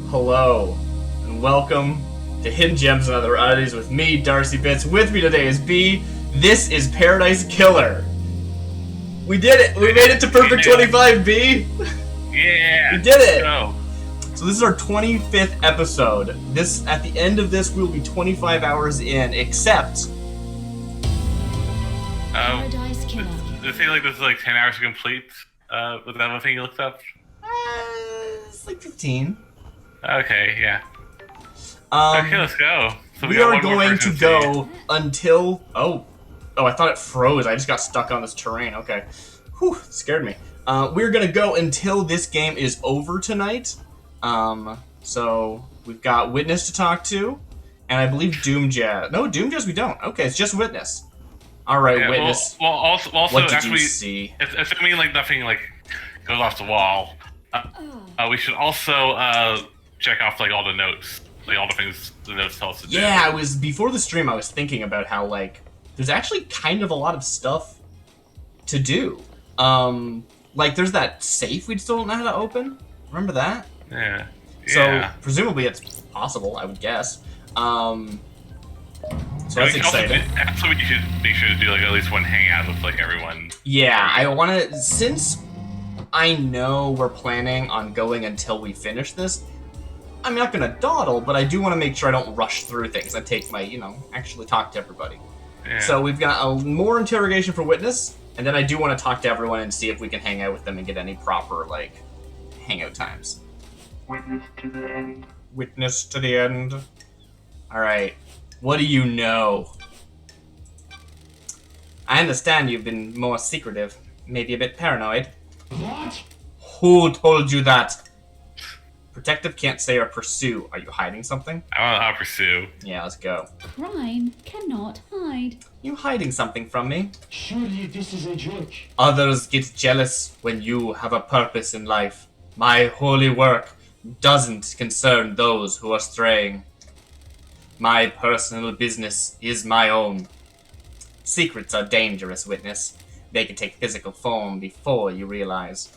Hello, and welcome to Hidden Gems and Other Oddities with me, Darcy Bits. With me today is B. This is Paradise Killer. We did it! We made it to Perfect 25, B! Yeah! We did it! Go. So this is our 25th episode. At the end of this, we'll be 25 hours in, except... Paradise Killer. Did it say like this is like 10 hours to complete? Was that one thing you looked up? It's like 15. Okay, yeah. Okay, let's go. So we are going to go until... Oh, I thought it froze. I just got stuck on this terrain. Okay. Whew, scared me. We're going to go until this game is over tonight. So we've got Witness to talk to, and I believe Doom Jazz. No, Doom Jazz we don't. Okay, it's just Witness. All right, yeah, Witness. Well, also what did actually, you see? If I mean like nothing like goes off the wall, we should also check off like all the notes, like all the things the notes tell us to do. Yeah, before the stream. I was thinking about how like there's actually kind of a lot of stuff to do. Like there's that safe we still don't know how to open. Remember that? Yeah. So presumably it's possible, I would guess. So that's exciting. Also, we should make sure to do like at least one hangout with like everyone. Yeah, I want to. Since I know we're planning on going until we finish this, I'm not gonna dawdle, but I do want to make sure I don't rush through things. I take my, actually talk to everybody. Yeah. So we've got more interrogation for Witness, and then I do want to talk to everyone and see if we can hang out with them and get any proper like hangout times. Witness to the end. Witness to the end. All right. What do you know? I understand you've been more secretive, maybe a bit paranoid. What? Who told you that? Protective can't say or pursue. Are you hiding something? I'll pursue. Yeah, let's go. Crime cannot hide. You hiding something from me? Surely this is a joke. Others get jealous when you have a purpose in life. My holy work doesn't concern those who are straying. My personal business is my own. Secrets are dangerous, Witness. They can take physical form before you realize.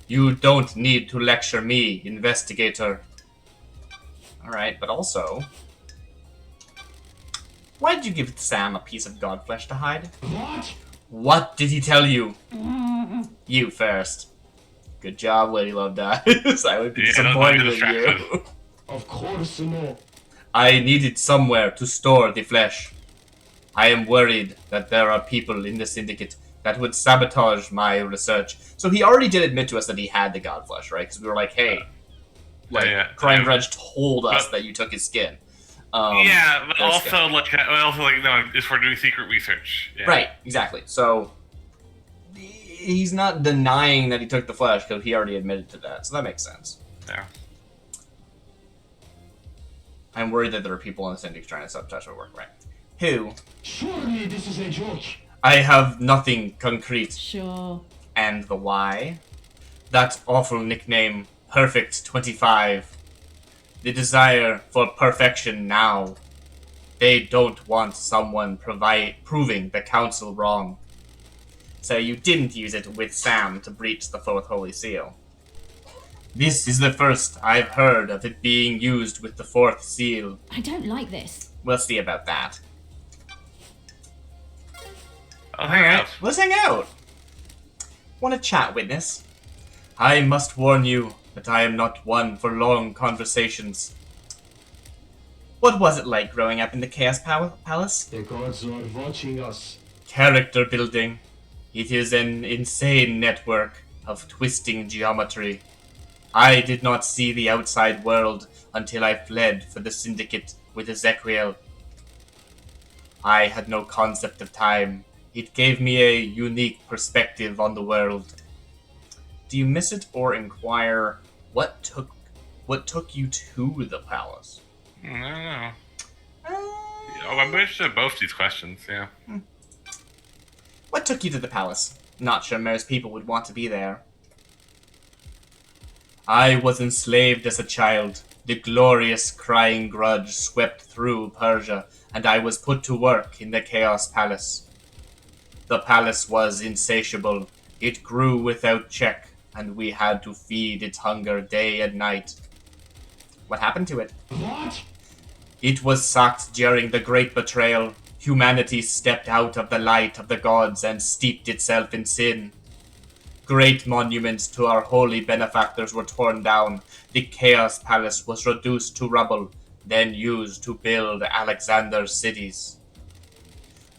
You don't need to lecture me, investigator. Alright, but also... Why did you give Sam a piece of godflesh to hide? What? What did he tell you? You first. Good job, Lady Love Dies. I would be disappointed in you. Of course no. I needed somewhere to store the flesh. I am worried that there are people in the syndicate that would sabotage my research. So he already did admit to us that he had the god flesh, right? Because we were like, hey, Crime Grudge told us that you took his skin. Yeah, but also like no, it's for doing secret research. Yeah. Right, exactly. So he's not denying that he took the flesh because he already admitted to that. So that makes sense. Yeah. I'm worried that there are people in the syndicate trying to sabotage my work, right? Who? Surely this is a joke. I have nothing concrete. Sure. And the why? That awful nickname, Perfect 25. The desire for perfection now. They don't want someone proving the council wrong. So you didn't use it with Sam to breach the fourth holy seal. This is the first I've heard of it being used with the fourth seal. I don't like this. We'll see about that. I'll hang out. Let's hang out. Want to chat, Witness? I must warn you that I am not one for long conversations. What was it like growing up in the Chaos Palace? The gods are watching us. Character building. It is an insane network of twisting geometry. I did not see the outside world until I fled for the Syndicate with Ezekiel. I had no concept of time. It gave me a unique perspective on the world. Do you miss it or inquire what took you to the palace? I don't know. I'm interested in both these questions, yeah. What took you to the palace? Not sure most people would want to be there. I was enslaved as a child. The glorious crying grudge swept through Persia, and I was put to work in the Chaos Palace. The palace was insatiable. It grew without check, and we had to feed its hunger day and night. What happened to it? What? It was sucked during the Great Betrayal. Humanity stepped out of the light of the gods and steeped itself in sin. Great monuments to our holy benefactors were torn down. The Chaos Palace was reduced to rubble, then used to build Alexander's cities.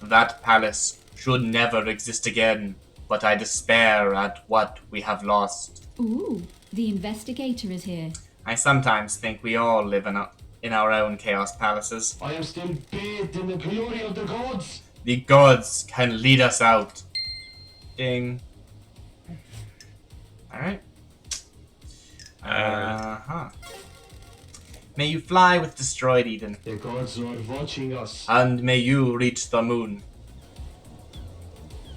That palace should never exist again, but I despair at what we have lost. Ooh, the investigator is here. I sometimes think we all live in our own Chaos Palaces. I am still bathed in the glory of the gods. The gods can lead us out. Ding. Alright. May you fly with destroyed Eden, The gods are watching us. and may you reach the moon.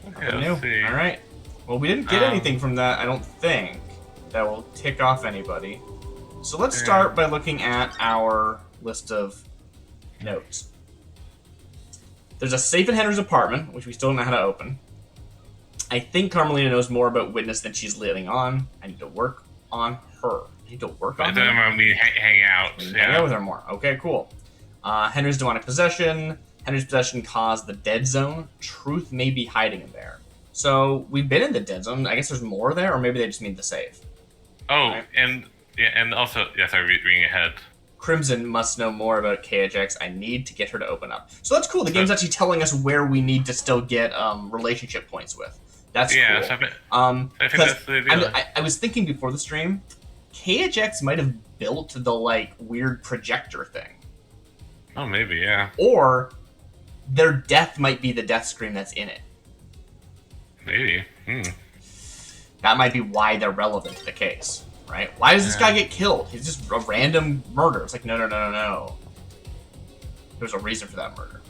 Okay, let's see. Alright. Well, we didn't get anything from that, I don't think, that will tick off anybody. So let's start by looking at our list of notes. There's a safe in Henry's apartment, which we still don't know how to open. I think Carmelina knows more about Witness than she's letting on. I need to work on her. I need to work on Then her. we hang out. Hang out with her more. Okay, cool. Henry's demonic possession. Henry's possession caused the dead zone. Truth may be hiding in there. So we've been in the dead zone. I guess there's more there, or maybe they just mean the safe. Oh, Right. and also, sorry, reading ahead. Crimson must know more about KHX. I need to get her to open up. So that's cool. The game's actually telling us where we need to still get relationship points with. That's So cool. I think that's the deal. I was thinking before the stream, KHX might have built the like weird projector thing, Oh, maybe, yeah. or their death might be the death screen that's in it. Maybe. That might be why they're relevant to the case, right? Why does this guy get killed? He's just a random murder. It's like no. There's a reason for that murder.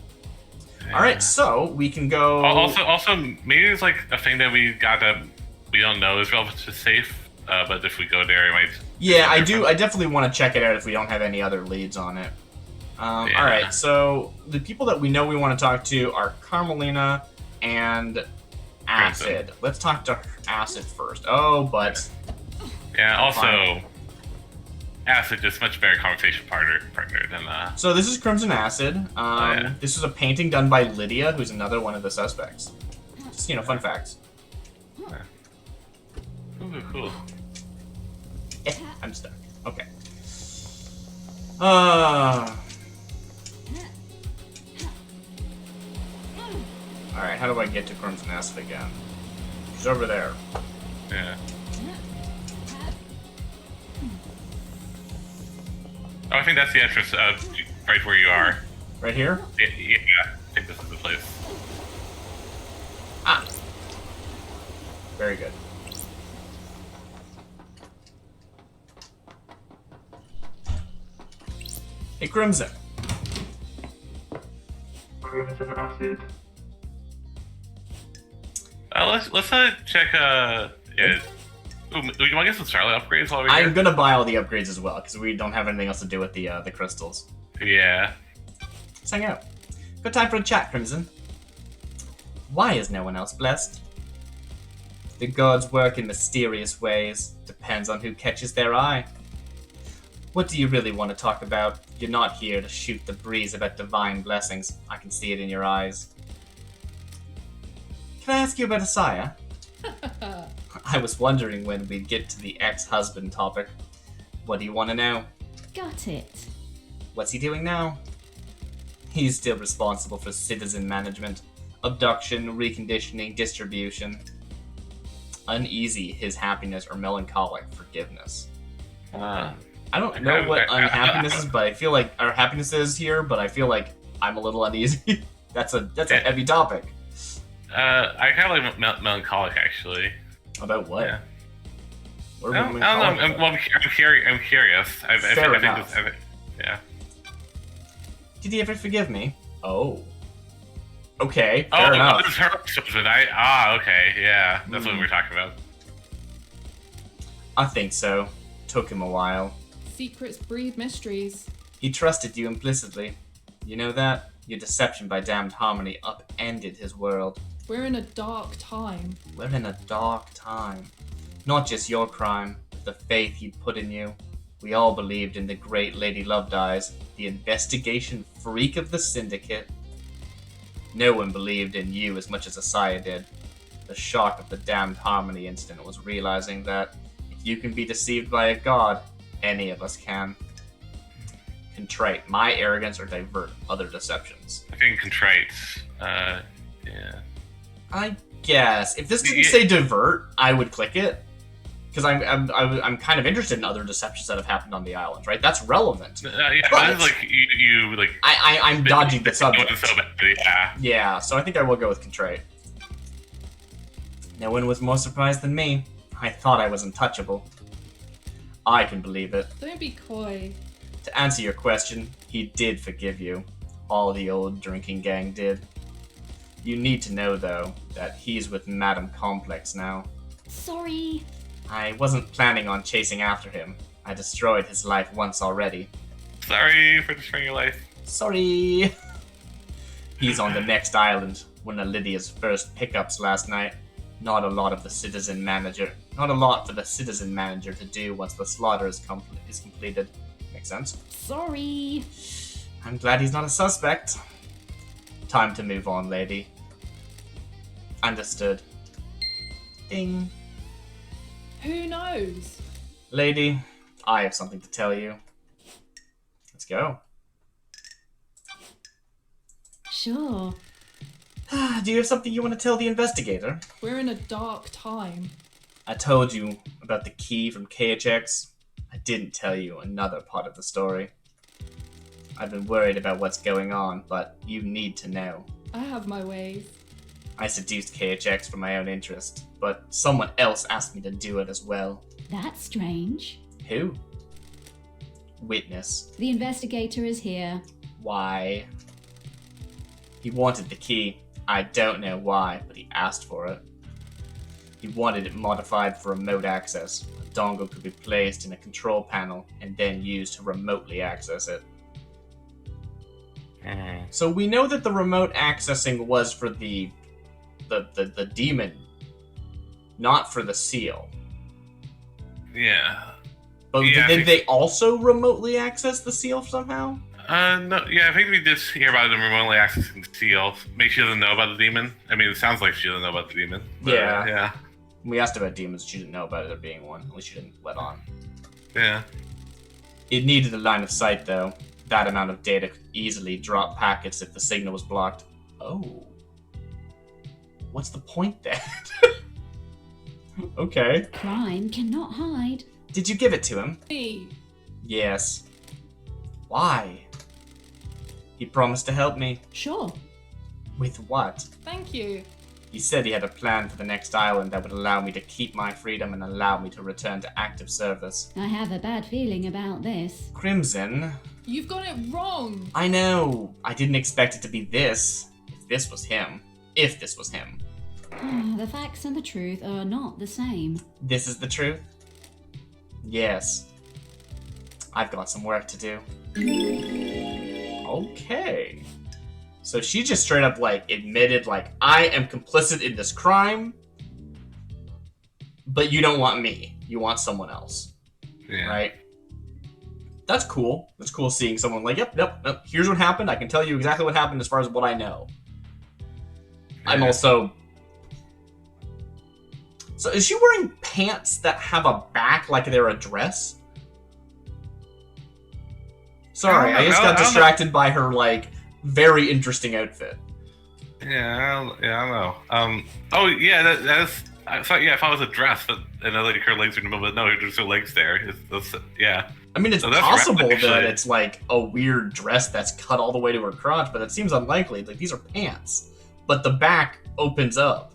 All right, so we can go. Also, maybe it's like a thing that we got that we don't know is relevant to safe, but if we go there, it might. Yeah, I do. I definitely want to check it out if we don't have any other leads on it. All right, so the people that we know we want to talk to are Carmelina and Acid. Let's talk to Acid first. Oh, but Yeah. Also, Fine. Acid is much better conversation partner than. so this is Crimson Acid. Yeah. This is a painting done by Lydia, who's another one of the suspects. Just fun facts. Ooh, cool. I'm stuck. Okay. Alright, how do I get to Crimson Acid again? She's over there. Yeah. Oh, I think that's the entrance right where you are. Right here? Yeah, I think this is the place. Ah! Very good. Hey, Crimson. Let's check. Yeah. Ooh, you want to get some Starlight upgrades while we're here? I'm gonna buy all the upgrades as well, because we don't have anything else to do with the crystals. Yeah. Let's hang out. Good time for a chat, Crimson. Why is no one else blessed? The gods work in mysterious ways. Depends on who catches their eye. What do you really want to talk about? You're not here to shoot the breeze about divine blessings. I can see it in your eyes. Can I ask you about Asaya? I was wondering when we'd get to the ex-husband topic. What do you want to know? Got it. What's he doing now? He's still responsible for citizen management, abduction, reconditioning, distribution. Uneasy, his happiness, or melancholic, forgiveness. I don't know what unhappiness is, but I feel like our happiness is here, but I feel like I'm a little uneasy. That's a heavy topic. I kind of like melancholic actually. About what? Yeah. What I are don't we know. I'm curious. Fair enough. Yeah. Did he ever forgive me? Oh. Okay, fair Oh, enough. this is her episode. Okay, yeah. That's what we were talking about. I think so. Took him a while. Secrets breed mysteries. He trusted you implicitly. You know that? Your deception by damned harmony upended his world. We're in a dark time. We're in a dark time. Not just your crime, but the faith he put in you. We all believed in the great Lady Lovedeyes, the investigation freak of the Syndicate. No one believed in you as much as Asaya did. The shock of the damned Harmony incident was realizing that if you can be deceived by a god, any of us can. Contrite my arrogance or divert other deceptions. I think contrite. Yeah. I guess if this didn't say divert, I would click it because I'm kind of interested in other deceptions that have happened on the island. Right, that's relevant. Yeah, but it's like you like. I'm dodging the subject. Yeah. Yeah, so I think I will go with contrite. No one was more surprised than me. I thought I was untouchable. I can believe it. Don't be coy. To answer your question, he did forgive you. All the old drinking gang did. You need to know, though, that he's with Madame Complex now. Sorry. I wasn't planning on chasing after him. I destroyed his life once already. Sorry for destroying your life. Sorry. He's on the next island, one of Lydia's first pickups last night. Not a lot for the citizen manager to do once the slaughter is completed. Makes sense. Sorry. I'm glad he's not a suspect. Time to move on, lady. Understood. Ding. Who knows? Lady, I have something to tell you. Let's go. Sure. Do you have something you want to tell the investigator? We're in a dark time. I told you about the key from KHX. I didn't tell you another part of the story. I've been worried about what's going on, but you need to know. I have my ways. I seduced KHX for my own interest, but someone else asked me to do it as well. That's strange. Who? Witness. The investigator is here. Why? He wanted the key. I don't know why, but he asked for it. He wanted it modified for remote access. A dongle could be placed in a control panel and then used to remotely access it. So we know that the remote accessing was for the demon, not for the seal. Yeah. But Yeah, did they also remotely access the seal somehow? No, yeah, I think we did hear about them remotely accessing the seal. Maybe she doesn't know about the demon. I mean, it sounds like she doesn't know about the demon. But, Yeah. Yeah. We asked about demons, she didn't know about there being one. At least she didn't let on. Yeah. It needed a line of sight, though. That amount of data could easily drop packets if the signal was blocked. Oh. What's the point then? Okay. Crime cannot hide. Did you give it to him? Me. Yes. Why? He promised to help me. Sure. With what? Thank you. He said he had a plan for the next island that would allow me to keep my freedom and allow me to return to active service. I have a bad feeling about this. Crimson? You've got it wrong. I know. I didn't expect it to be this. If this was him. If this was him. The facts and the truth are not the same. This is the truth? Yes. I've got some work to do. Okay. So she just straight up, like, admitted, like, I am complicit in this crime, but you don't want me. You want someone else. Yeah. Right? That's cool. That's cool seeing someone like, yep, here's what happened. I can tell you exactly what happened as far as what I know. Yeah. I'm also... So is she wearing pants that have a back like they're a dress? Sorry, I just got distracted by her, like, very interesting outfit. Yeah, I don't know. Oh, yeah, that is... I thought it was a dress, and then, like, her legs are in the middle, but no, there's her legs there. Yeah. I mean, it's So that's possible rad, actually. that it's, like, a weird dress that's cut all the way to her crotch, but it seems unlikely. Like, these are pants. But the back opens up.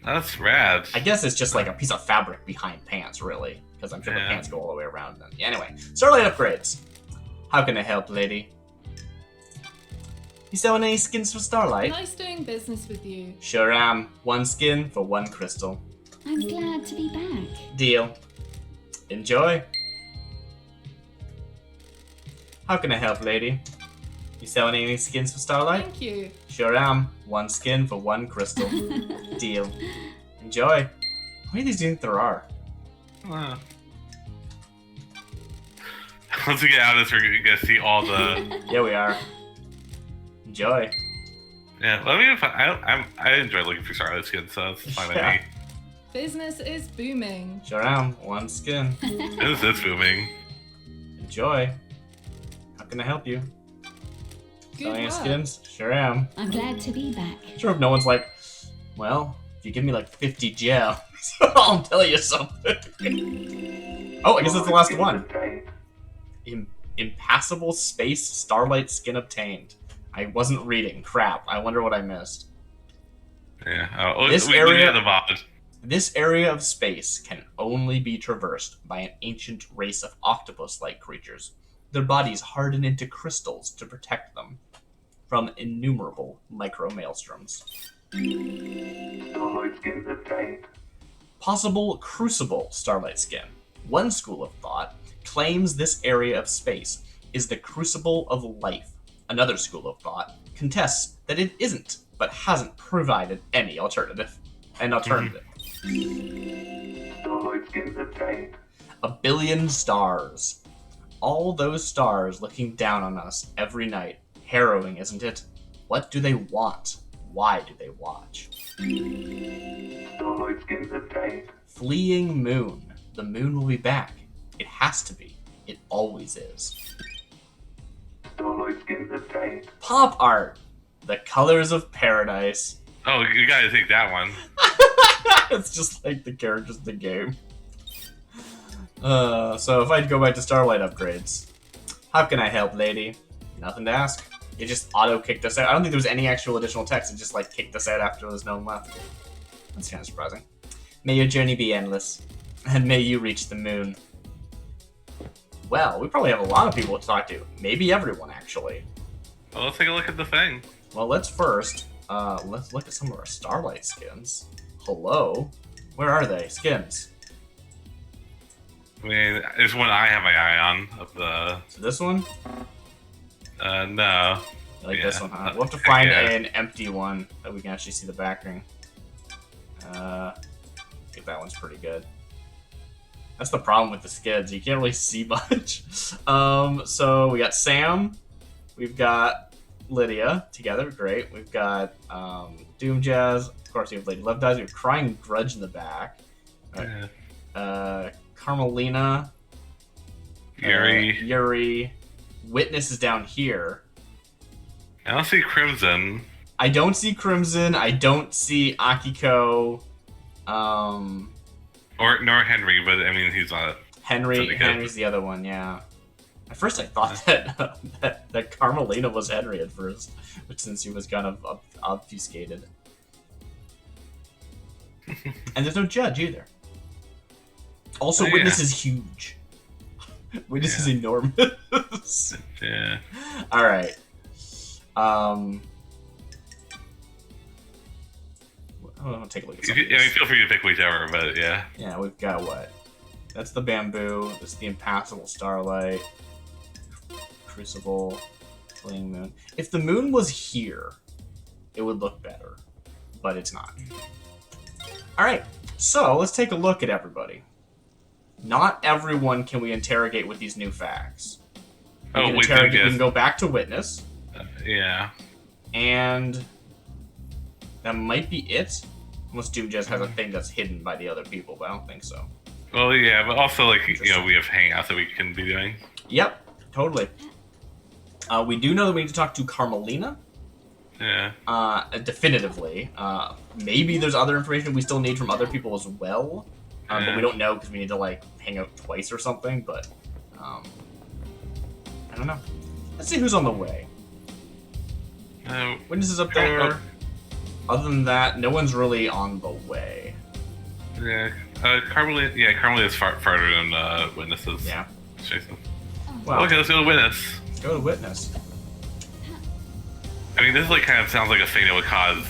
That's rad. I guess it's just, like, a piece of fabric behind pants, really. Because I'm sure the Yeah. pants go all the way around then. Anyway, Starlight upgrades. How can I help, lady? You selling any skins for Starlight? Nice doing business with you. Sure am. 1 skin for 1 crystal. I'm glad to be back. Deal. Enjoy. How can I help, lady? You selling any skins for Starlight? Thank you. Sure am. 1 skin for 1 crystal. Deal. Enjoy. How many of these do you think there are? once we get out of this, we're gonna see all the. Yeah, we are. Enjoy. Yeah, well, I mean, I enjoy looking for Starlight skins, so it's fine Yeah. with me. Business is booming. Sure am. One skin. This is booming. Enjoy. How can I help you? Good Selling work. skins? Sure am. I'm glad to be back. Sure if no one's like, well, if you give me like 50 gems, I'll tell you something. Oh, I guess that's the last one. Impassable space starlight skin obtained. I wasn't reading. Crap. I wonder what I missed. Yeah. This we area- get the VOD. This area of space can only be traversed by an ancient race of octopus-like creatures. Their bodies harden into crystals to protect them from innumerable micro-maelstroms. Possible crucible starlight skin. One school of thought claims this area of space is the crucible of life. Another school of thought contests that it isn't, but hasn't provided any alternative. An alternative. A billion stars. All those stars looking down on us every night. Harrowing, isn't it? What do they want? Why do they watch? Fleeing moon. The moon will be back. It has to be. It always is. Pop art. The colors of paradise. Oh, you gotta take that one. It's just like the characters in the game. So if I go back to Starlight upgrades, how can I help, lady? Nothing to ask. It just auto-kicked us out. I don't think there was any actual additional text. It just like kicked us out after there was no one left. That's kind of surprising. May your journey be endless, and may you reach the moon. Well, we probably have a lot of people to talk to. Maybe everyone, actually. Well, let's take a look at the thing. Well, let's first, let's look at some of our Starlight skins. Hello? Where are they? Skins. I mean, there's one I have my eye on of the. So this one? No. You like Yeah. this one, huh? We'll have to find Yeah. an empty one that we can actually see the backing. I think that one's pretty good. That's the problem with the skids. You can't really see much. So we got Sam. We've got Lydia together. Great. We've got Doom Jazz. Of course, we have Lady Love Dies. We have Crying Grudge in the back. Yeah. Carmelina. Yuri. Yuri. Witness is down here. I don't see Crimson. I don't see Crimson. I don't see Akiko. Nor Henry, but I mean, he's not. Something Henry's the other one, yeah. At first I thought that Carmelina was Henry at first, but since he was kind of obfuscated. And there's no judge either. Also, Oh, Witness yeah. is huge. Witness is Yeah. enormous. Yeah. Alright. I'll take a look at some of I mean, these. feel free to pick whichever, but yeah. Yeah, we've got what? That's the bamboo. This is the impassable starlight. Crucible. Fleeing moon. If the moon was here, it would look better. But it's not. Alright, so let's take a look at everybody. Not everyone can we interrogate with these new facts. We can interrogate, we can go back to witness, Yeah. and that might be it. Unless Doom just has a thing that's hidden by the other people, but I don't think so. Well, yeah, but also, like, we have hangouts that we can be doing. Yep, totally. We do know that we need to talk to Carmelina. Yeah. Definitively. Maybe there's other information we still need from other people as well. But we don't know because we need to, like, hang out twice or something, but, I don't know. Let's see who's on the way. Witness is up there. Other than that, no one's really on the way. Yeah. Carmelina is farther than Witnesses. Yeah. Jason. Well, Okay, let's go to Witness. let's go to Witness. I mean, this like kind of sounds like a thing that would cause,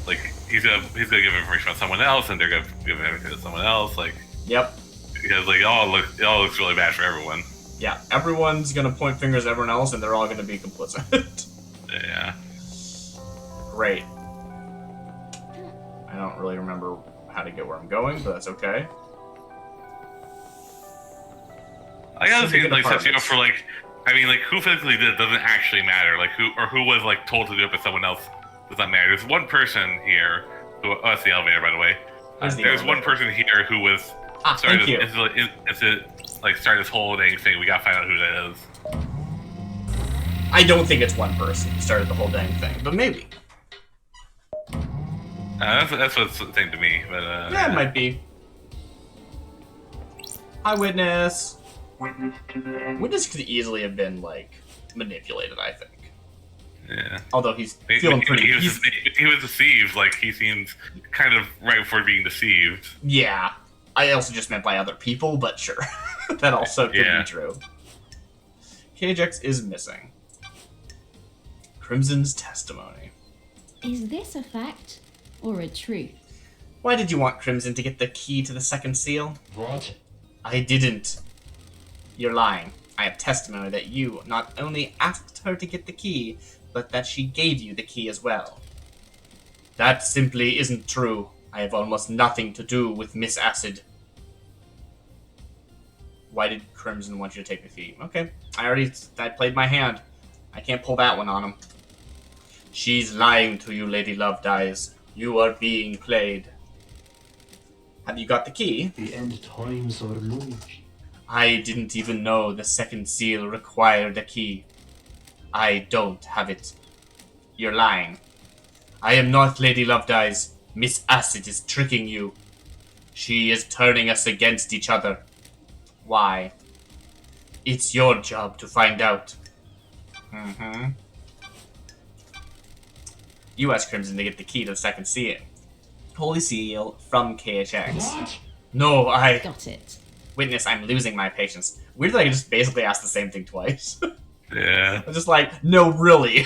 like, he's gonna give information about someone else, and they're gonna give information to someone else, like, Yep. because like it all looks really bad for everyone. Yeah, everyone's gonna point fingers at everyone else, and they're all gonna be complicit. Yeah. Great. I don't really remember how to get where I'm going, but that's okay. I gotta say, Syndicate like, sets you up apartments. for, like, I mean, like, who physically did it doesn't actually matter. Like, who was, like, told to do it by someone else does not matter. There's one person here who, oh, that's the elevator, by the way. There's There's one person here who was thank you. started this whole dang thing. We gotta find out who that is. I don't think it's one person who started the whole dang thing, but maybe. That's what's the thing to me. But Yeah, it might be. Eyewitness. Witness could easily have been, like, manipulated, I think. Yeah. Although he's feeling pretty... He was deceived. Like, he seems kind of right before being deceived. Yeah. I also just meant by other people, but sure. That also could be true. KJX is missing. Crimson's testimony. Is this a fact or a truth? Why did you want Crimson to get the key to the second seal? What? I didn't. You're lying. I have testimony that you not only asked her to get the key, but that she gave you the key as well. That simply isn't true. I have almost nothing to do with Miss Acid. Why did Crimson want you to take the key? Okay, I played my hand. I can't pull that one on him. She's lying to you, Lady Lovedies. You are being played. Have you got the key? The end times are looming. I didn't even know the second seal required a key. I don't have it. You're lying. I am not Lady Lovedies. Miss Acid is tricking you. She is turning us against each other. Why? It's your job to find out. You asked Crimson to get the key to the second seal. Holy seal from KHX. What? No, Got it. Witness, I'm losing my patience. Weird that I just basically asked the same thing twice. Yeah. I'm just like, no, really.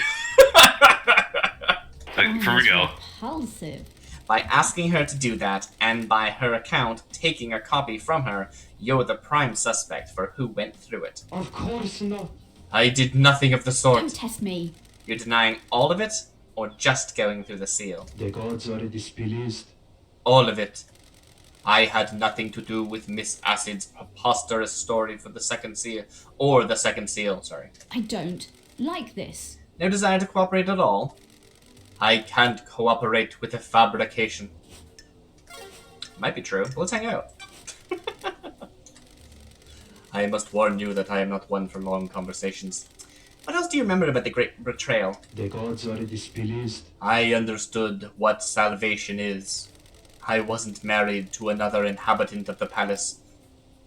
Like, for real. Repulsive. By asking her to do that, and by her account taking a copy from her, you're the prime suspect for who went through it. Of course not. I did nothing of the Don't sort. test me. You're denying all of it, or just going through the seal? The gods are displeased. All of it. I had nothing to do with Miss Acid's preposterous story for the second seal, or the second seal, sorry. I don't like this. No desire to cooperate at all? I can't cooperate with a fabrication. Might be true. Let's hang out. I must warn you that I am not one for long conversations. What else do you remember about the great betrayal? The gods are displeased. I understood what salvation is. I wasn't married to another inhabitant of the palace.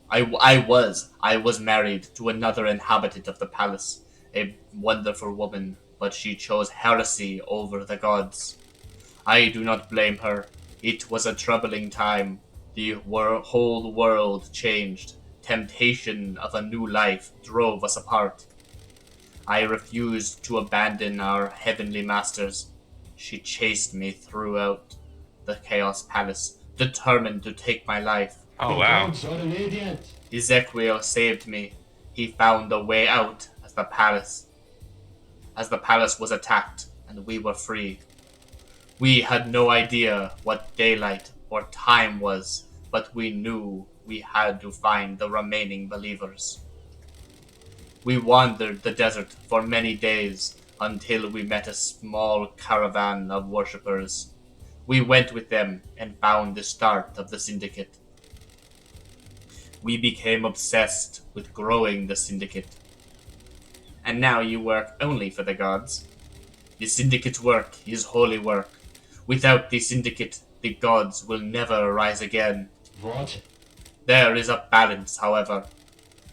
I was married to another inhabitant of the palace. A wonderful woman, but she chose heresy over the gods. I do not blame her. It was a troubling time. The whole world changed. Temptation of a new life drove us apart. I refused to abandon our heavenly masters. She chased me throughout the Chaos Palace, determined to take my life. Oh, The wow. gods are an idiot. Ezequiel saved me. He found a way out as the palace was attacked, and we were free. We had no idea what daylight or time was, but we knew we had to find the remaining believers. We wandered the desert for many days until we met a small caravan of worshippers. We went with them and found the start of the syndicate. We became obsessed with growing the syndicate. And now you work only for the gods. The syndicate's work is holy work. Without the syndicate, the gods will never rise again. What? There is a balance, however.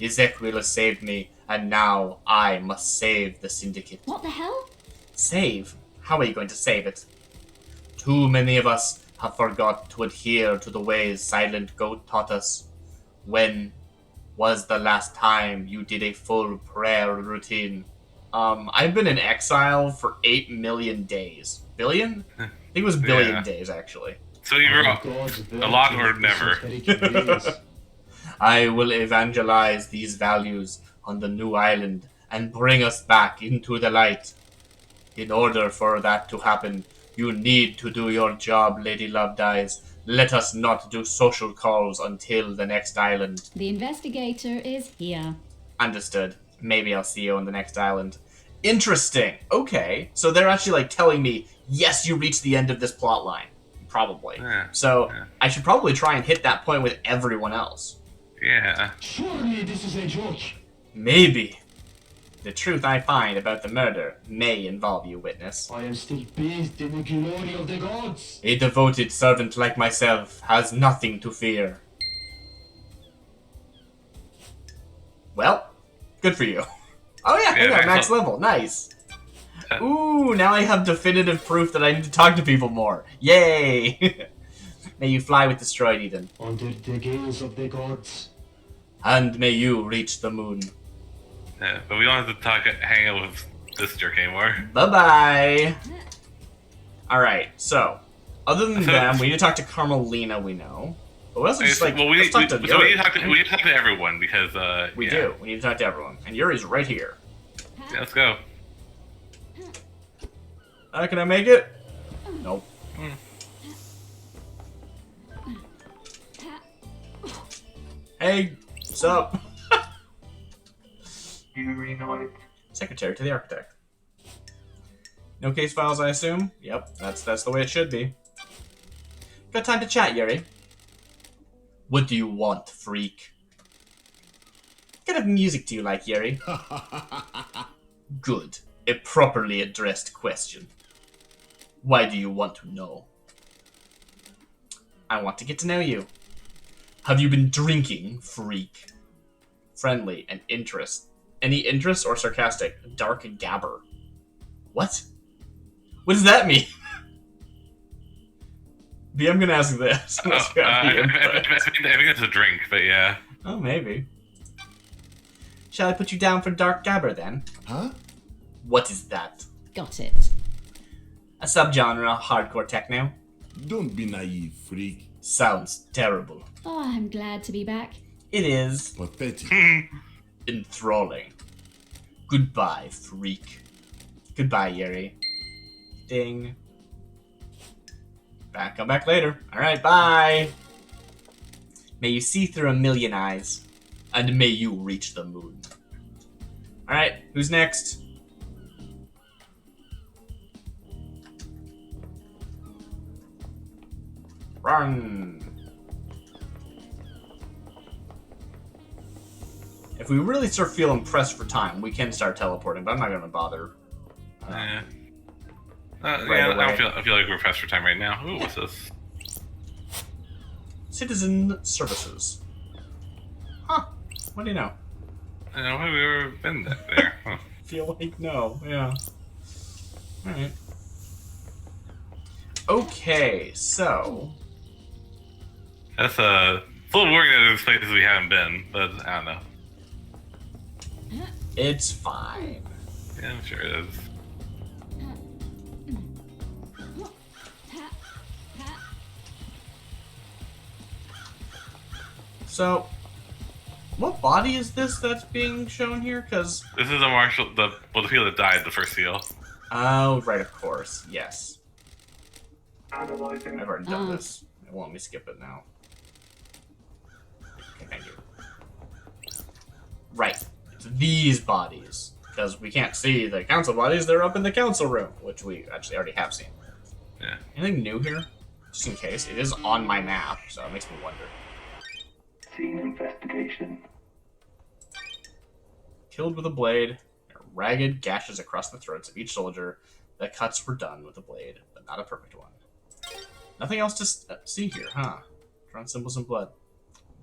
Ezequiel has saved me, and now I must save the syndicate. What the hell? Save? How are you going to save it? Too many of us have forgot to adhere to the ways Silent Goat taught us. When was the last time you did a full prayer routine? I've been in exile for 8 million days. Billion? I think it was billion Yeah. days, actually. So you're Gods a lot or never. I will evangelize these values on the new island and bring us back into the light. In order for that to happen, you need to do your job, Lady Lovedies. Let us not do social calls until the next island. The investigator is here. Understood. Maybe I'll see you on the next island. Interesting. Okay. So they're actually, like, telling me, yes, you reached the end of this plot line. Probably. So I should probably try and hit that point with everyone else. Yeah. Surely this is a joke. Maybe. The truth I find about the murder may involve you, witness. I am still bathed in the glory of the gods. A devoted servant like myself has nothing to fear. Well, good for you. Oh yeah, I got max level. Nice. Ooh, now I have definitive proof that I need to talk to people more. Yay! May you fly with destroyed Eden. Under the gaze of the gods. And may you reach the moon. Yeah, but we don't have to hang out with this jerk anymore. Bye-bye. Alright, so, other than them, we need to talk to Carmelina, we know. But we also just, like, we need let's talk to Yuri. we need to talk to everyone, because, We do. We need to talk to everyone. And Yuri's right here. Yeah, let's go. Can I make it? Nope. Hey, what's up? Yuri nodded. Secretary to the architect. No case files, I assume? Yep, that's the way it should be. Got time to chat, Yuri? What do you want, freak? What kind of music do you like, Yuri? Good. A properly addressed question. Why do you want to know? I want to get to know you. Have you been drinking, freak? Friendly and interest. Any interest or sarcastic? Dark gabber. What? What does that mean? B, I'm gonna ask this. I think that's a drink, but yeah. Oh, maybe. Shall I put you down for dark gabber then? Huh? What is that? Got it. A subgenre of hardcore techno? Don't be naive, freak. Sounds terrible. Oh, I'm glad to be back. It is Pathetic. enthralling. Goodbye, freak. Goodbye, Yuri. Ding. Come back later. Alright, bye! May you see through a million eyes, and may you reach the moon. Alright, who's next? Run! If we really start feeling pressed for time, we can start teleporting, but I'm not gonna bother. Yeah. Right away. I feel like we're pressed for time right now. Ooh, what's this? Citizen services. Huh. What do you know? I don't know if we've ever been there. Huh. Feel like no. Yeah. Alright. Okay, so... That's full of work that there's places we haven't been, but I don't know. It's fine. Yeah, I'm sure it is. So, what body is this that's being shown here? Because... This is the marshal, the people that died, the first seal. Oh, right, of course. Yes. Analyzing. I've already done this. It won't let me skip it now. Okay, thank you. Right. It's these bodies. Because we can't see the council bodies, they're up in the council room, which we actually already have seen. Yeah. Anything new here? Just in case. It is on my map, so it makes me wonder. Scene investigation. Killed with a blade. There are ragged gashes across the throats of each soldier. The cuts were done with a blade, but not a perfect one. Nothing else to see here, huh? Drawn symbols in blood.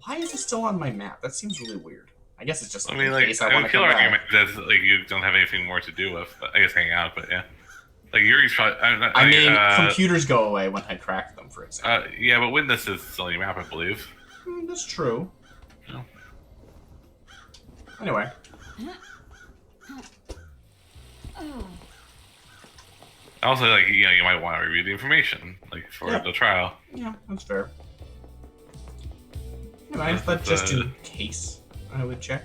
Why is it still on my map? That seems really weird. I guess it's just I mean, in case I want to feel come like back. that's like you don't have anything more to do with. I guess hang out, but yeah. Like Yuri's probably. I mean, computers go away when I crack them, for example. Yeah, but Witness is still on your map, I believe. That's true. No. Anyway. Also, like you might want to review the information, like for the trial. Yeah, that's fair. Anyway, I thought just in case I would check.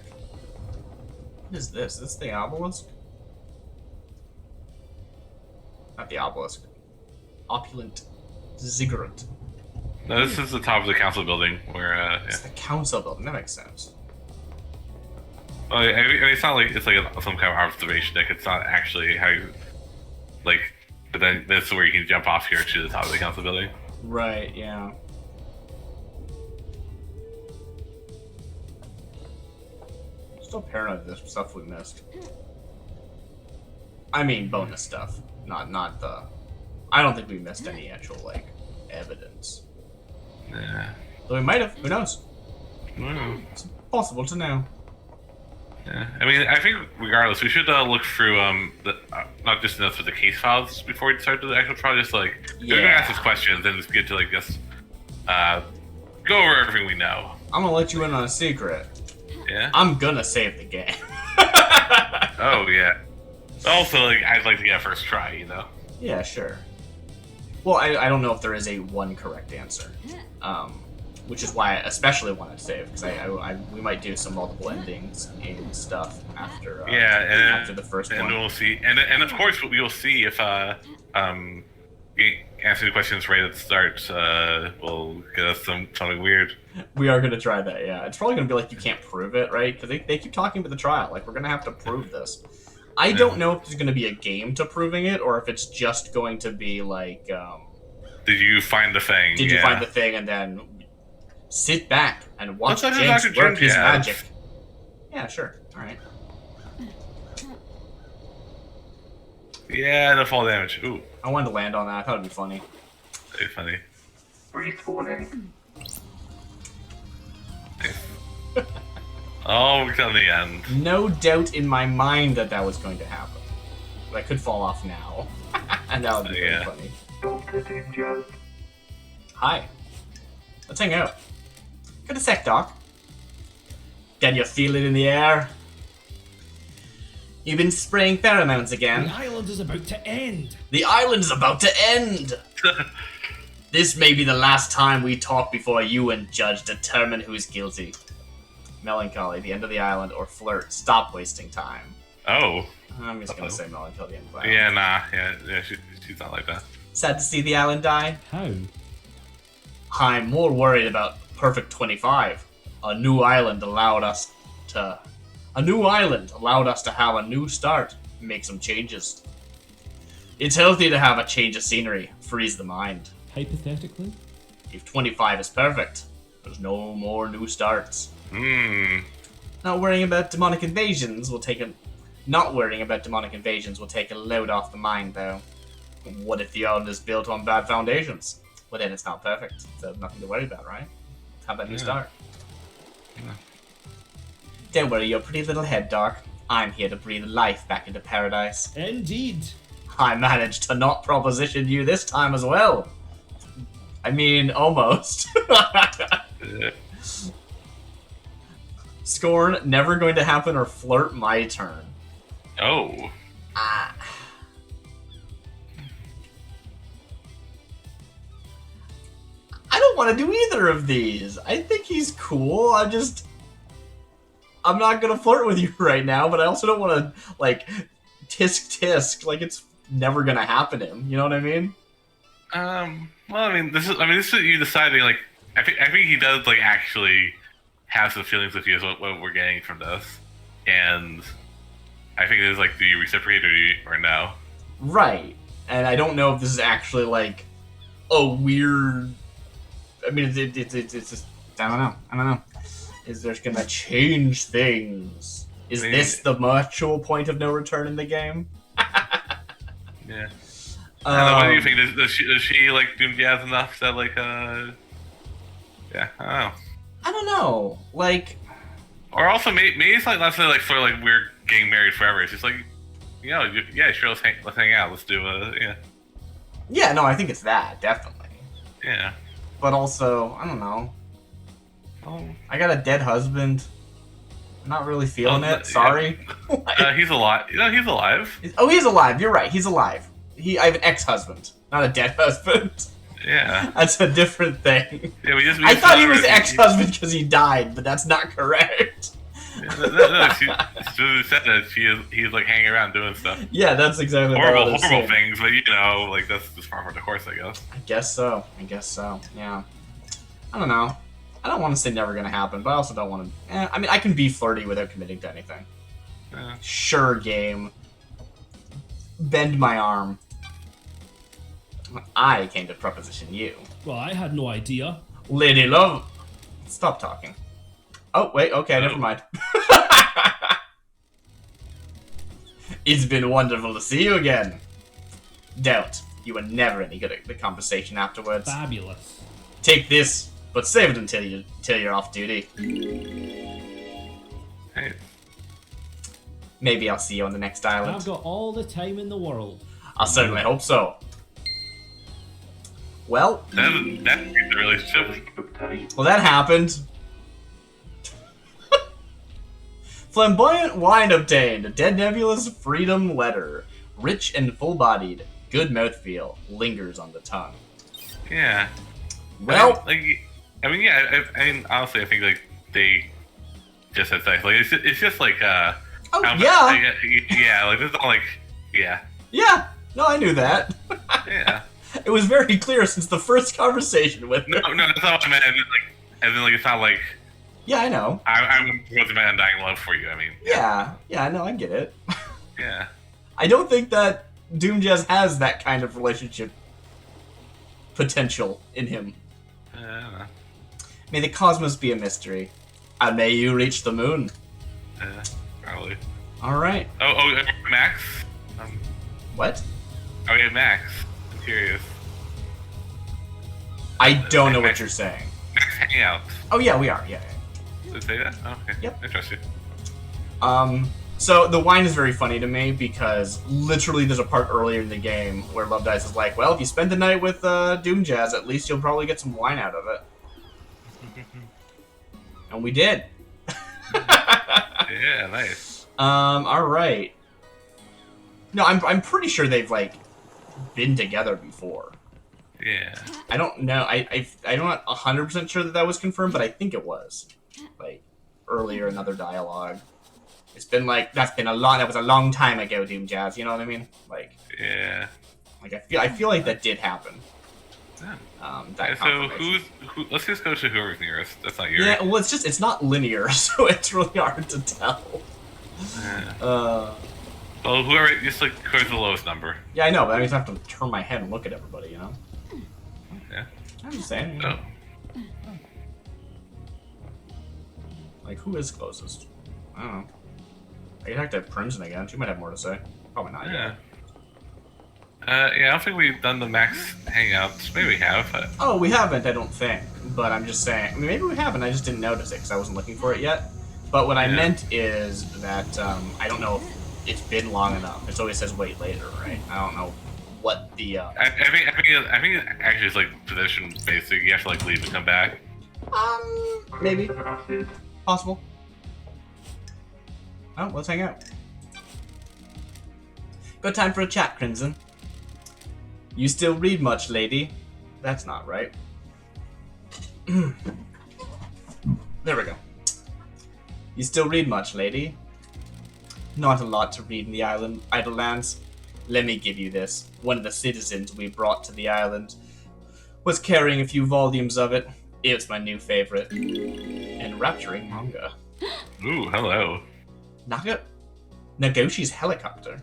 What is this? Is this the obelisk? Not the obelisk. Opulent ziggurat. No, this is the top of the council building where. It's the council building. That makes sense. Well, I mean, it's not like it's like some kind of observation deck. It's not actually how you like. But then that's where you can jump off here to the top of the council building. Right, yeah. Still paranoid of this stuff we missed. I mean, bonus stuff, not the. I don't think we missed any actual like evidence. Yeah. Though we might have. Who knows? Mm. It's possible to know. Yeah. I mean, I think regardless, we should look through not just notes but the case files before we start the actual trial. Just like if we're gonna ask us questions, then it's good to like just go over everything we know. I'm gonna let you in on a secret. Yeah. I'm gonna save the game. Oh yeah. Also, like I'd like to get a first try, you know. Yeah, sure. Well, I don't know if there is a one correct answer, which is why I especially wanted to save because we might do some multiple endings and stuff after after the first one. And we'll see, and of course we will see if answering the questions right at the start will get us something weird. We are gonna try that. Yeah, it's probably gonna be like you can't prove it, right? Because they keep talking about the trial. Like we're gonna have to prove this. I don't know if there's going to be a game to proving it, or if it's just going to be like, did you find the thing? Did you find the thing, and then sit back and watch Let's James Dr. work his Jim, magic? Yeah, sure. All right. Yeah, no fall damage. Ooh, I wanted to land on that. I thought it'd be funny. very funny. Respawning. Oh, we're till the end. No doubt in my mind that was going to happen. But I could fall off now, and that would be really funny. Dr. Danger. Hi. Let's hang out. Good a sec, Doc. Can you feel it in the air? You've been spraying pheromones again. The island is about to end. The island's about to end! This may be the last time we talk before you and Judge determine who's guilty. Melancholy, the end of the island, or flirt. Stop wasting time. Oh. I'm just gonna say melancholy, the end of the island. Yeah, nah. Yeah, she's not like that. Sad to see the island die? How? I'm more worried about Perfect 25. A new island allowed us to have a new start, make some changes. It's healthy to have a change of scenery, frees the mind. Hypothetically? If 25 is perfect, there's no more new starts. Not worrying about demonic invasions will take a load off the mind, though. What if the island is built on bad foundations? Well, then it's not perfect, so nothing to worry about, right? Have that new start. Yeah. Don't worry your pretty little head, Doc. I'm here to breathe life back into paradise. Indeed. I managed to not proposition you this time as well. I mean, almost. Scorn, never going to happen, or flirt, my turn. Oh. I don't want to do either of these. I think he's cool. I'm not gonna flirt with you right now, but I also don't want to, like, tisk. Like, it's never gonna happen to him. You know what I mean? Well, this is you deciding. Like, I think he does like actually have some feelings with you. Is what we're getting from this, and I think it is like, do you reciprocate or no? Right. And I don't know if this is actually like a weird. I mean, it's just I don't know. Is there's gonna change things? Is this the mutual point of no return in the game? Yeah. I don't know, what do you think? Does she like do jazz enough that like yeah, I don't know. I don't know. Like, or also maybe it's like let's say like for like we're getting married forever. It's just like, you know, yeah, sure, let's hang out. Let's do yeah. Yeah, no, I think it's that definitely. Yeah. But also, I don't know. Oh. I got a dead husband. I'm not really feeling it. Sorry. Yeah. He's alive. You know, he's alive. Oh, he's alive. You're right. He's alive. I have an ex-husband, not a dead husband. Yeah. That's a different thing. Yeah, I thought he was ex-husband because he died, but that's not correct. No, she said that he's like hanging around doing stuff. Yeah, that's exactly horrible things, but you know, like that's just par for the course, I guess. I guess so. Yeah. I don't know. I don't want to say never gonna happen, but I also don't want to. I mean, I can be flirty without committing to anything. Sure, game. Bend my arm. I came to proposition you. Well, I had no idea. Lady Love. Stop talking. Oh, wait, okay, never mind. It's been wonderful to see you again. Doubt. You were never any good at the conversation afterwards. Fabulous. Take this, but save it until you're off duty. Hey. Maybe I'll see you on the next island. I've got all the time in the world. I certainly hope so. Well, That's the relationship. well, that happened. Flamboyant wine obtained. A Dead Nebula's freedom letter. Rich and full-bodied. Good mouthfeel. Lingers on the tongue. Yeah. Well, I mean, honestly, I think like they just had sex. Like it's just like oh yeah, yeah. Like it's not like yeah, yeah. No, I knew that. yeah. It was very clear since the first conversation with No, them. that's not what I meant. And then like it's not like Yeah, I know. I'm supposed to be undying love for you. I mean, Yeah, no, I get it. yeah. I don't think that Doom Jazz has that kind of relationship potential in him. I don't know. May the cosmos be a mystery, and may you reach the moon. Probably. All right. Oh, Max. What? Oh yeah, Max. I'm curious. I don't know what you're saying. Max hangout. Oh yeah, we are. Yeah. Did it say that? Oh, okay. Yep. Interesting. So the wine is very funny to me because literally there's a part earlier in the game where Love Dice is like, well, if you spend the night with Doom Jazz, at least you'll probably get some wine out of it. And we did. Yeah, nice. All right. No, I'm pretty sure they've like been together before. Yeah. I don't know. I'm not 100% sure that was confirmed, but I think it was. Like earlier in other dialogue. It's been like that was a long time ago, Doom Jazz. You know what I mean? Like, Yeah. like I feel like that did happen. Yeah. That So confirmation. who? Let's just go to whoever's nearest. That's not Yuri. Yeah, well, it's not linear, so it's really hard to tell. Yeah. Well, whoever, just like whoever's the lowest number. Yeah, I know, but I just have to turn my head and look at everybody. You know? Yeah. I'm just saying. You Oh. know? Like, who is closest? I don't know. I could talk to Crimson again. She might have more to say. Probably not Yeah. yet. Yeah, I don't think we've done the Max hangouts. Maybe we have. But... Oh, we haven't, I don't think. But I'm just saying. I mean, maybe we haven't. I just didn't notice it because I wasn't looking for it yet. But what I Yeah. meant is that I don't know if it's been long enough. It always says wait later, right? I don't know what the. I think it actually is like position based. You have to like leave and come back. Maybe Acid. possible. Oh, let's hang out. Good time for a chat, Crimson. You still read much, lady? That's not right. There we go. You still read much, lady? Not a lot to read in the island Idlelands. Let me give you this. One of the citizens we brought to the island was carrying a few volumes of it. It's my new favorite. Enrapturing manga. Ooh, hello. Nagoshi's helicopter.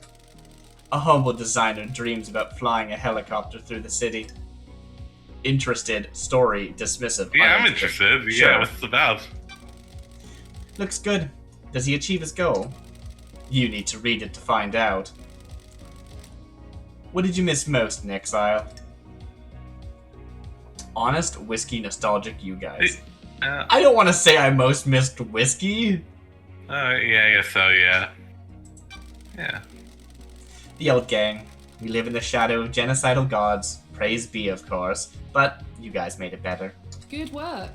A humble designer dreams about flying a helicopter through the city. Interested, story, dismissive. Yeah, I'm uninterested. interested. Sure. Yeah, what's it about? Looks good. Does he achieve his goal? You need to read it to find out. What did you miss most in Exile? Honest, whiskey, nostalgic, you guys. I don't want to say I most missed whiskey. Yeah, I guess so. Yeah. Yeah. The old gang. We live in the shadow of genocidal gods. Praise be, of course. But you guys made it better. Good work.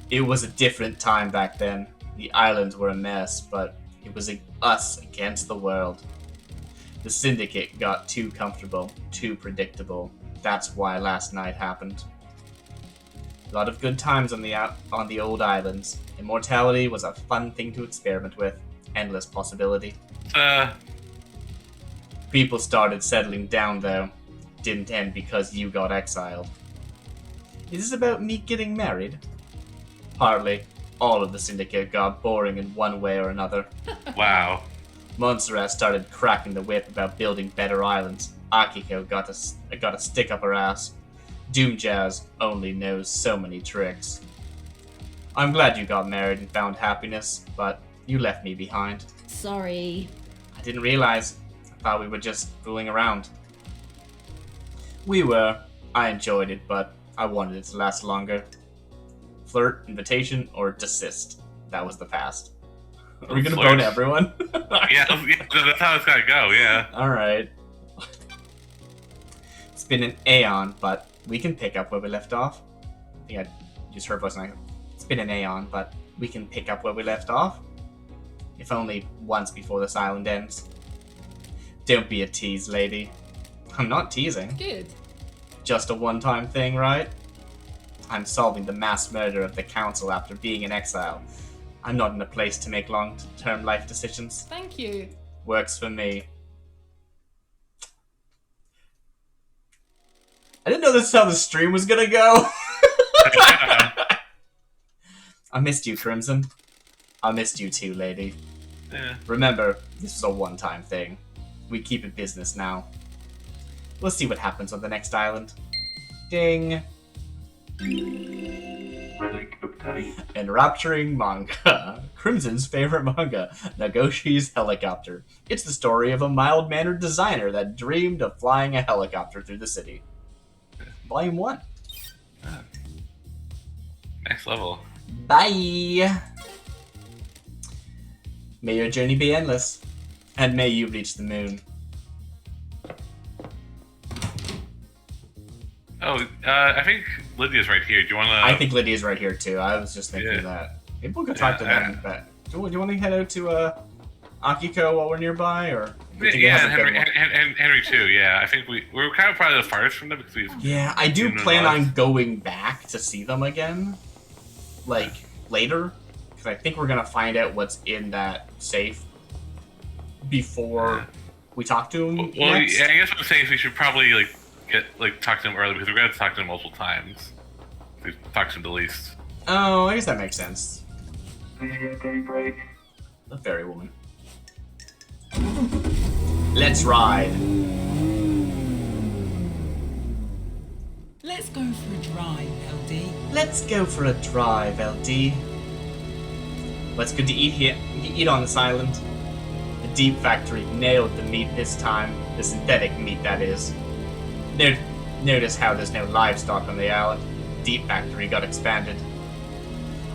It was a different time back then. The islands were a mess, but it was us against the world. The Syndicate got too comfortable, too predictable. That's why last night happened. A lot of good times on the old islands. Immortality was a fun thing to experiment with. Endless possibility. People started settling down, though. Didn't end because you got exiled. Is this about me getting married? Partly, all of the Syndicate got boring in one way or another. Wow. Montserrat started cracking the whip about building better islands. Akiko got a stick up her ass. Doom Jazz only knows so many tricks. I'm glad you got married and found happiness, but you left me behind. Sorry. I didn't realize. I thought we were just fooling around. We were. I enjoyed it, but I wanted it to last longer. Flirt, invitation, or desist. That was the past. Are we gonna Flirt. bone everyone? Yeah, that's how it's gotta go, yeah. Alright. It's been an aeon, but we can pick up where we left off. I think I just heard voice and it's been an aeon, but we can pick up where we left off. If only once before this island ends. Don't be a tease, lady. I'm not teasing. Good. Just a one-time thing, right? I'm solving the mass murder of the council after being in exile. I'm not in a place to make long-term life decisions. Thank you. Works for me. I didn't know this is how the stream was gonna go. I missed you, Crimson. I missed you too, lady. Yeah. Remember, this was a one-time thing. We keep it business now. We'll see what happens on the next island. Ding. Relic obtained. Enrapturing manga. Crimson's favorite manga, Nagoshi's Helicopter. It's the story of a mild-mannered designer that dreamed of flying a helicopter through the city. Volume 1. Next level. Bye! May your journey be endless, and may you reach the moon. Oh, I think Lydia's right here. Do you want to... I think Lydia's right here too. I was just thinking Yeah. that. Maybe we could talk to Yeah, them. But do you want to head out to Akiko while we're nearby, or? Do you think it Yeah, has a good Henry, one? Henry too, yeah. I think we're kind of probably the farthest from them because we've... Yeah, I do Seen them plan live. on going back to see them again, like later, because I think we're gonna find out what's in that safe before we talk to them. Well, next. yeah, I guess what I'm saying is we should probably talk to them early because we're going to talk to them multiple times. We've talked to them the least. Oh, I guess that makes sense. Via daybreak. The fairy woman. Let's ride. Let's go for a drive, LD. Let's go for a drive, LD. What's good to eat here? Eat on this island. The Deep Factory nailed the meat this time. The synthetic meat, that is. Notice how there's no livestock on the island. Deep Factory got expanded.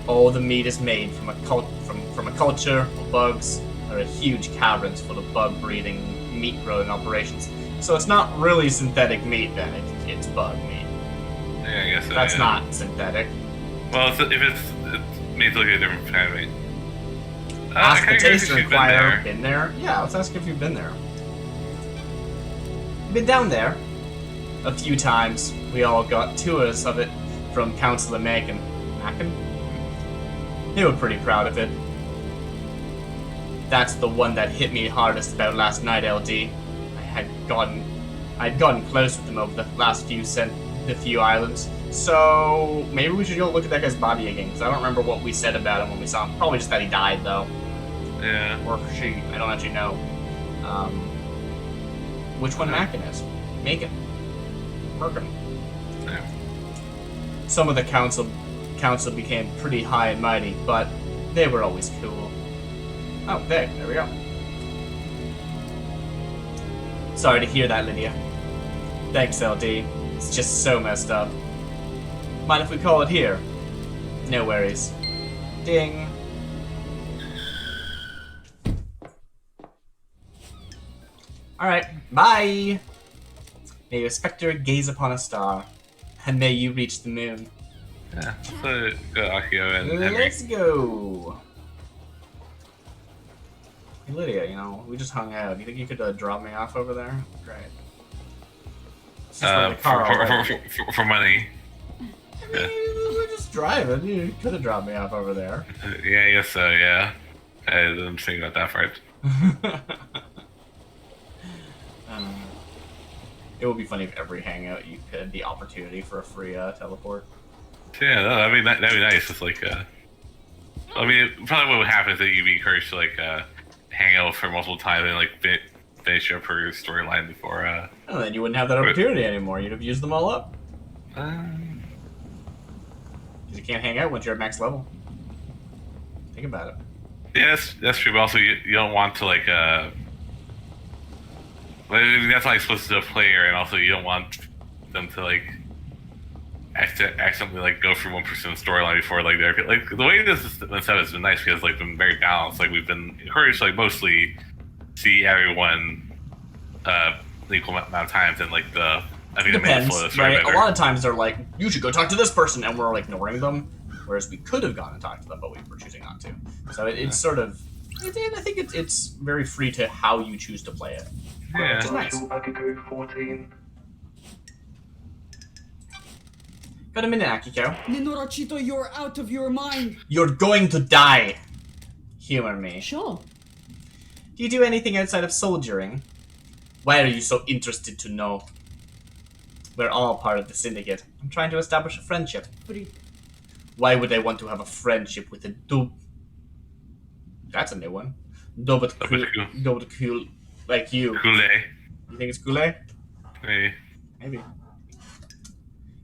All the meat is made from a culture of bugs or a huge caverns full of bug breeding, meat growing operations. So it's not really synthetic meat then, it's bug meat. Yeah, I guess so. That's yeah. not synthetic. Well, if it's made to look like a different kind of meat. Ask the I kinda guess taster she's inquirer. been Been there? Yeah, let's ask if you've been there. Been down there a few times. We all got tours of it from Councillor Macon. Macon? They were pretty proud of it. That's the one that hit me hardest about last night, LD. I'd gotten close with them over the last few islands. So maybe we should go look at that guy's body again, because I don't remember what we said about him when we saw him. Probably just that he died, though. Yeah. Or she. I don't actually know. Which one Macon is? Macon. Merkin. Yeah. Some of the council became pretty high and mighty, but they were always cool. Oh, there we go. Sorry to hear that, Lydia. Thanks, LD. It's just so messed up. Mind if we call it here? No worries. Ding. Alright, bye! May your spectre gaze upon a star, and may you reach the moon. Yeah. So go Akio and Henry. Let's go! Hey Lydia, we just hung out. You think you could drop me off over there? Great. It's just where the car already- For money. I mean, we were just driving. You could have dropped me off over there. Yeah, I guess so, yeah. I didn't think about that part. It would be funny if every hangout you had the opportunity for a free teleport. So, yeah, that'd be nice. It's like, I mean, probably what would happen is that you'd be encouraged to like hang out for multiple times and like finish up her storyline before. Oh, then you wouldn't have that opportunity anymore. You'd have used them all up. Because you can't hang out once you're at max level. Think about it. Yeah, that's true. But also, you don't want to like. I mean, that's how you're supposed to play her, and also you don't want them to like accidentally like go through one person's storyline before like they're like the way this stuff has been nice because like been very balanced. Like we've been encouraged to like mostly see everyone the equal amount of times, and like the I think Depends, right? A lot of times they're like, you should go talk to this person, and we're like ignoring them, whereas we could have gone and talked to them, but we were choosing not to. So it's sort of, I think it's very free to how you choose to play it. Yeah. Which is nice. Akiko 14. Got a minute, Akiko. Nenorachito, you're out of your mind. You're going to die. Humor me. Sure. Do you do anything outside of soldiering? Why are you so interested to know? We're all part of the syndicate. I'm trying to establish a friendship. Why would I want to have a friendship with a dub? That's a new one. Dobut cool like you. Kool-Aid. You think it's Kool-Aid? Maybe.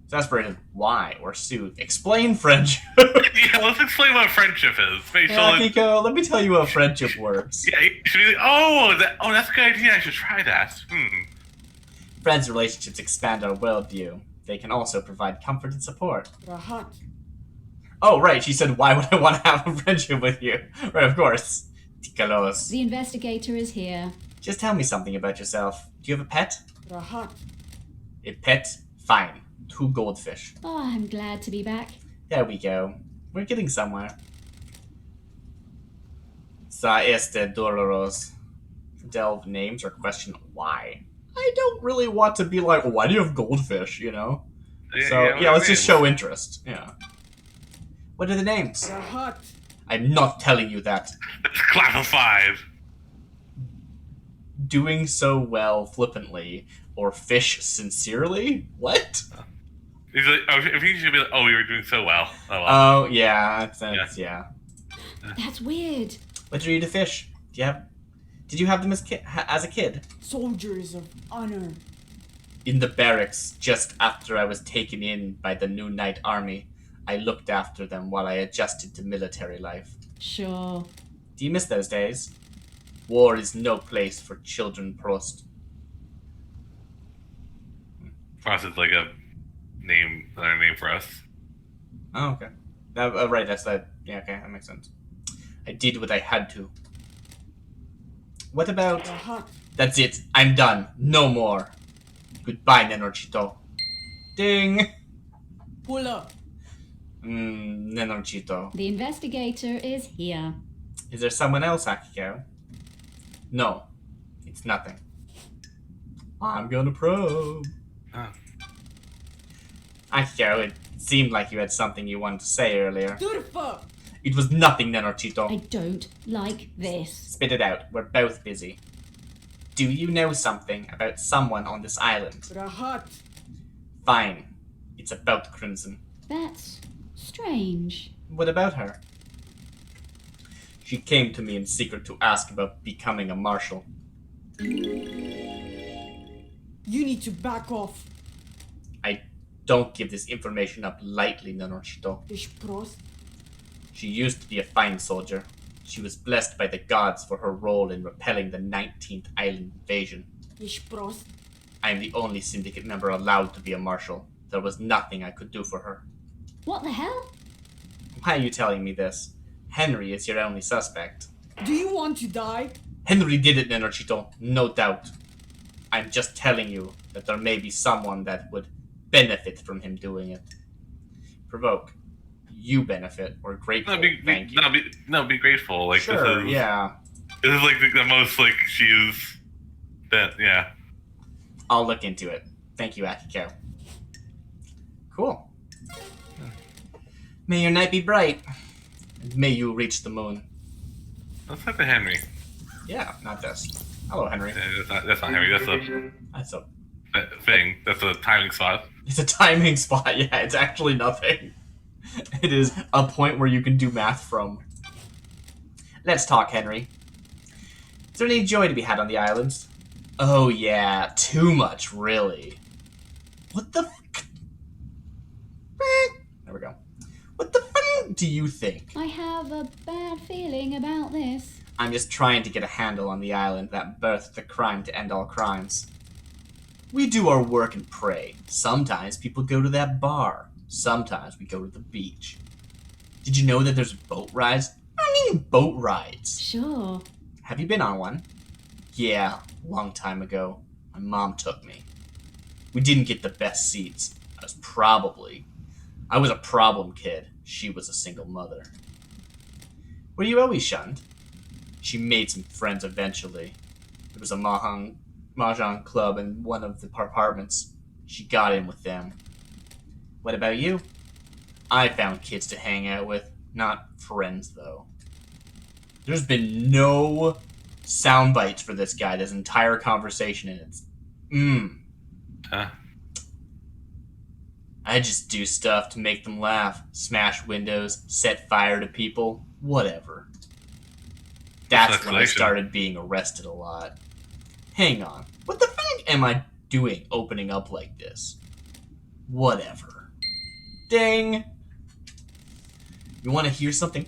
Exasperated. Why? Or soothe. Explain friendship. Yeah, let's explain what friendship is. Akiko, let me tell you how friendship works. Yeah, should we, that's a good idea. I should try that. Friends' relationships expand our worldview. They can also provide comfort and support. Rahat. Oh, right, she said, why would I want to have a friendship with you? Right, of course. Tikalos. The investigator is here. Just tell me something about yourself. Do you have a pet? Rahat. A pet? Fine. 2 goldfish. Oh, I'm glad to be back. There we go. We're getting somewhere. Sa este doloros. Delve names or question why. I don't really want to be like, why do you have goldfish, you know? Let's just show interest. Yeah. What are the names? Rahat. I'm not telling you that. It's classified. Doing so well flippantly or fish sincerely? What? He's like, if he should be like, we were doing so well. Oh, yeah. Yeah. That's weird. What drew you to fish? Did you have them as a kid? Soldiers of honor. In the barracks, just after I was taken in by the new Night Army, I looked after them while I adjusted to military life. Sure. Do you miss those days? War is no place for children, Prost. Prost is like another name for us. Oh, okay. Right, that's that. Yeah, okay, that makes sense. I did what I had to. What about... Rahat. That's it. I'm done. No more. Goodbye, Nenorchito. Ding! Pull up. Nenorchito. The investigator is here. Is there someone else, Akiko? No. It's nothing. I'm gonna probe. Oh. Akiko, it seemed like you had something you wanted to say earlier. Turfa. It was nothing, Nenorchito. I don't like this. Spit it out. We're both busy. Do you know something about someone on this island? Rahat. Fine. It's about Crimson. That's strange. What about her? She came to me in secret to ask about becoming a marshal. You need to back off. I don't give this information up lightly, Nenorchito. Ishprost. She used to be a fine soldier. She was blessed by the gods for her role in repelling the 19th island invasion. Ishprost. I am the only syndicate member allowed to be a marshal. There was nothing I could do for her. What the hell? Why are you telling me this? Henry is your only suspect. Do you want to die? Henry did it, Nenorchito, no doubt. I'm just telling you that there may be someone that would benefit from him doing it. Provoke. You benefit. We're grateful. Thank you. Be grateful. Like sure, this is, yeah. This is like the most like she's that yeah. I'll look into it. Thank you, Akiko. Cool. May your night be bright, and may you reach the moon. That's not the Henry. Yeah, not this. Hello, Henry. Yeah, that's not Henry. That's a thing. That's a timing spot. It's a timing spot. Yeah, it's actually nothing. It is a point where you can do math from. Let's talk, Henry. Is there any joy to be had on the islands? Oh yeah, too much, really. What the f- There we go. What the f- do you think? I have a bad feeling about this. I'm just trying to get a handle on the island that birthed the crime to end all crimes. We do our work and pray. Sometimes people go to that bar. Sometimes we go to the beach. Did you know that there's boat rides? I mean boat rides. Sure. Have you been on one? Yeah, long time ago. My mom took me. We didn't get the best seats. I was a problem kid. She was a single mother. Were you always shunned? She made some friends eventually. There was a mahjong club in one of the apartments. She got in with them. What about you? I found kids to hang out with. Not friends, though. There's been no sound bites for this guy, this entire conversation, and it's... Huh? I just do stuff to make them laugh. Smash windows, set fire to people, whatever. That's when I started being arrested a lot. Hang on. What the fuck am I doing opening up like this? Whatever. Ding! You want to hear something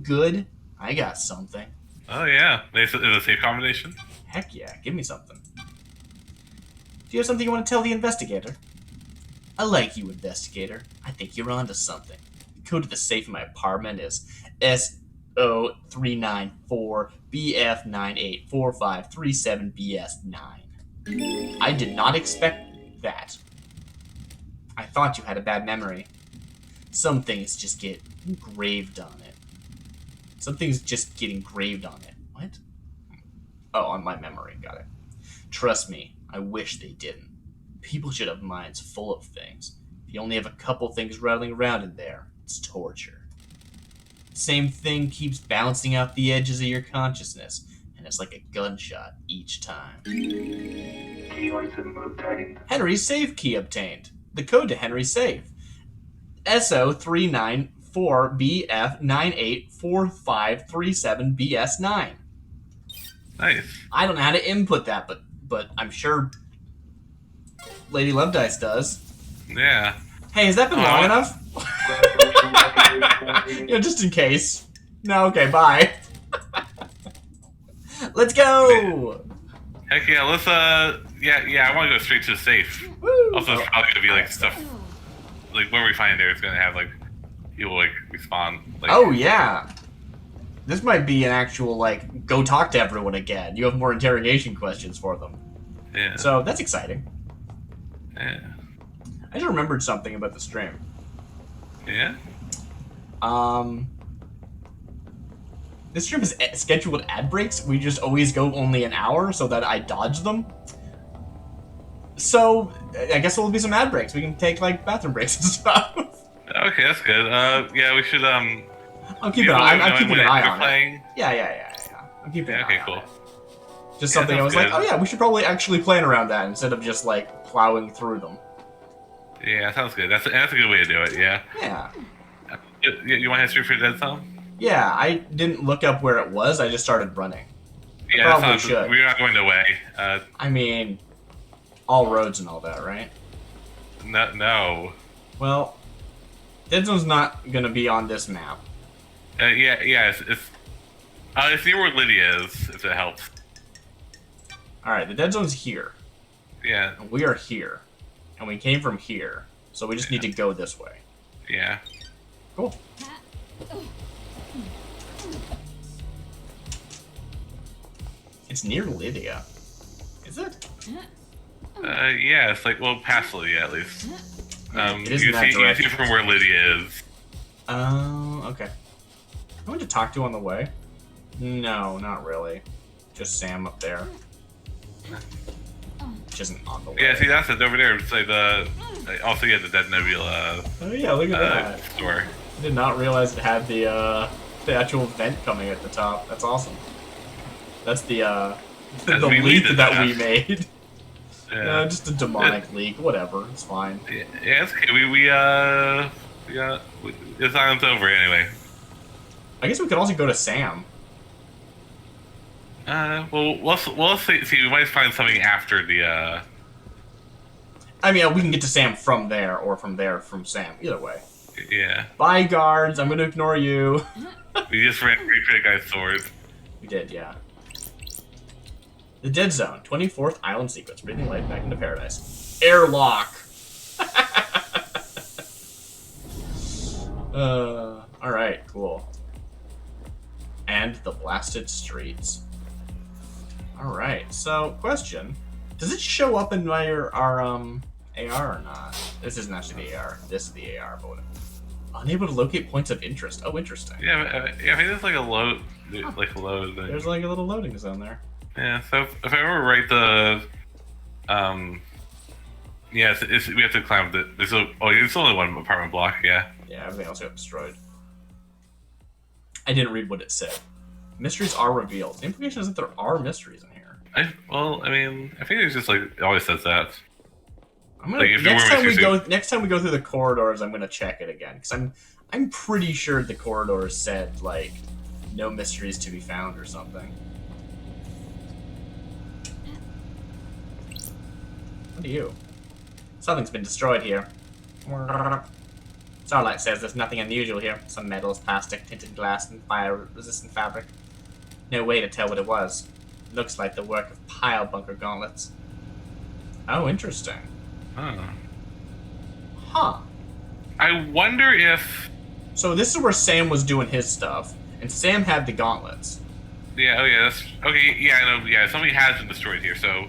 good? I got something. Oh yeah, is it a safe combination? Heck yeah, give me something. Do you have something you want to tell the investigator? I like you, investigator. I think you're onto something. The code to the safe in my apartment is SO394BF984537BS9. I did not expect that. I thought you had a bad memory. Some things just get engraved on it. Some things just get engraved on it. What? Oh, on my memory. Got it. Trust me, I wish they didn't. People should have minds full of things. If you only have a couple things rattling around in there, it's torture. Same thing keeps bouncing off the edges of your consciousness, and it's like a gunshot each time. Key item obtained. Henry's safe key obtained. The code to Henry's safe. SO394BF984537BS9. Nice. I don't know how to input that, but I'm sure Lady Love Dice does. Yeah. Hey, has that been long enough? Just in case. No, okay, bye. Let's go! Heck yeah, let's yeah, I want to go straight to the safe. Woo! Also, it's probably gonna be like stuff, like what we find there is gonna have like people like respawn. Like, Oh, yeah. This might be an actual, like, go talk to everyone again. You have more interrogation questions for them. yeah. So, that's exciting. Yeah. I just remembered something about the stream. Yeah. This stream is scheduled ad breaks. We just always go only an hour so that I dodge them. So, I guess there'll be some ad breaks. We can take, like, bathroom breaks and stuff. Okay, that's good. Yeah, we should I'm keeping I'm keeping an eye on it. playing. Yeah. I'm keeping an Okay, eye cool. on it. Just something I was sounds like, good. oh yeah, we should probably actually plan around that instead of just, like, plowing through them. Yeah, sounds good. That's a good way to do it. Yeah. Yeah. You want history for Dead Zone? Yeah, I didn't look up where it was. I just started running. Yeah, Probably that's not, should. we're not going away. I mean, all roads and all that, right? No. Well, Dead Zone's not gonna be on this map. Yeah. It's near where Lydia is, if it helps. Alright, the Dead Zone's here. Yeah. And we are here. And we came from here. So we just need to go this way. Yeah. Cool. It's near Lydia. Is it? Yeah, it's like, well, past Lydia at least. It is in You that see direction. from where Lydia is. Oh, okay. I want to talk to on the way. No, not really. Just Sam up there. Which isn't on the way. Yeah, see, that's it over there. It's like also, yeah, the Dead Nebula Oh yeah, look at that. store. I did not realize it had the actual vent coming at the top. That's awesome. That's the As the we leak lead that it we made. Yeah. Just a demonic leak. Whatever, it's fine. Yeah, it's okay. We Yeah, the silence over anyway. I guess we could also go to Sam. Well, we'll see. We might find something after the. I mean, we can get to Sam from there, or from there from Sam. Either way. Yeah. Bye, guards. I'm gonna ignore you. We just ran right through the guy's sword. We did, yeah. The Dead Zone, 24th Island Sequence. Breathing life back into paradise. Airlock. Alright, cool. And the blasted streets. Alright, so, question. Does it show up in our AR or not? This isn't actually the AR. This is the AR, but unable to locate points of interest. Oh, interesting. Yeah, I think there's like a load, thing. There's like a little loading zone there. Yeah, so if I remember right, yeah, we have to climb there's only one apartment block, yeah. Yeah, everything else got destroyed. I didn't read what it said. Mysteries are revealed. The implication is that there are mysteries in here. I think it's just like, it always says that. I'm gonna, Like, next time we go through the corridors, I'm gonna check it again, because I'm pretty sure the corridors said, like, no mysteries to be found or something. What are you? Something's been destroyed here. Starlight says there's nothing unusual here. Some metals, plastic, tinted glass, and fire-resistant fabric. No way to tell what it was. Looks like the work of pile bunker gauntlets. Oh, interesting. Huh. I wonder if... So this is where Sam was doing his stuff, and Sam had the gauntlets. Yeah, that's... Okay, yeah, I know, yeah, something has been destroyed here, so...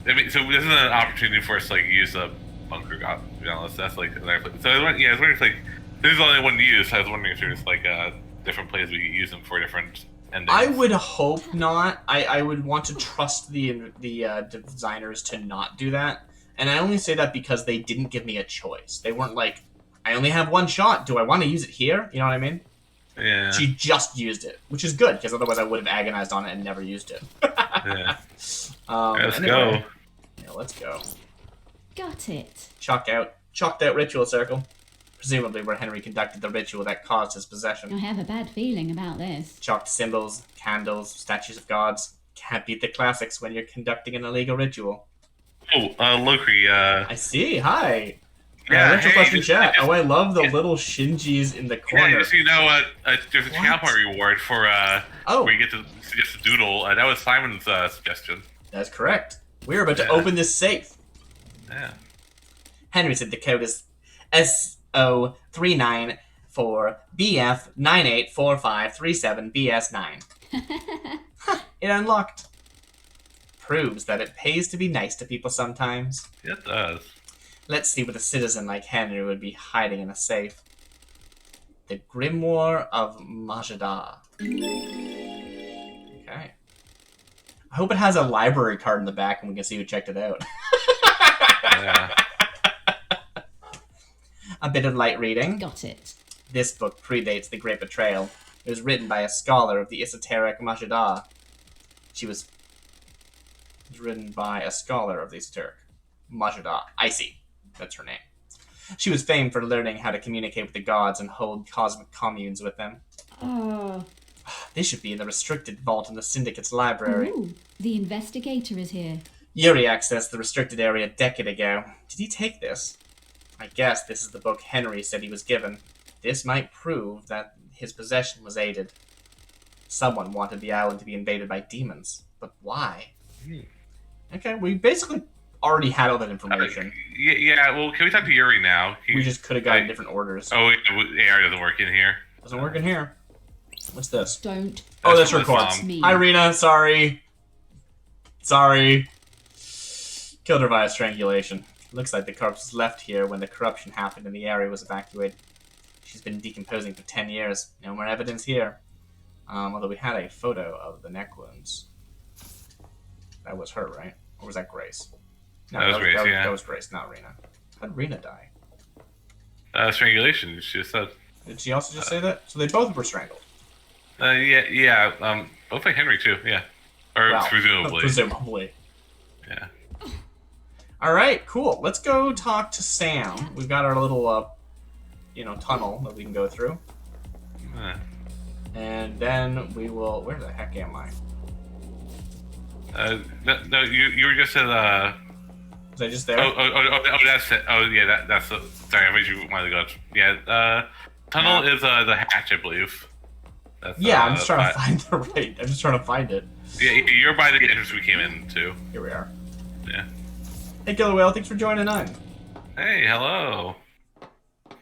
I mean, so this is an opportunity for us to, like, use the bunker gauntlets. That's, like, another place. So, I was wondering if, like... This is the only one to use, so I was wondering if there's, like, different places we could use them for different endings. I would hope not. I would want to trust the designers to not do that. And I only say that because they didn't give me a choice. They weren't like, I only have one shot. Do I want to use it here? You know what I mean? Yeah. She just used it, which is good, because otherwise I would have agonized on it and never used it. Yeah. Let's anyway. go. Yeah, let's go. Got it. Chalked out ritual circle. Presumably where Henry conducted the ritual that caused his possession. I have a bad feeling about this. Chalked symbols, candles, statues of gods. Can't beat the classics when you're conducting an illegal ritual. Oh, Lokri, I see. Hi. Yeah, Ritual hey, question chat. Oh, I love the little Shinjis in the corner. Yeah, so you know, there's a channel point reward for, where you get to suggest a doodle. That was Simon's, suggestion. That's correct. We're about to open this safe. Yeah. Henry said the code is SO394BF984537BS9. It unlocked. Proves that it pays to be nice to people sometimes. It does. Let's see what a citizen like Henry would be hiding in a safe. The Grimoire of Majida. Okay. I hope it has a library card in the back and we can see who checked it out. Yeah. A bit of light reading. Got it. This book predates The Great Betrayal. It was written by a scholar of the esoteric Majida. It was written by a scholar of the esoteric Majida. I see. That's her name. She was famed for learning how to communicate with the gods and hold cosmic communes with them. They should be in the restricted vault in the Syndicate's library. Ooh, the investigator is here. Yuri accessed the restricted area a decade ago. Did he take this? I guess this is the book Henry said he was given. This might prove that his possession was aided. Someone wanted the island to be invaded by demons. But why? Okay, we basically already had all that information. Yeah, well, can we talk to Yuri now? We just could have gotten different orders. Oh, AR doesn't work in here. Doesn't work in here. What's this? Don't. Oh, that's her That's corpse. me. Hi, Rena. Sorry. Sorry. Killed her via strangulation. Looks like the corpse was left here when the corruption happened and the area was evacuated. She's been decomposing for 10 years. No more evidence here. Although we had a photo of the neck wounds. That was her, right? Or was that Grace? No, That was Grace, yeah. That was Grace, not Rena. How did Rena die? Strangulation, she just said. Did she also just say that? So they both were strangled. Both by Henry, too, yeah. Or Well, presumably. Presumably. Yeah. Alright, cool. Let's go talk to Sam. We've got our little, tunnel that we can go through. And then we will. Where the heck am I? No, you were just at Was I just there? Oh, that's it. Oh, yeah, that's the. Sorry, I thought you wanted to go. Yeah, tunnel is the hatch, I believe. That's, yeah, I'm just trying to find the right. I'm just trying to find it. Yeah, you're by the entrance we came in to. Here we are. Yeah. Hey, Killer Whale, thanks for joining in. Hey, hello.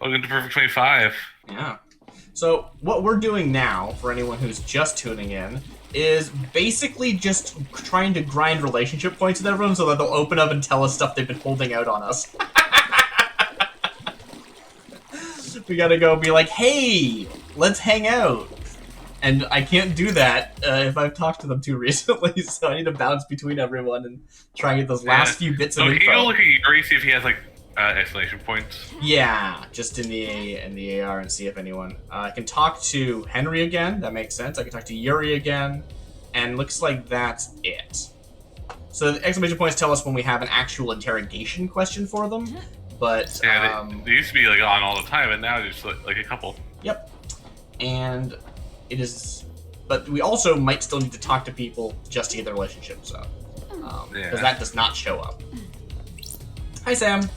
Welcome to Perfect 25. Yeah. So what we're doing now, for anyone who's just tuning in, is basically just trying to grind relationship points with everyone so that they'll open up and tell us stuff they've been holding out on us. We gotta go be like, hey, let's hang out. And I can't do that if I've talked to them too recently, so I need to bounce between everyone and try and get those last few bits of info. info. Can you go look at Yuri, see if he has, like, exclamation points? Yeah, just in the AR and see if anyone. I can talk to Henry again, that makes sense. I can talk to Yuri again, and looks like that's it. So the exclamation points tell us when we have an actual interrogation question for them, but... Yeah, they used to be, like, on all the time, and now just, like a couple. Yep. And it is... But we also might still need to talk to people just to get the relationship, so... Because that does not show up. Hi, Sam.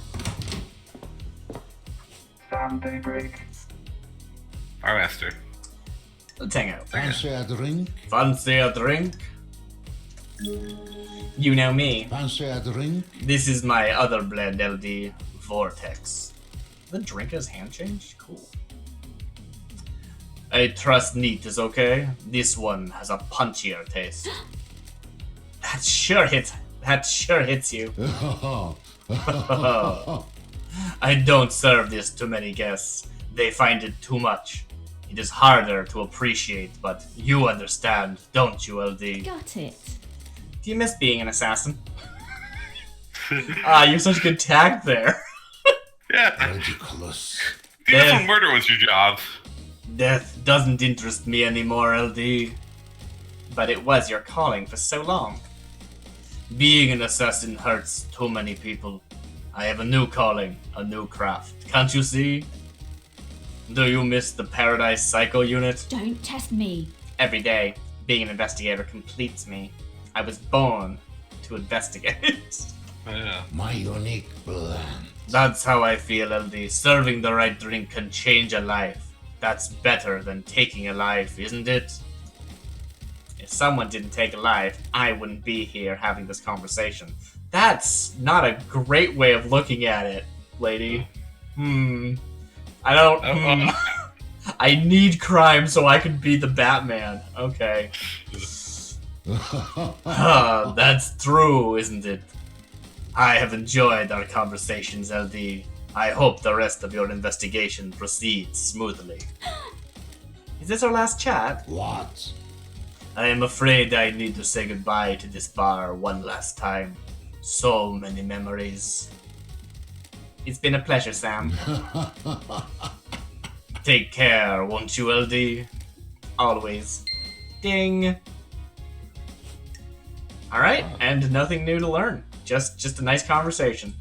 Sam Daybreak. Our master. Let's hang out. Fancy a drink? Fancy a drink? You know me. Fancy a drink? This is my other blend, LD Vortex. The drink has hand changed? Cool. I trust neat is okay. This one has a punchier taste. That sure hits you. I don't serve this to many guests. They find it too much. It is harder to appreciate, but you understand, don't you, LD? Got it. Do you miss being an assassin? Ah, you have such good tact there. Yeah. Ridiculous. Beautiful murder was your job. Death doesn't interest me anymore, LD. But it was your calling for so long. Being an assassin hurts too many people. I have a new calling, a new craft. Can't you see? Do you miss the Paradise Psycho unit? Don't test me. Every day, being an investigator completes me. I was born to investigate. Yeah. My unique blend. That's how I feel, LD. Serving the right drink can change a life. That's better than taking a life, isn't it? If someone didn't take a life, I wouldn't be here having this conversation. That's not a great way of looking at it, lady. I don't... I need crime so I can be the Batman. Okay. That's true, isn't it? I have enjoyed our conversations, LD. I hope the rest of your investigation proceeds smoothly. Is this our last chat? What? I am afraid I need to say goodbye to this bar one last time. So many memories. It's been a pleasure, Sam. Take care, won't you, LD? Always. Ding. Alright, and nothing new to learn. Just a nice conversation.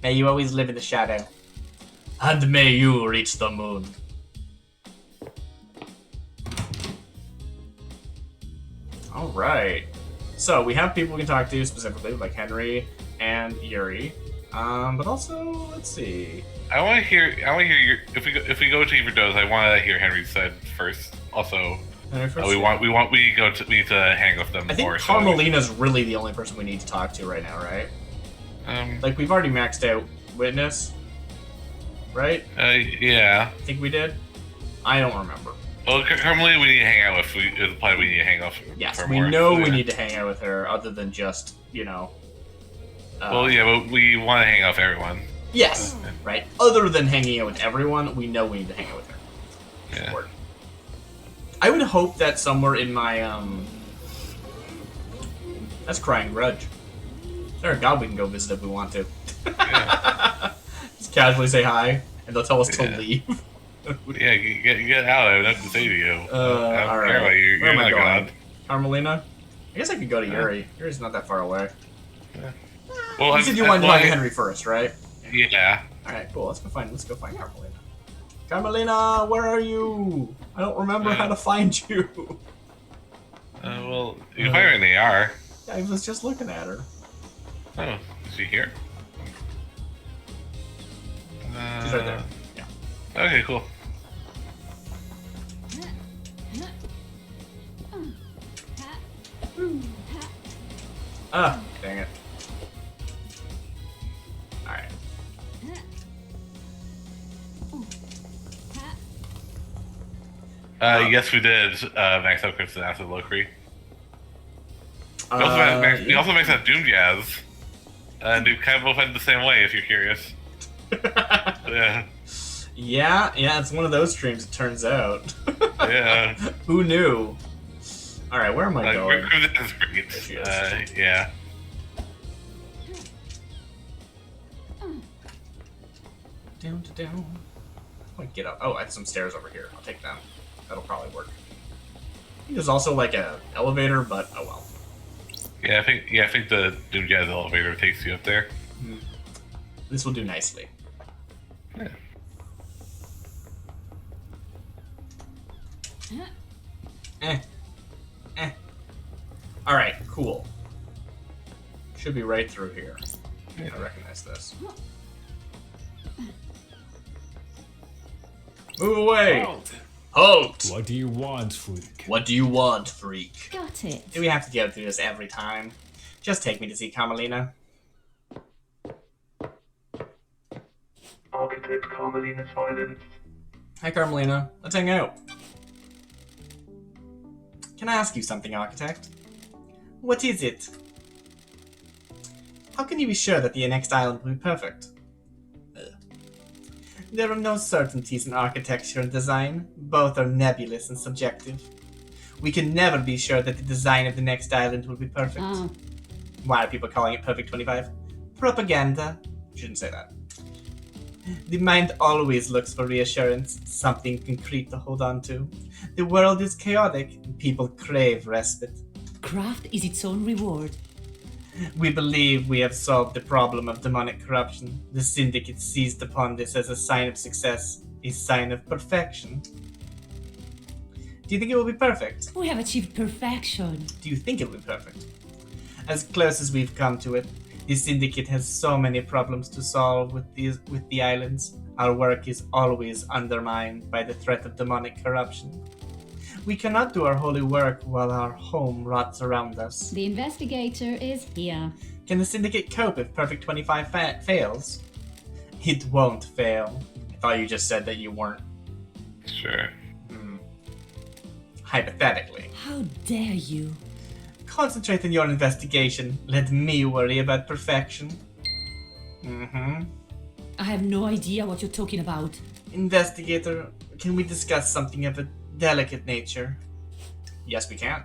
May you always live in the shadow. And may you reach the moon. Alright. So, we have people we can talk to specifically, like Henry and Yuri. But also, let's see. I want to hear your, if we go to Everdose, I want to hear Henry's side first. Also, Henry first? we need to hang with them I think more. Carmelina's really the only person we need to talk to right now, right? Like, we've already maxed out Witness, right? Yeah. I think we did. I don't remember. Well, Carmelina, we need to hang out with. We need to hang out. Yes, for we more. know Yeah. we need to hang out with her, other than just, well, yeah, but we want to hang out with everyone. Yes, right. Other than hanging out with everyone, we know we need to hang out with her. Yeah. Important. I would hope that somewhere in my that's Crying Grudge. Is there a god we can go visit if we want to? Yeah. Just casually say hi, and they'll tell us to Yeah. leave. Yeah, get out. I have nothing to say to you. I don't alright. care about you. Where am You're I not going? God. Carmelina? I guess I could go to Yuri. Yuri's not that far away. Well, You said you wanted to talk to Henry first, right? Yeah. Alright, cool. Let's go find Carmelina. Carmelina, where are you? I don't remember how to find you. Well, you can find her in the AR. I was just looking at her. Oh, is she here? She's right there. Yeah. Okay, cool. Ah, dang it. Alright. Yes, we did max out Crimson Acid Lockery. We also maxed out Doom Jazz. And we kind of both ended the same way, if you're curious. Yeah. Yeah, it's one of those streams, it turns out. Yeah. Who knew? Alright, where am I going? Crimson is great. Yeah. Down. Get up. Oh, I have some stairs over here. I'll take them. That'll probably work. I think there's also like a elevator, but oh well. I think the Doom Jazz elevator takes you up there. This will do nicely. Yeah. Alright, cool. Should be right through here. I recognize this. Move away! Halt! What do you want, freak? What do you want, freak? Got it. Do we have to go through this every time? Just take me to see Carmelina. Architect Carmelina silence. Hi, Carmelina. Let's hang out. Can I ask you something, Architect? What is it? How can you be sure that the next island will be perfect? There are no certainties in architecture and design. Both are nebulous and subjective. We can never be sure that the design of the next island will be perfect. Oh. Why are people calling it Perfect 25? Propaganda. Shouldn't say that. The mind always looks for reassurance, something concrete to hold on to. The world is chaotic, and people crave respite. Craft is its own reward. We believe we have solved the problem of demonic corruption. The Syndicate seized upon this as a sign of success, a sign of perfection. Do you think it will be perfect? We have achieved perfection. Do you think it will be perfect? As close as we've come to it, the Syndicate has so many problems to solve with the islands. Our work is always undermined by the threat of demonic corruption. We cannot do our holy work while our home rots around us. The investigator is here. Can the Syndicate cope if Perfect 25 fails? It won't fail. I thought you just said that you weren't. Sure. Hypothetically. How dare you? Concentrate on your investigation. Let me worry about perfection. I have no idea what you're talking about. Investigator, can we discuss something of a delicate nature? Yes, we can.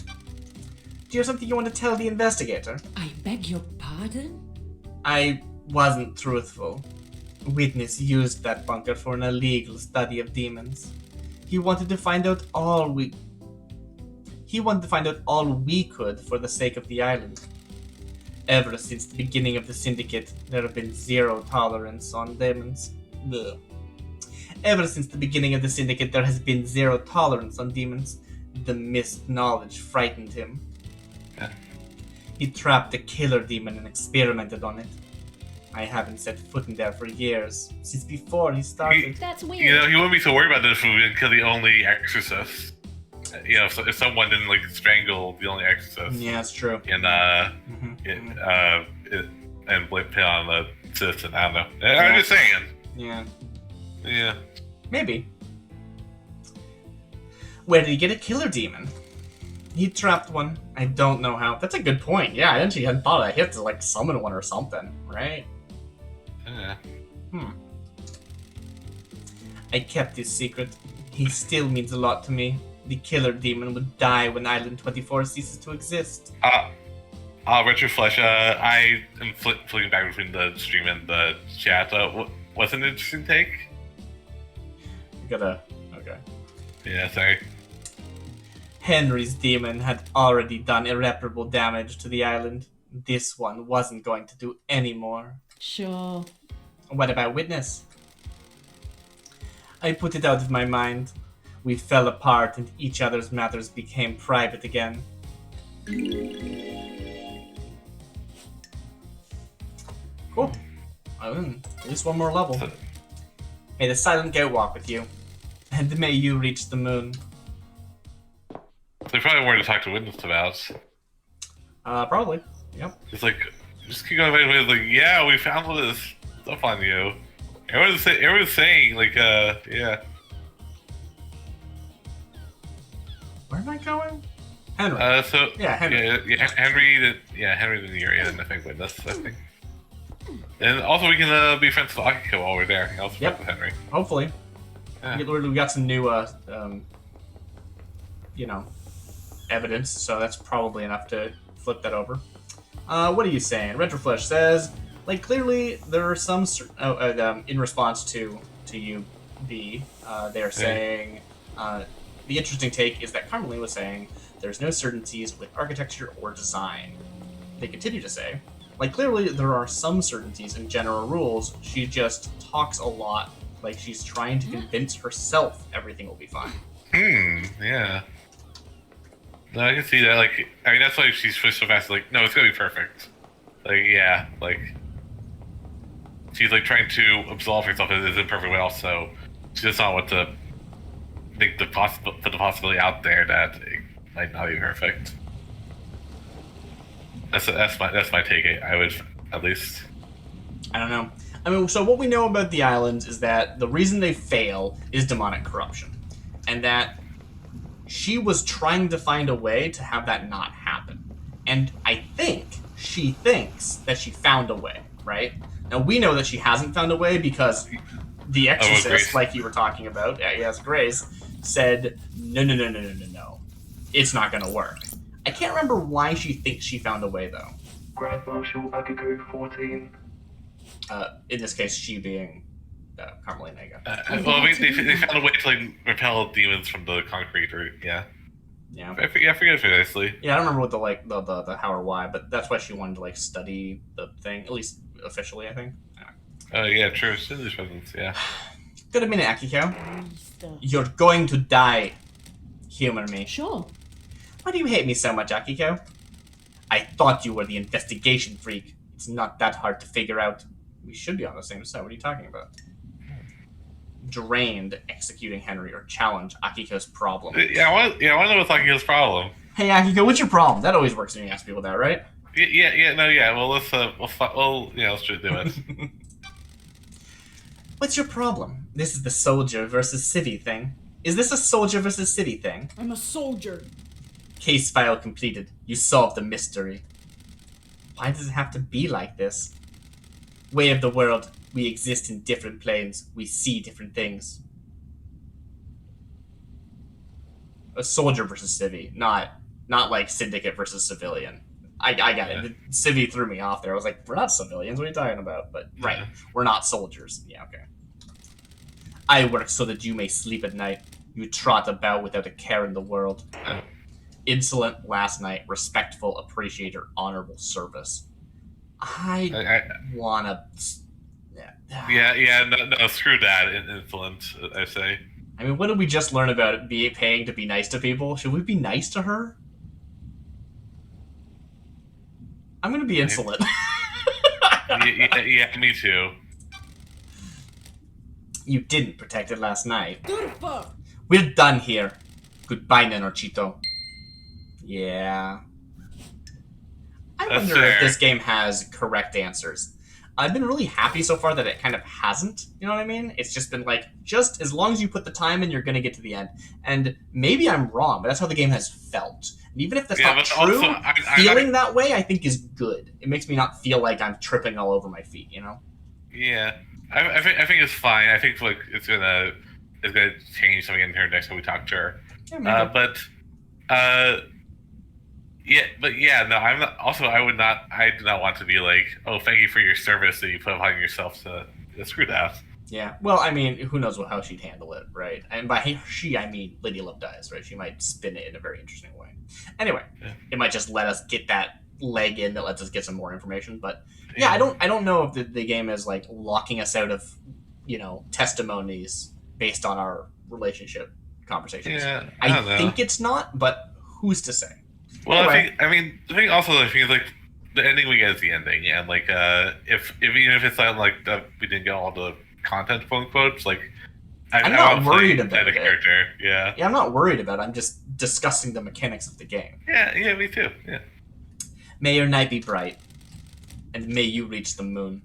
Do you have something you want to tell the investigator? I beg your pardon? I wasn't truthful. Witness used that bunker for an illegal study of demons. He wanted to find out all we could for the sake of the island. Ever since the beginning of the Syndicate, there have been zero tolerance on demons. Ugh. Ever since the beginning of the Syndicate, there has been zero tolerance on demons. The missed knowledge frightened him. He trapped a killer demon and experimented on it. I haven't set foot in there for years, since before he started. That's weird. You know, he wouldn't be so worried about this if we didn't kill the only exorcist. You know, if someone didn't like strangle the only exorcist. Yeah, it's true. And and put on the citizen. I don't know. I'm just saying. Yeah. Yeah. Maybe. Where did he get a killer demon? He trapped one. I don't know how. That's a good point. Yeah, I actually hadn't thought of that. He had to like summon one or something, right? Yeah. I kept his secret. He still means a lot to me. The killer demon would die when Island 24 ceases to exist. Richard Flesh, I am flicking back between the stream and the chat. What's an interesting take? Okay. Yeah, sorry. Henry's demon had already done irreparable damage to the island. This one wasn't going to do any more. Sure. What about witness? I put it out of my mind. We fell apart and each other's matters became private again. Cool. At least one more level. May the silent goat walk with you, and may you reach the moon. They probably wanted to talk to witness about. Probably. Yep. It's like, just keep going away with like, yeah, we found all this stuff on you. Everyone's saying, like, yeah. Where am I going? Henry. Henry. Henry the Yuri, and I think witness, I think. And also we can be friends with Akiko while we're there. Also friends with Henry. Hopefully. Yeah. We got some new, evidence, so that's probably enough to flip that over. What are you saying? Retroflesh says, like, clearly there are some... in response to you, B, they're saying... the interesting take is that Carmelina was saying there's no certainties with architecture or design. They continue to say, like, clearly there are some certainties and general rules. She just talks a lot, like she's trying to convince herself everything will be fine. Yeah. No, I can see that. Like, I mean, that's why she's switched so fast. Like, no, it's gonna be perfect. Like, yeah, like she's like trying to absolve herself in a perfect way. Also, she doesn't want to think put the possibility out there that it might not be perfect. That's my take. I would, at least. I don't know. I mean, so what we know about the islands is that the reason they fail is demonic corruption, and that she was trying to find a way to have that not happen. And I think she thinks that she found a way, right? Now, we know that she hasn't found a way because the Exorcist, like you were talking about, yes, Grace, said, no. It's not going to work. I can't remember why she thinks she found a way, though. Grand Marshal Akiko 14. In this case, she being Carmelina, I guess. Well, I mean, they found a way to, like, repel demons from the concrete, or, yeah. Yeah. I forget precisely. Yeah, I don't remember what the how or why, but that's why she wanted to, like, study the thing, at least officially, I think. Yeah, true. Cindy's presence, yeah. Good a minute, Akiko. You're going to die. Humor me. Sure. Why do you hate me so much, Akiko? I thought you were the investigation freak. It's not that hard to figure out. We should be on the same side. What are you talking about? Drained executing Henry or challenge Akiko's problem. Yeah, I want to know what's Akiko's problem. Hey, Akiko, what's your problem? That always works when you ask people that, right? Yeah. Well, let's just do it. What's your problem? This is the soldier versus city thing. Is this a soldier versus city thing? I'm a soldier. Case file completed. You solved the mystery. Why does it have to be like this? Way of the world. We exist in different planes. We see different things. A soldier versus civvy, not like syndicate versus civilian. I got it. Civvy threw me off there. I was like, we're not civilians. What are you talking about? But right, we're not soldiers. Yeah, okay. I work so that you may sleep at night. You trot about without a care in the world. Insolent last night, respectful, appreciator, honorable service. I wanna... Yeah, no, screw that, insolent, I say. I mean, what did we just learn about paying to be nice to people? Should we be nice to her? I'm gonna be insolent. yeah, me too. You didn't protect it last night. Durfa! We're done here. Goodbye, Nenochito. Yeah. I wonder if this game has correct answers. I've been really happy so far that it kind of hasn't. You know what I mean? It's just been like, just as long as you put the time in, you're going to get to the end. And maybe I'm wrong, but that's how the game has felt. And even if that's not true, also, feeling that way, I think is good. It makes me not feel like I'm tripping all over my feet, you know? Yeah. I think it's fine. I think like it's gonna change something in her next time we talk to her. Yeah, no, I'm not. Also, I do not want to be like, oh, thank you for your service that you put upon yourself to screw that. Yeah, well, I mean, who knows how she'd handle it, right? And by she, I mean Lydia Love Dies, right? She might spin it in a very interesting way. Anyway, It might just let us get that leg in that lets us get some more information. But yeah, I don't know if the game is like locking us out of, testimonies based on our relationship conversations. Yeah, I don't know. think it's not, but who's to say? Well, Anyway. the thing also, I think like the ending we get is the ending, and like if even if it's not like we didn't get all the content, quote unquote, like I'm not worried about the it. character. Yeah, Yeah, I'm not worried about it. I'm just discussing the mechanics of the game. yeah, me too. Yeah, May your night be bright, and may you reach the moon.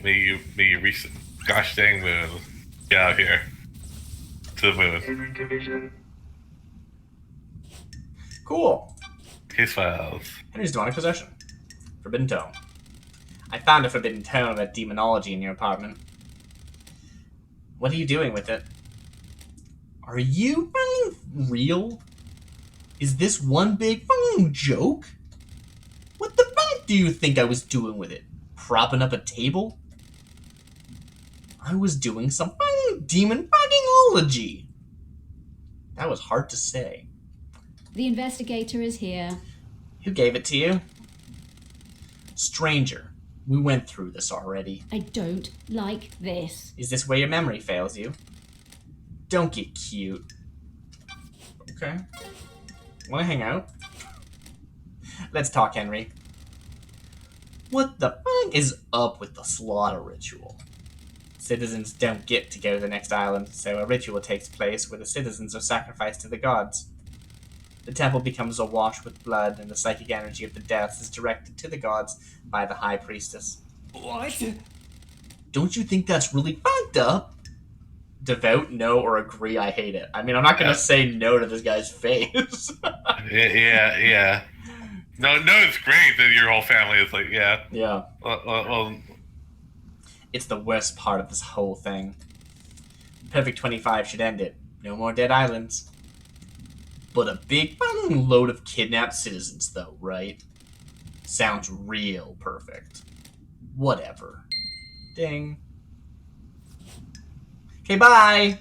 may you reach the gosh dang moon. Get out here to the moon. Alien division. Cool. Case files. Henry's demonic possession. Forbidden tome. I found a forbidden tome of demonology in your apartment. What are you doing with it? Are you fucking real? Is this one big fucking joke? What the fuck do you think I was doing with it? Propping up a table? I was doing some fucking demon fuckingology. That was hard to say. The investigator is here. Who gave it to you? Stranger. We went through this already. I don't like this. Is this where your memory fails you? Don't get cute. Okay. Wanna hang out? Let's talk, Henry. What the fuck is up with the slaughter ritual? Citizens don't get to go to the next island, so a ritual takes place where the citizens are sacrificed to the gods. The temple becomes awash with blood, and the psychic energy of the deaths is directed to the gods by the High Priestess. What? Don't you think that's really fucked up? Devout, no, or agree, I hate it. I mean, I'm not gonna say no to this guy's face. Yeah. No, it's great that your whole family is like, yeah. Yeah. Well, It's the worst part of this whole thing. Perfect 25 should end it. No more dead islands. But a big fucking load of kidnapped citizens, though, right? Sounds real perfect. Whatever. Ding. Okay, bye!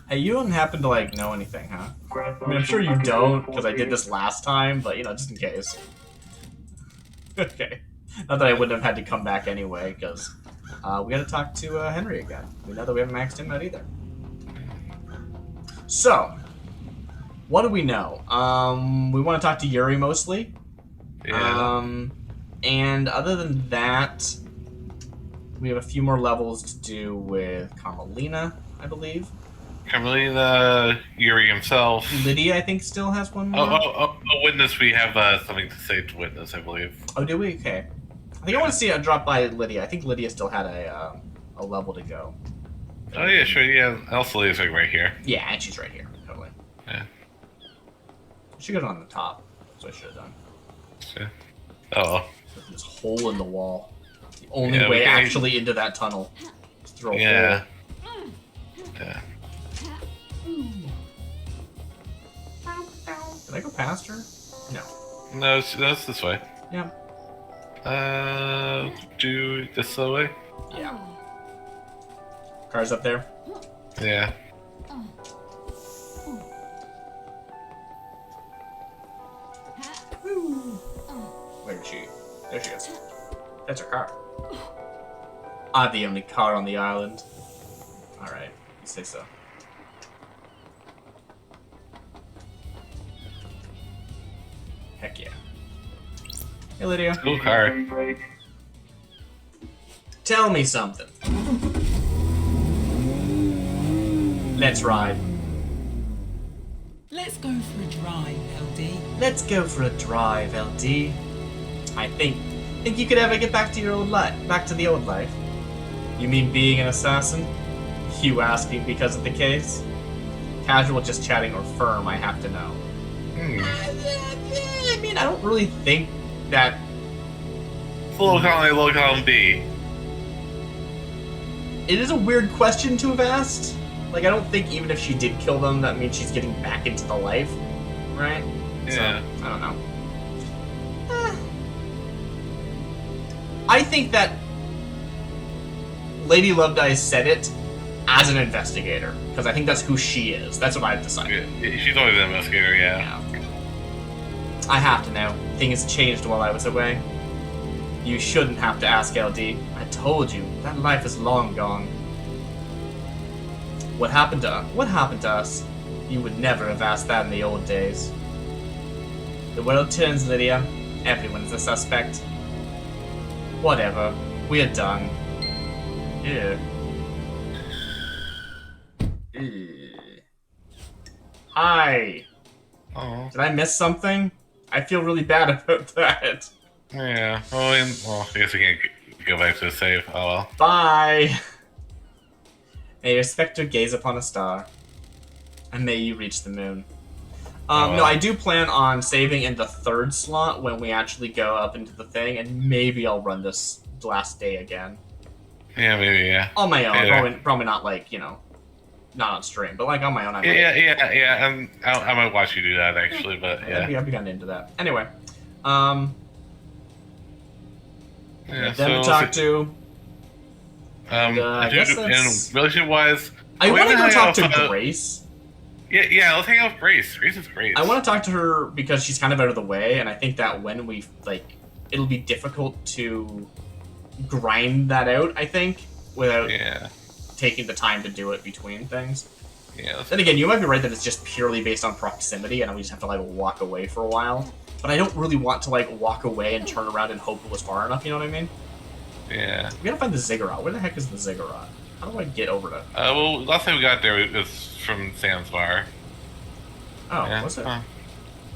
Hey, you don't happen to, know anything, huh? I mean, I'm sure you don't, because I did this last time, but, just in case. Okay. Not that I wouldn't have had to come back anyway, because we gotta talk to Henry again. We know that we haven't maxed him out either. So, what do we know? We want to talk to Yuri mostly. yeah. And other than that, we have a few more levels to do with Carmelina, I believe. Carmelina, Yuri himself. Lydia, I think, still has one more. Oh, Witness, we have something to say to Witness, I believe. Oh, do we? Okay. I think I want to see a drop by Lydia. I think Lydia still had a level to go. Oh, yeah, sure, yeah. Also, is like right here. Yeah, and she's right here. Totally. Yeah. She got it on the top. That's what I should have done. Yeah. Oh. There's this hole in the wall. The only Yeah, we way can- actually into that tunnel is through a Yeah. hole. Yeah. Did I go past her? No. No, it's this way. Yeah. Do this way? Yeah. Car's up there. Yeah. Where is she? There she is. That's her car. I'm the only car on the island. Alright, you say so. Heck yeah. Hey Lydia. Cool car. Tell me something. Let's ride. Let's go for a drive, LD. Let's go for a drive, LD. I think you could ever get back to your old life, back to the old life. You mean being an assassin? You asking because of the case? Casual, just chatting, or firm? I have to know. I mean, I don't really think that. Low column B. It is a weird question to have asked. Like, I don't think even if she did kill them, that means she's getting back into the life, right? Yeah. So, I don't know. I think that Lady Lovedice said it as an investigator, because I think that's who she is. That's what I've decided. She's always an investigator, yeah. I have to know. Things changed while I was away. You shouldn't have to ask, LD. I told you, that life is long gone. What happened to us? You would never have asked that in the old days. The world turns, Lydia. Everyone is a suspect. Whatever. We're done. Yeah. Hi. Oh. Did I miss something? I feel really bad about that. Yeah. Well, I guess we can't go back to the save. Oh well. Bye. May your spectre gaze upon a star, and may you reach the moon. No, I do plan on saving in the third slot when we actually go up into the thing, and maybe I'll run this last day again. Yeah, maybe, yeah. On my own. Yeah. Probably not, like, you know, not on stream, but, like, on my own. I might. Yeah. I might watch you do that, actually, but yeah. I'd be kind of into that. Anyway. Yeah, Them to talk to. Relationship-wise... I want to go talk to with, Grace. Yeah, let's hang out with Grace. Grace is great. I want to talk to her because she's kind of out of the way, and I think that when we, like, it'll be difficult to grind that out, I think, without taking the time to do it between things. Yeah. Then again, you might be right that it's just purely based on proximity, and we just have to, like, walk away for a while. But I don't really want to, like, walk away and turn around and hope it was far enough, you know what I mean? Yeah. We gotta find the ziggurat. Where the heck is the ziggurat? How do I get over to... Well, last time we got there was from Sam's bar. Oh, what's it?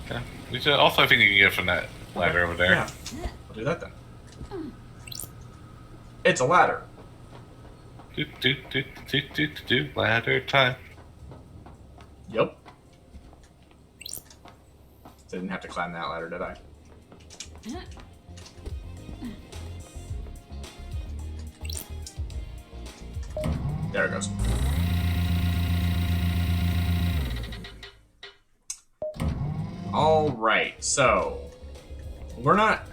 Yeah. We should also, I think you can get from that ladder over there. Yeah. I'll do that then. It's a ladder. Ladder time. Yep. Didn't have to climb that ladder, did I? There it goes. Alright, so... they're not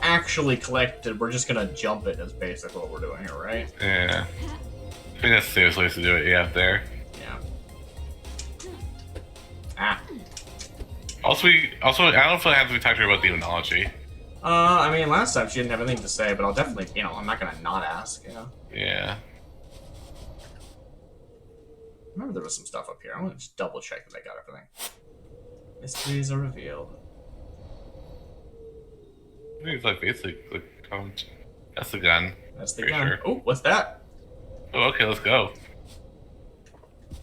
actually collected, we're just gonna jump it is basically what we're doing here, right? Yeah. I think that's the safest place to do it, yeah, there. Yeah. Ah. Also, I don't know if I have to talk to her about demonology. I mean, last time she didn't have anything to say, but I'll definitely, you know, I'm not gonna not ask, you know? Yeah. I remember there was some stuff up here. I want to just double check that I got everything. Mysteries are revealed. I think it's like basically that's the gun. That's the Pretty gun. sure. Oh, what's that? Oh, okay, let's go.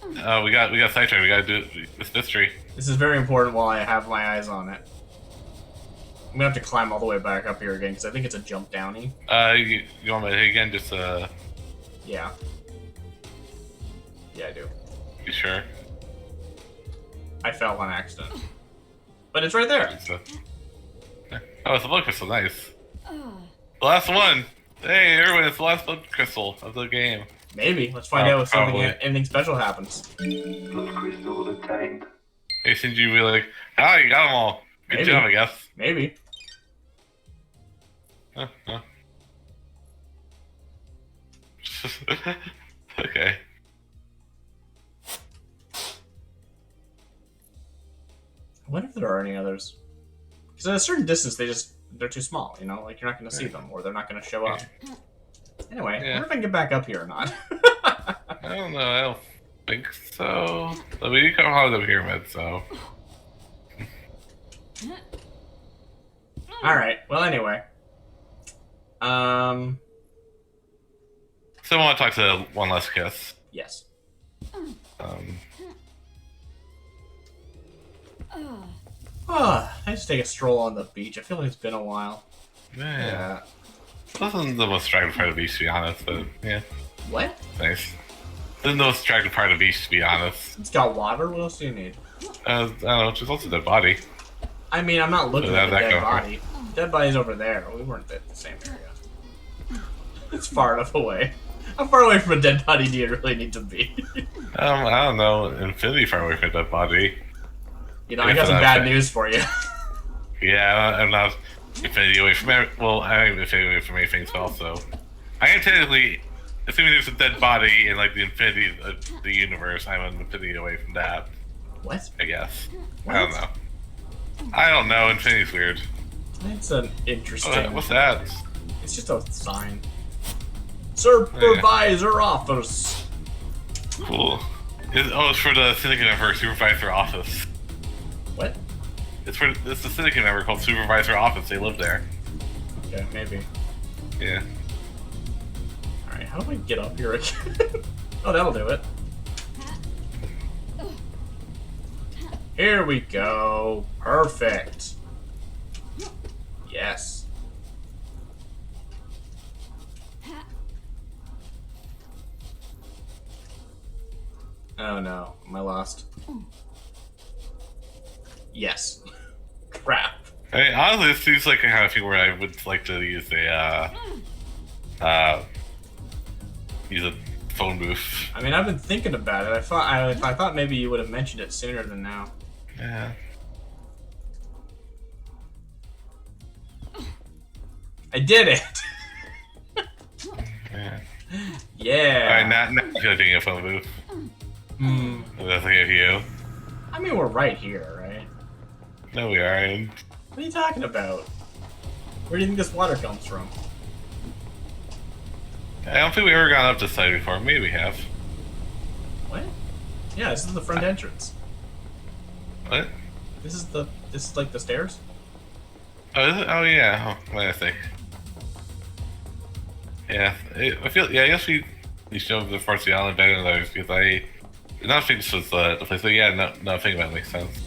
We got sidetracked. We gotta do this mystery. This is very important while I have my eyes on it. I'm gonna have to climb all the way back up here again because I think it's a jump downy. You want me to hit again? Just Yeah. Yeah, I do. You sure? I fell on accident. But it's right there. Oh, it's a blood crystal. Nice. The last one. Hey, everyone! It's the last blood crystal of the game. Maybe. Let's find out if anything special happens. Blood crystal obtained. Hey, Shinji, be like, ah, you got them all. Good job, I guess. Maybe. Okay. I wonder if there are any others. Because at a certain distance, they're too small, you know? Like, you're not going to see them, or they're not going to show up. Anyway, I wonder if I can get back up here or not. I don't know, I don't think so. But we did come out of the pyramid, so... Alright, well, anyway. So I want to talk to One Last Kiss. Yes. I just take a stroll on the beach. I feel like it's been a while. Yeah. This isn't the most attractive part of the beach, to be honest, but yeah. What? Nice. This isn't the most attractive part of the beach, to be honest. It's got water. What else do you need? I don't know, just also dead body. I mean, I'm not looking at the dead go? body. Dead body's over there. We weren't at the same area. It's far enough away. How far away from a dead body do you really need to be? I don't know. Infinity far away from a dead body. You know, I got some bad news for you. Yeah, I'm not infinity away from well, I'm infinity away from anything, so also. I am technically, assuming there's a dead body in like the infinity of the universe, I'm an infinity away from that. What? I guess. What? I don't know. I don't know. Infinity's weird. It's an interesting. What's that? It's just a sign. Supervisor office. Cool. It's for the syndicate member, supervisor office. What? It's the syndicate member called supervisor office. They live there. Okay, maybe. Yeah. All right, how do I get up here again? Oh, that'll do it. Here we go. Perfect. Yes. Oh no, am I lost? Yes. Crap. I mean, honestly, this seems like a kind of thing where I would like to use a phone booth. I mean, I've been thinking about it. I thought maybe you would have mentioned it sooner than now. Yeah. I did it. Yeah. Yeah. Alright, now I'm taking a phone booth. Hmm. That's okay with you. I mean, we're right here, right? No, we aren't. What are you talking about? Where do you think this water comes from? I don't think we've ever gone up this side before. Maybe we have. What? Yeah, this is the front entrance. What? This is like the stairs. Oh, is it? Oh, yeah. Oh, what did I think? Yeah, I feel. Yeah, I guess we show the parts of the island better than others because I did not think this was the place. But yeah, no, think about it makes sense.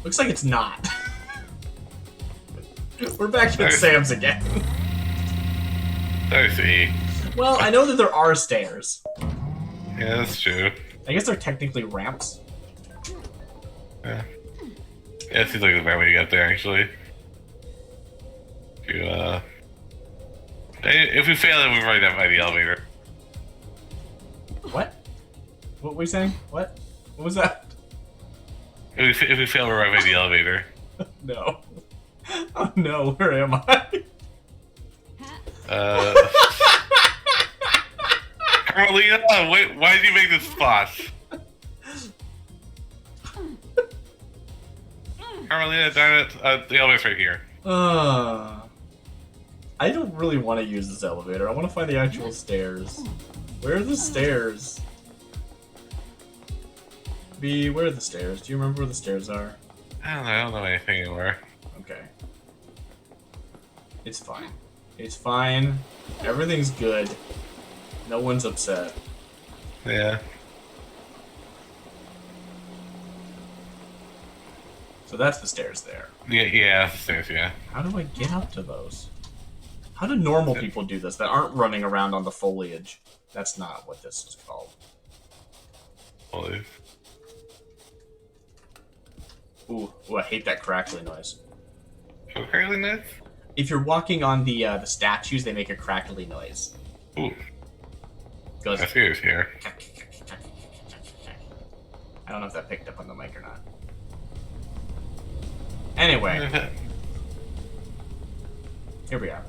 Looks like it's not. We're back here at Sam's again. I see. Well, I know that there are stairs. Yeah, that's true. I guess they're technically ramps. Yeah. Yeah, it seems like the better way to get there, actually. If we fail it, we ride down by the elevator. What? What were we saying? What? What was that? If we fail, we ride by the elevator. No. Oh no, where am I? Carmelina, wait, why did you make this spot? Carmelina, darn it, the elevator's right here. I don't really want to use this elevator. I want to find the actual stairs. Where are the stairs? B, where are the stairs? Do you remember where the stairs are? I don't know anything anymore. Okay. It's fine. It's fine. Everything's good. No one's upset. Yeah. So that's the stairs there. Yeah, that's the stairs, yeah. How do I get up to those? How do normal people do this that aren't running around on the foliage? That's not what this is called. Holy. Ooh, I hate that crackly noise. Crackly noise? If you're walking on the statues, they make a crackly noise. Ooh. Goes. I see it's here. I don't know if that picked up on the mic or not. Anyway. Here we are.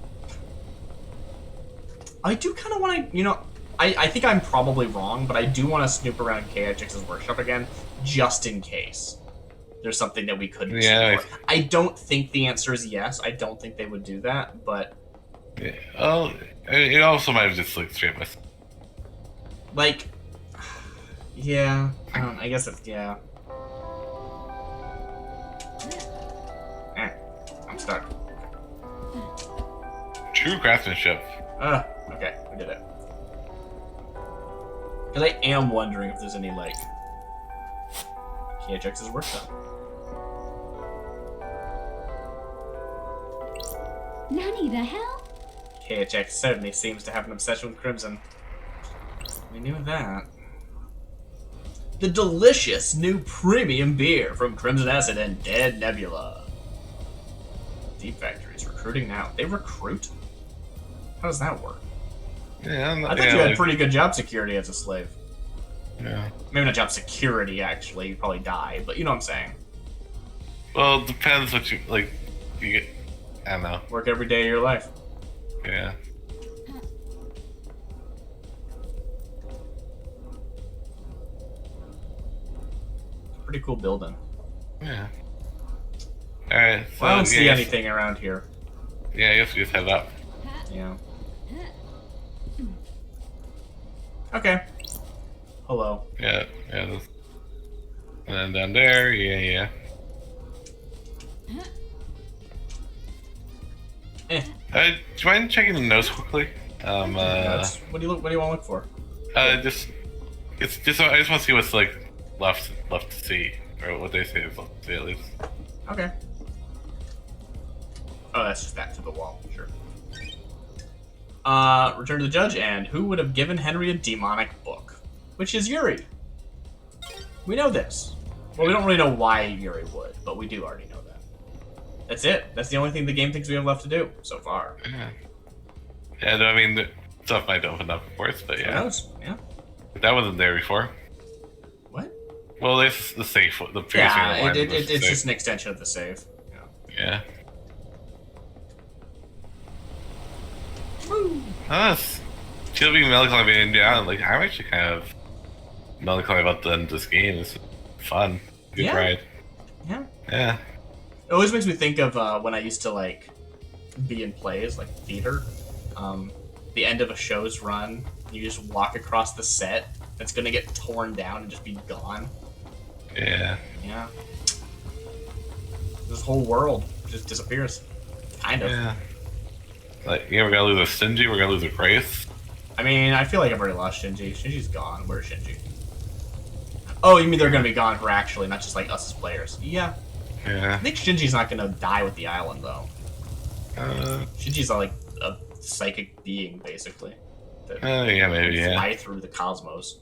I do kind of want to, I think I'm probably wrong, but I do want to snoop around KHX's workshop again, just in case there's something that we couldn't explore. I don't think the answer is yes. I don't think they would do that, but... Yeah. Oh, it also might have just like straight with. Like... Yeah. I guess it's... Yeah. I'm stuck. True craftsmanship. Okay, we did it. Because I am wondering if there's any, like, KHX's workshop. Nanny, the hell? KHX certainly seems to have an obsession with Crimson. We knew that. The delicious new premium beer from Crimson Acid and Dead Nebula. Deep Factories recruiting now. They recruit? How does that work? Yeah, I thought you had pretty good job security as a slave. Yeah. Maybe not job security, actually. You'd probably die, but you know what I'm saying. Well, it depends what you, like, you get, I don't know. Work every day of your life. Yeah. Pretty cool building. Yeah. Alright, so Well, I don't see yeah, anything around here. Yeah, I guess we just head up. Yeah. Okay. Hello. Yeah. And then down there, yeah. Eh. Do you mind checking the notes quickly? What do you want to look for? I just want to see what's like left to see, or what they say is left to see at least. Okay. Oh, that's just that to the wall. Sure. Return to the judge, and who would have given Henry a demonic book? Which is Yuri. We know this. Well, we don't really know why Yuri would, but we do already know that. That's it. That's the only thing the game thinks we have left to do so far. Yeah, no, I mean, the stuff might open up, of course, but Who yeah. knows? Yeah. That wasn't there before. What? Well, this the safe, the previous Yeah, one. it's just an extension of the save. Yeah. She'll be melancholy, and yeah, like I'm actually kind of melancholy about the end of this game. It's fun, good ride. Yeah. It always makes me think of when I used to like be in plays like theater. The end of a show's run, you just walk across the set. It's gonna get torn down and just be gone. Yeah. Yeah. This whole world just disappears. Kind of. Yeah. Like, yeah, we're gonna lose a Shinji, we're gonna lose a Grace. I mean, I feel like I've already lost Shinji. Shinji's gone. Where's Shinji? Oh, you mean they're gonna be gone for actually, not just like us as players? Yeah. Yeah. I think Shinji's not gonna die with the island, though. Shinji's like a psychic being, basically. Yeah, maybe, can yeah. fly through the cosmos.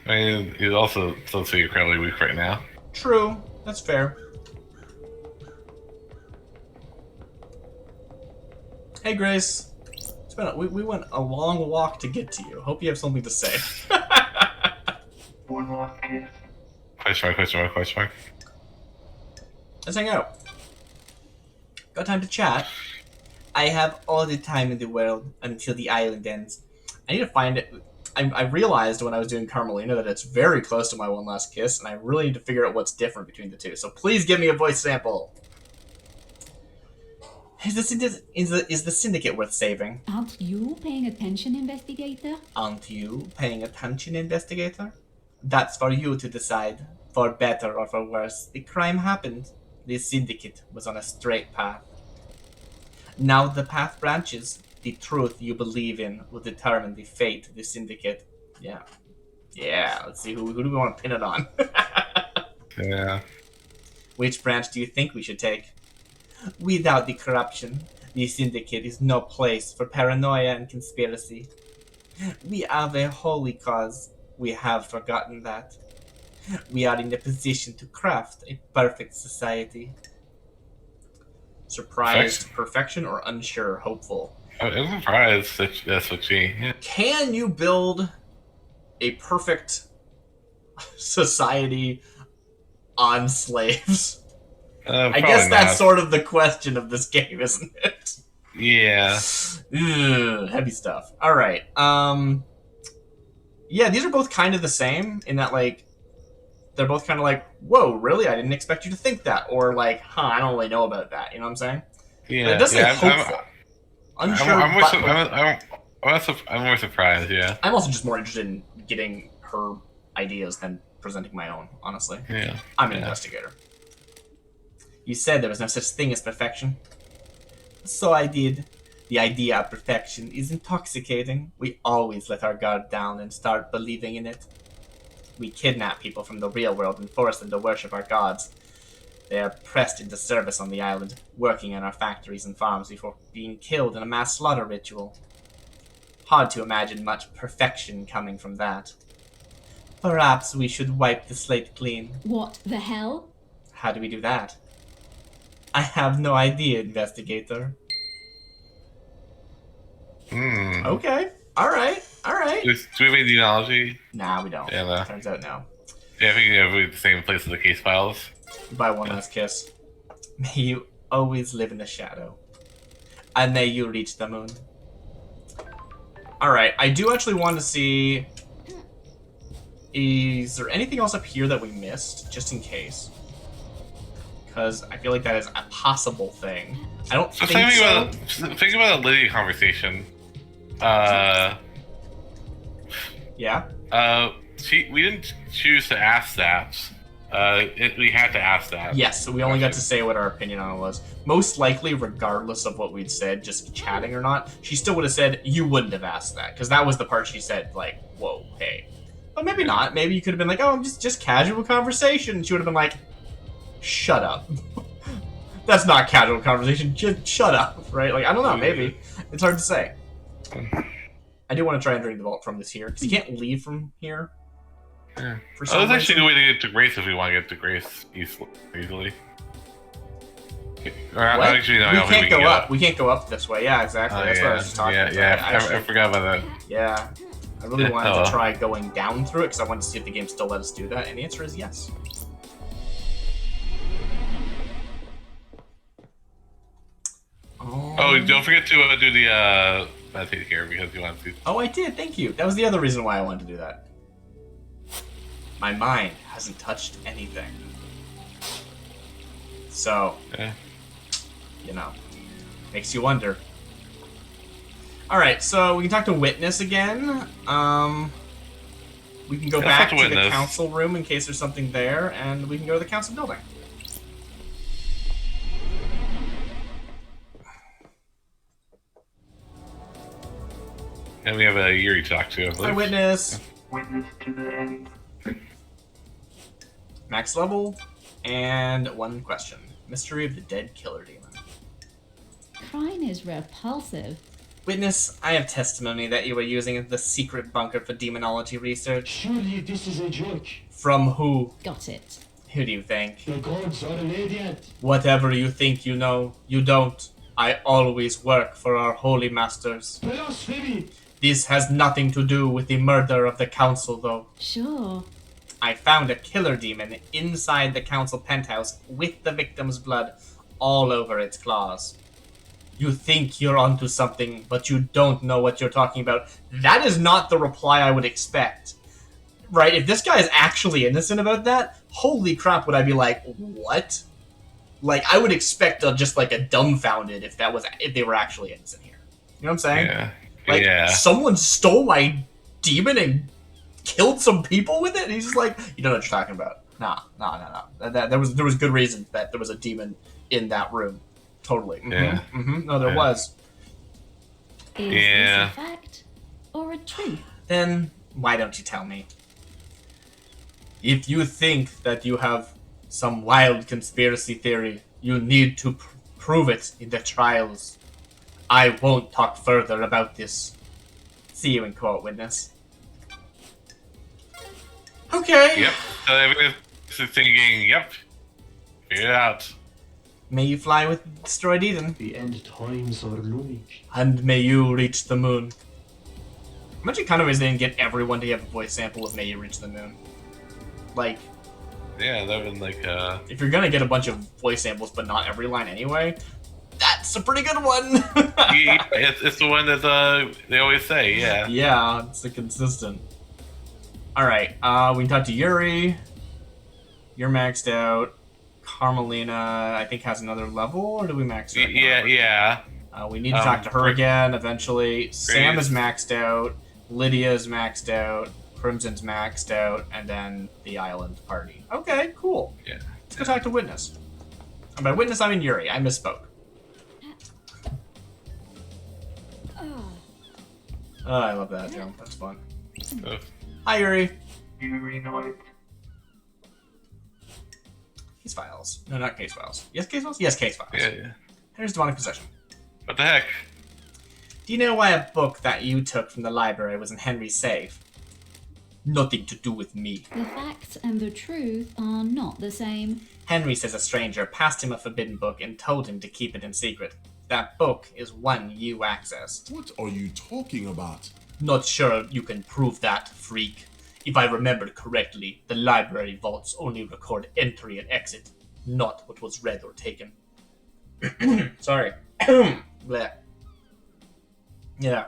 I mean, he's also supposed to be incredibly weak right now. True. That's fair. Hey, Grace. It's been we went a long walk to get to you. Hope you have something to say. One last kiss. Question mark. Let's hang out. Got time to chat? I have all the time in the world until the island ends. I need to find it. I realized when I was doing Carmelina that it's very close to my one last kiss, and I really need to figure out what's different between the two. So please give me a voice sample. Is the syndicate worth saving? Aren't you paying attention, investigator? Aren't you paying attention, investigator? That's for you to decide. For better or for worse, the crime happened. The syndicate was on a straight path. Now the path branches. The truth you believe in will determine the fate of the syndicate. Yeah. Yeah, let's see, who do we want to pin it on? Yeah. Which branch do you think we should take? Without the corruption, the syndicate is no place for paranoia and conspiracy. We have a holy cause. We have forgotten that. We are in a position to craft a perfect society. Surprised, perfection, or unsure, hopeful? I'm surprised that's what she... Yeah. Can you build a perfect society on slaves? I guess that's sort of the question of this game, isn't it? Yeah. Ugh, heavy stuff. All right. Yeah, these are both kind of the same in that, like, they're both kind of like, whoa, really? I didn't expect you to think that. Or like, I don't really know about that. You know what I'm saying? Yeah. But it does say hopeful. Unsure, I'm more surprised, yeah. I'm also just more interested in getting her ideas than presenting my own, honestly. Yeah. I'm an investigator. You said there was no such thing as perfection. So I did. The idea of perfection is intoxicating. We always let our guard down and start believing in it. We kidnap people from the real world and force them to worship our gods. They are pressed into service on the island, working in our factories and farms before being killed in a mass slaughter ritual. Hard to imagine much perfection coming from that. Perhaps we should wipe the slate clean. What the hell? How do we do that? I have no idea, investigator. Okay. Alright. Do we have a genealogy? Nah, we don't. Yeah, no. Turns out no. Yeah, I think we're at the same place as the case files. Goodbye, one last kiss. May you always live in the shadow. And may you reach the moon. Alright, I do actually want to see... Is there anything else up here that we missed, just in case? because I feel like that is a possible thing. I don't So think so. think about the Lydia conversation. Yeah. We didn't choose to ask that. We had to ask that. Yes, so we only got to say what our opinion on it was. Most likely, regardless of what we'd said, just chatting or not, she still would have said, you wouldn't have asked that. Because that was the part she said, like, whoa, hey. But maybe not. Maybe you could have been like, oh, just casual conversation. She would have been like, shut up. That's not casual conversation. Just shut up, right? Like, I don't know, maybe. It's hard to say. I do want to try and drink the vault from this here, because you can't leave from here. Yeah. For some That's actually a reason. good way to get to Grace if we want to get to Grace easily. Or, What? actually, no, I don't think we can't go up. We can't go up this way. Yeah, exactly. That's what I was just talking about. I forgot about that. Yeah. I really wanted to try going down through it, because I wanted to see if the game still let us do that, and the answer is yes. Oh, don't forget to do the meditate here because you want to. Oh, I did. Thank you. That was the other reason why I wanted to do that. My mind hasn't touched anything. So, you know, makes you wonder. Alright, so we can talk to Witness again. We can go back to the council room in case there's something there, and we can go to the council building. And we have a Yuri to talk to. Hi, Witness. Witness to the end. Max level, and one question. Mystery of the Dead Killer Demon. Crime is repulsive. Witness, I have testimony that you were using the secret bunker for demonology research. Surely this is a joke. From who? Got it. Who do you think? The gods are radiant. Whatever you think you know, you don't. I always work for our holy masters. Blasphemy! This has nothing to do with the murder of the council, though. Sure. I found a killer demon inside the council penthouse with the victim's blood all over its claws. You think you're onto something, but you don't know what you're talking about. That is not the reply I would expect. Right? If this guy is actually innocent about that, holy crap, would I be like, what? Like, I would expect just like a dumbfounded if they were actually innocent here. You know what I'm saying? Yeah. Like, someone stole my demon and killed some people with it? And he's just like, you don't know what you're talking about. No. There was good reason that there was a demon in that room. Totally. Mm-hmm. Yeah. Mm-hmm. No, there was. Is this a fact or a truth? Then why don't you tell me? If you think that you have some wild conspiracy theory, you need to prove it in the trials. I won't talk further about this. See you in court, witness. Okay. Yep. So everyone's thinking, yep. Figure it out. May you fly with destroyed Eden. The end times are looming. And may you reach the moon. I'm actually kind of amazed they didn't get everyone to have a voice sample of May You Reach the Moon. Like, yeah, that would been like, if you're gonna get a bunch of voice samples, but not every line anyway, that's a pretty good one. it's the one that they always say, yeah. Yeah, it's a consistent. Alright, we can talk to Yuri. You're maxed out. Carmelina, I think, has another level, or do we max her out? Yeah. We need to talk to her again, eventually. Sam is maxed out. Lydia is maxed out. Crimson's maxed out. And then the island party. Okay, cool. Yeah. Let's go talk to Witness. And by Witness, I mean Yuri. I misspoke. Oh, I love that jump. That's fun. Hi, Yuri. Yuri Knight. Case files. No, not case files. Yes, case files? Yes, case files. Yeah. Here's demonic possession. What the heck? Do you know why a book that you took from the library was in Henry's safe? Nothing to do with me. The facts and the truth are not the same. Henry says a stranger passed him a forbidden book and told him to keep it in secret. That book is one you accessed. What are you talking about? Not sure you can prove that, freak. If I remembered correctly, the library vaults only record entry and exit, not what was read or taken. Sorry. Bleh. Yeah.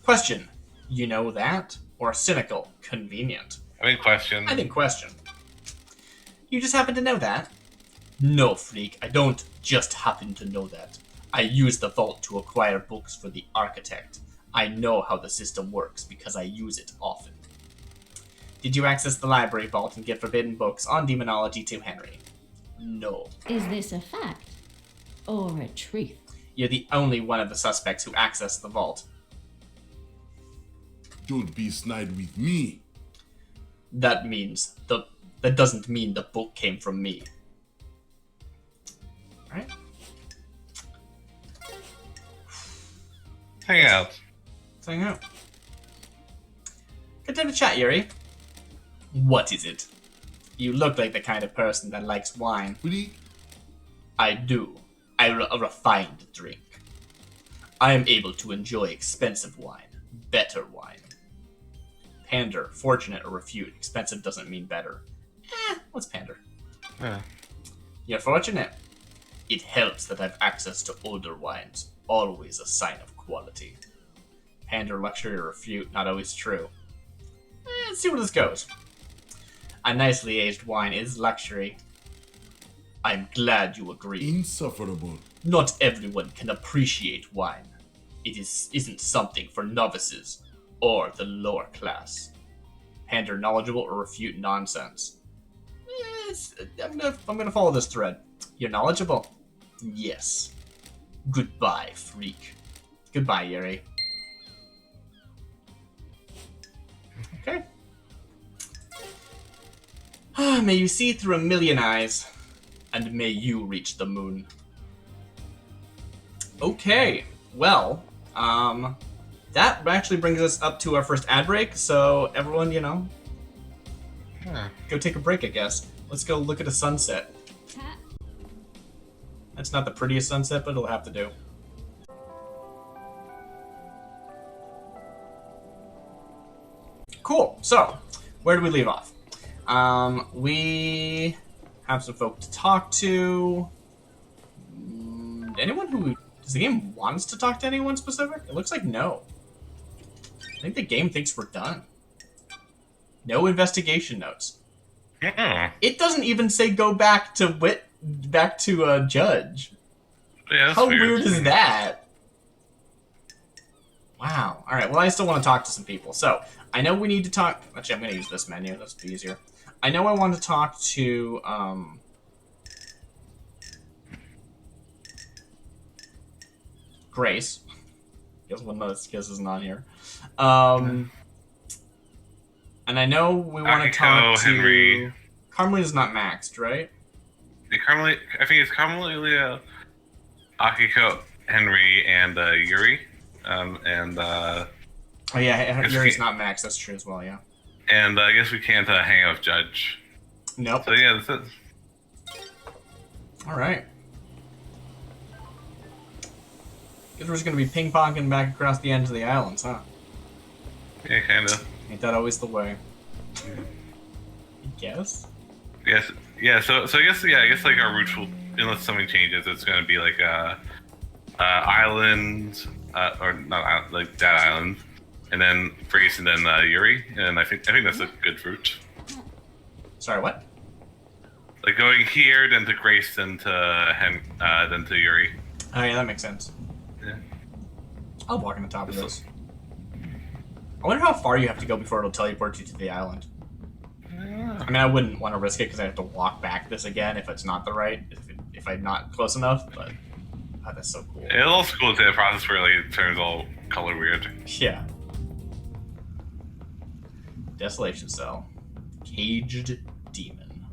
Question. You know that? Or cynical? Convenient? I think question. I think question. You just happen to know that? No, freak, I don't just happen to know that. I use the vault to acquire books for the architect. I know how the system works because I use it often. Did you access the library vault and get forbidden books on demonology to Henry? No. Is this a fact? Or a truth? You're the only one of the suspects who accessed the vault. Don't be snide with me. That doesn't mean the book came from me. Alright. Hangout. Let's hang out. Good time to chat, Yuri. What is it? You look like the kind of person that likes wine. Really? I do. A refined drink. I am able to enjoy expensive wine. Better wine. Pander, fortunate or refute. Expensive doesn't mean better. What's pander? You're fortunate. It helps that I've access to older wines. Always a sign of quality. Pander, luxury, or refute, not always true. Let's see where this goes. A nicely aged wine is luxury. I'm glad you agree. Insufferable. Not everyone can appreciate wine. It isn't something for novices or the lower class. Pander, knowledgeable, or refute nonsense. I'm gonna follow this thread. You're knowledgeable? Yes. Goodbye, freak. Goodbye, Yuri. Okay. May you see through a million eyes, and may you reach the moon. Okay, well, that actually brings us up to our first ad break, so everyone, go take a break, I guess. Let's go look at a sunset. That's not the prettiest sunset, but it'll have to do. Cool, so, where do we leave off? We have some folk to talk to. Anyone who... Does the game wants to talk to anyone specific? It looks like no. I think the game thinks we're done. No investigation notes. It doesn't even say go back to judge. Yeah, how weird is that? Wow. Alright, well I still want to talk to some people. So, I know we need to talk... Actually, I'm going to use this menu. That's easier. I know I want to talk to... Grace. Guess one of those guess isn't on here. And I know we want to talk to... Henry. Carmelina's not maxed, right? I think it's Carmelina, Akiko, Henry, and Yuri. Oh yeah, Yuri's not maxed. That's true as well, yeah. And I guess we can't hang out with Judge. Nope. So yeah, that's it. Alright. Guess we're just gonna be ping-ponging back across the ends of the islands, huh? Yeah, kinda. Ain't that always the way? I guess? Yes. Yeah, so I guess like our route will, unless something changes, it's gonna be like island, or not island, like that island, and then Grace, and then Yuri, and I think that's a good route. Sorry, what? Like going here, then to Grace, then to Yuri. Oh yeah, that makes sense. Yeah. I'll walk on the top of this. I wonder how far you have to go before it'll teleport you to the island. I mean, I wouldn't want to risk it because I have to walk back this again if it's not the right, if I'm not close enough, but that's so cool. It's also cool to the process where like, it turns all color weird. Yeah. Desolation cell. Caged demon.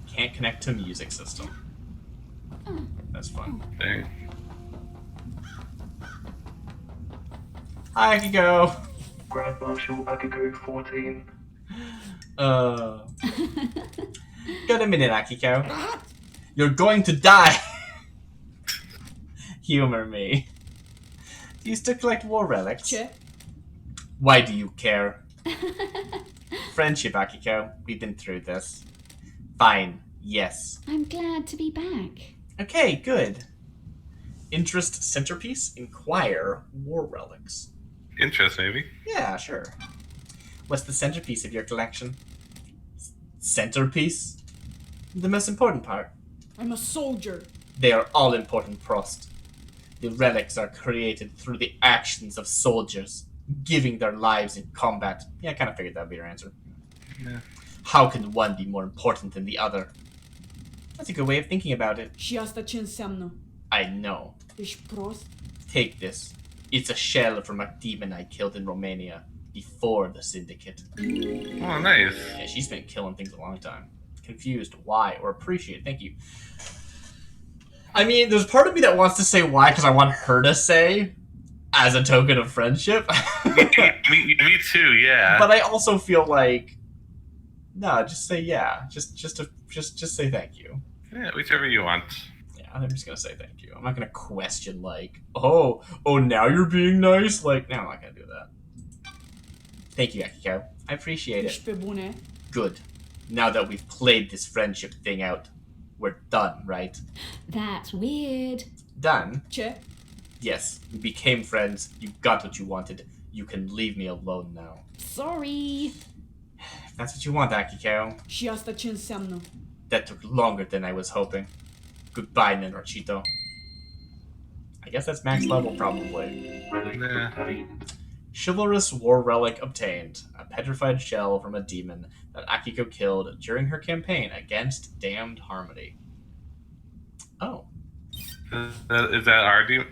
Can't connect to music system. That's fun. Dang. Hi, Akiko. Grand Marshal Akiko 14. Got a minute, Akiko. You're going to die. Humor me. Do you still collect war relics? Sure. Why do you care? Friendship, Akiko. We've been through this. Fine. Yes. I'm glad to be back. Okay, good. Interest centerpiece? Inquire war relics. Interest, maybe? Yeah, sure. What's the centerpiece of your collection? centerpiece, the most important part. I'm a soldier. They are all important, Prost. The relics are created through the actions of soldiers, giving their lives in combat. Yeah, I kind of figured that would be your answer. Yeah. How can one be more important than the other? That's a good way of thinking about it. Și asta ce înseamnă? I know. Ești prost? Take this. It's a shell from a demon I killed in Romania before the Syndicate. Oh, nice. Yeah, she's been killing things a long time. Confused why or appreciate. Thank you. I mean, there's part of me that wants to say why because I want her to say as a token of friendship. me too, yeah. But I also feel like no, just say yeah. Just say thank you. Yeah, whichever you want. Yeah, I'm just gonna say thank you. I'm not gonna question like, oh, now you're being nice. Like, no, I'm not gonna do that. Thank you, Akiko. I appreciate it. Ești pe bune? Good. Now that we've played this friendship thing out, we're done, right? That's weird. Done? Ce? Yes, we became friends. You got what you wanted. You can leave me alone now. Sorry. If that's what you want, Akiko. Și asta ce înseamnă? That took longer than I was hoping. Goodbye, Nenorochito. I guess that's max level, probably. Yeah. Chivalrous war relic obtained. A petrified shell from a demon that Akiko killed during her campaign against Damned Harmony. Oh. Is that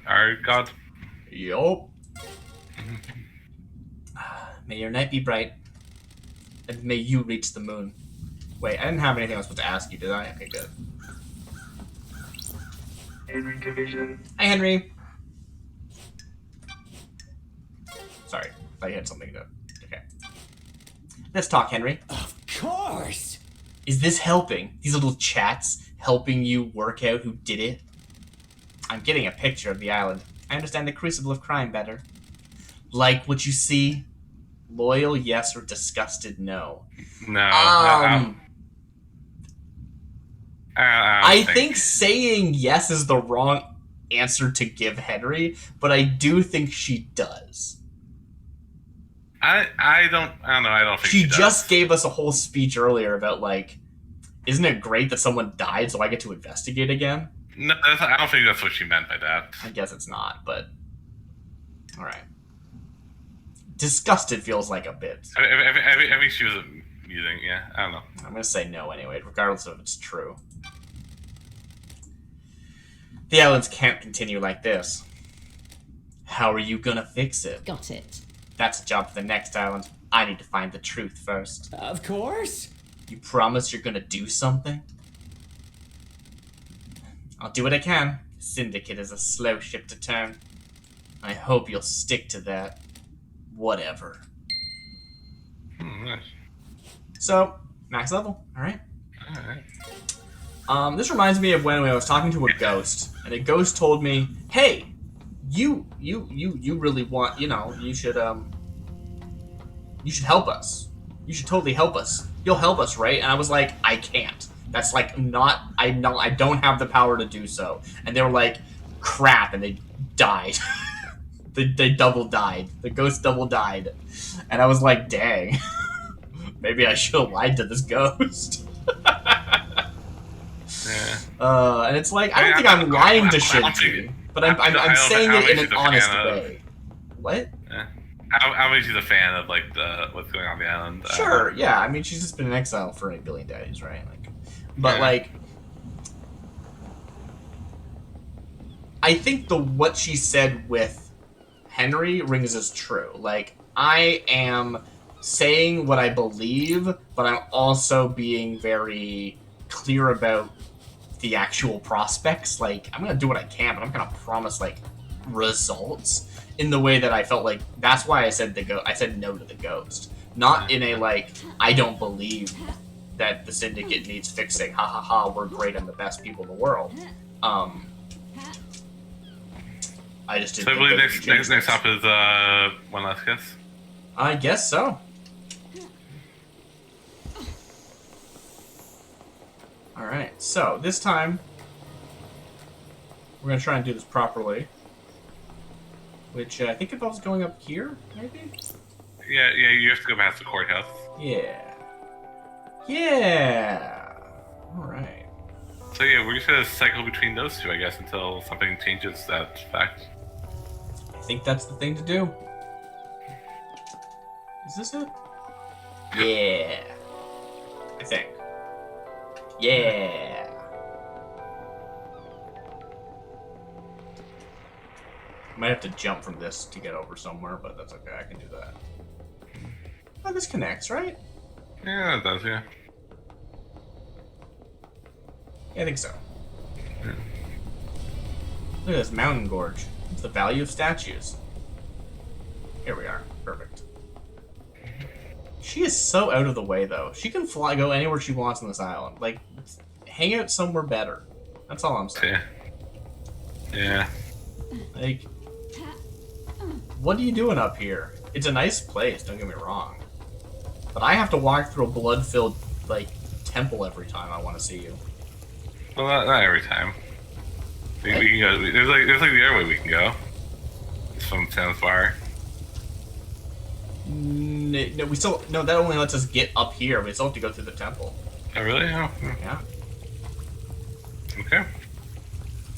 our god? Yup. May your night be bright, and may you reach the moon. Wait, I didn't have anything I was supposed to ask you, did I? Okay, good. Henry Division. Hi, Henry. Sorry, I thought you had something to... Okay. Let's talk, Henry. Of course! Is this helping? These little chats helping you work out who did it? I'm getting a picture of the island. I understand the crucible of crime better. Like what you see? Loyal, yes, or disgusted, no. No. I think saying yes is the wrong answer to give Henry, but I do think she does. I don't know. I don't think She does. just gave us a whole speech earlier about, like, isn't it great that someone died so I get to investigate again? No, I don't think that's what she meant by that. I guess it's not, but... Alright. Disgusted feels like a bit. I think she was amusing, yeah. I don't know. I'm gonna say no anyway, regardless of if it's true. The islands can't continue like this. How are you gonna fix it? Got it. That's a job for the next island. I need to find the truth first. Of course. You promise you're gonna do something? I'll do what I can. Syndicate is a slow ship to turn. I hope you'll stick to that. Whatever. Nice. So, max level. Alright. Alright. This reminds me of when I was talking to a ghost, and a ghost told me, hey, you really want, you should help us. You should totally help us. You'll help us, right? And I was like, I can't. That's like I don't have the power to do so. And they were like, crap, and they died. they double died. The ghost double died. And I was like, dang. Maybe I should have lied to this ghost. Yeah. And it's like, I don't think I'm lying to Shinji, but I'm saying it in an honest way. What? Yeah. I don't think she's a fan of like what's going on the island. Sure, yeah. I mean, she's just been in exile for 8 billion days, right? Like, but Yeah. like, I think what she said with Henry rings as true. Like, I am saying what I believe, but I'm also being very clear about the actual prospects. Like, I'm gonna do what I can, but I'm gonna promise like results in the way that I felt like. That's why I said I said no to the ghost, not in a like I don't believe that the syndicate needs fixing. Ha ha ha! We're great and the best people in the world. I just didn't. So I believe next up is One Last Kiss. I guess so. Alright, so this time we're gonna try and do this properly. Which I think involves going up here, maybe? Yeah, you have to go past the courthouse. Yeah. Yeah. All right. So yeah, we're just gonna cycle between those two, I guess, until something changes that fact. I think that's the thing to do. Is this it? Yeah. I think. Yeah. Might have to jump from this to get over somewhere, but that's okay. I can do that. Oh, this connects, right? Yeah, it does, yeah. Yeah, I think so. Look at this mountain gorge. What's the value of statues? Here we are. Perfect. She is so out of the way, though. She can go anywhere she wants on this island. Like, hang out somewhere better. That's all I'm saying. Yeah. Like, what are you doing up here? It's a nice place, don't get me wrong. But I have to walk through a blood-filled, like, temple every time I want to see you. Well, not every time. We can go. There's like the other way we can go. It's from Town Fire. No, we still no. That only lets us get up here. We still have to go through the temple. Oh really? Oh. Yeah. Okay.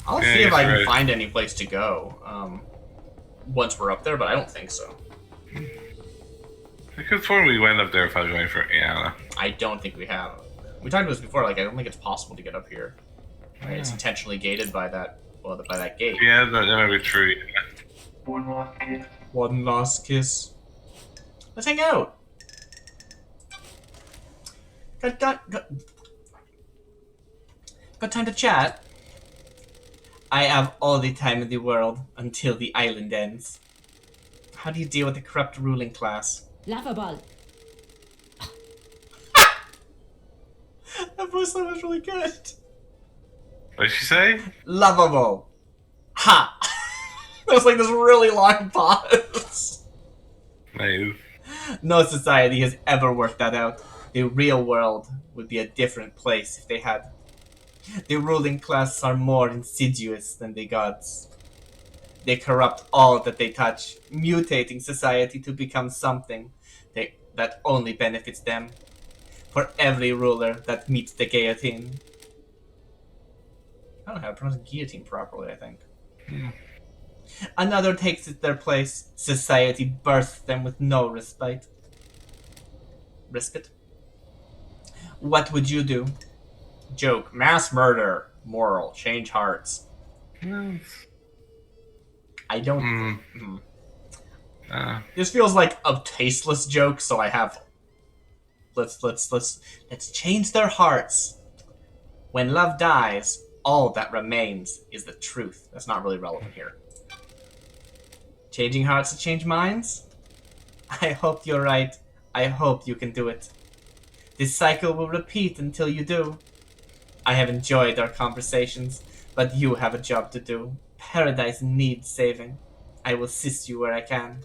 I'll see if I can find any place to go once we're up there, but I don't think so. Because when we went up there, if I was going for I don't think we have. We talked about this before. Like, I don't think it's possible to get up here. Right? It's intentionally gated by that. Well, by that gate. Yeah, that might be true. One last kiss. One last kiss. Let's hang out. Got time to chat? I have all the time in the world until the island ends. How do you deal with the corrupt ruling class? Laughable. That voice line was really good. What did she say? Lovable. Ha! That was like this really long pause. Nice. No society has ever worked that out. The real world would be a different place if they had. The ruling class are more insidious than the gods. They corrupt all that they touch, mutating society to become something that only benefits them. For every ruler that meets the guillotine. I don't know how to pronounce guillotine properly, I think. Another takes their place. Society bursts them with no respite. Respite? What would you do? Joke. Mass murder. Moral. Change hearts. I don't... This feels like a tasteless joke, so I have... Let's change their hearts. When love dies, all that remains is the truth. That's not really relevant here. Changing hearts to change minds? I hope you're right. I hope you can do it. This cycle will repeat until you do. I have enjoyed our conversations, but you have a job to do. Paradise needs saving. I will assist you where I can.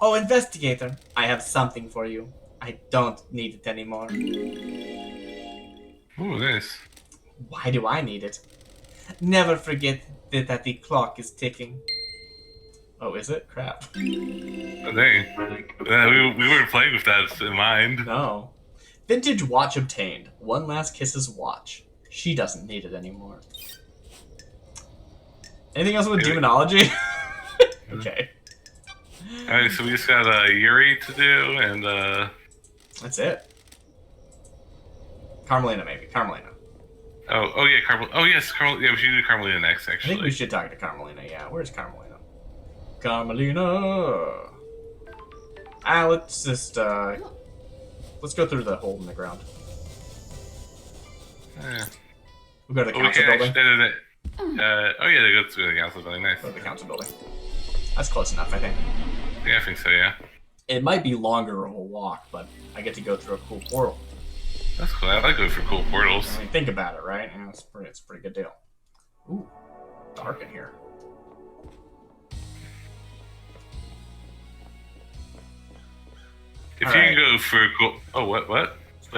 Oh, investigator, I have something for you. I don't need it anymore. Ooh, nice. Why do I need it? Never forget that the clock is ticking. Oh, is it? Crap. Oh, dang. We weren't playing with that in mind. No. Vintage watch obtained. One last kiss's watch. She doesn't need it anymore. Anything else with demonology? Okay. Alright, so we just got Yuri to do, and that's it. Carmelina, maybe. Carmelina. Oh yeah, Oh yes, yeah, we should do Carmelina next, actually. I think we should talk to Carmelina, yeah. Where's Carmelina? Carmelina! Let's just, let's go through the hole in the ground. Yeah. We'll go to the council building. Oh yeah, they go to the council building, nice. Go to the council building. That's close enough, I think. Yeah, I think so, yeah. It might be longer of a walk, but I get to go through a cool portal. That's cool. I like going for cool portals. I mean, think about it, right? Yeah, it's a pretty good deal. Ooh, dark in here. If you can go for cool... Oh, what? Wait,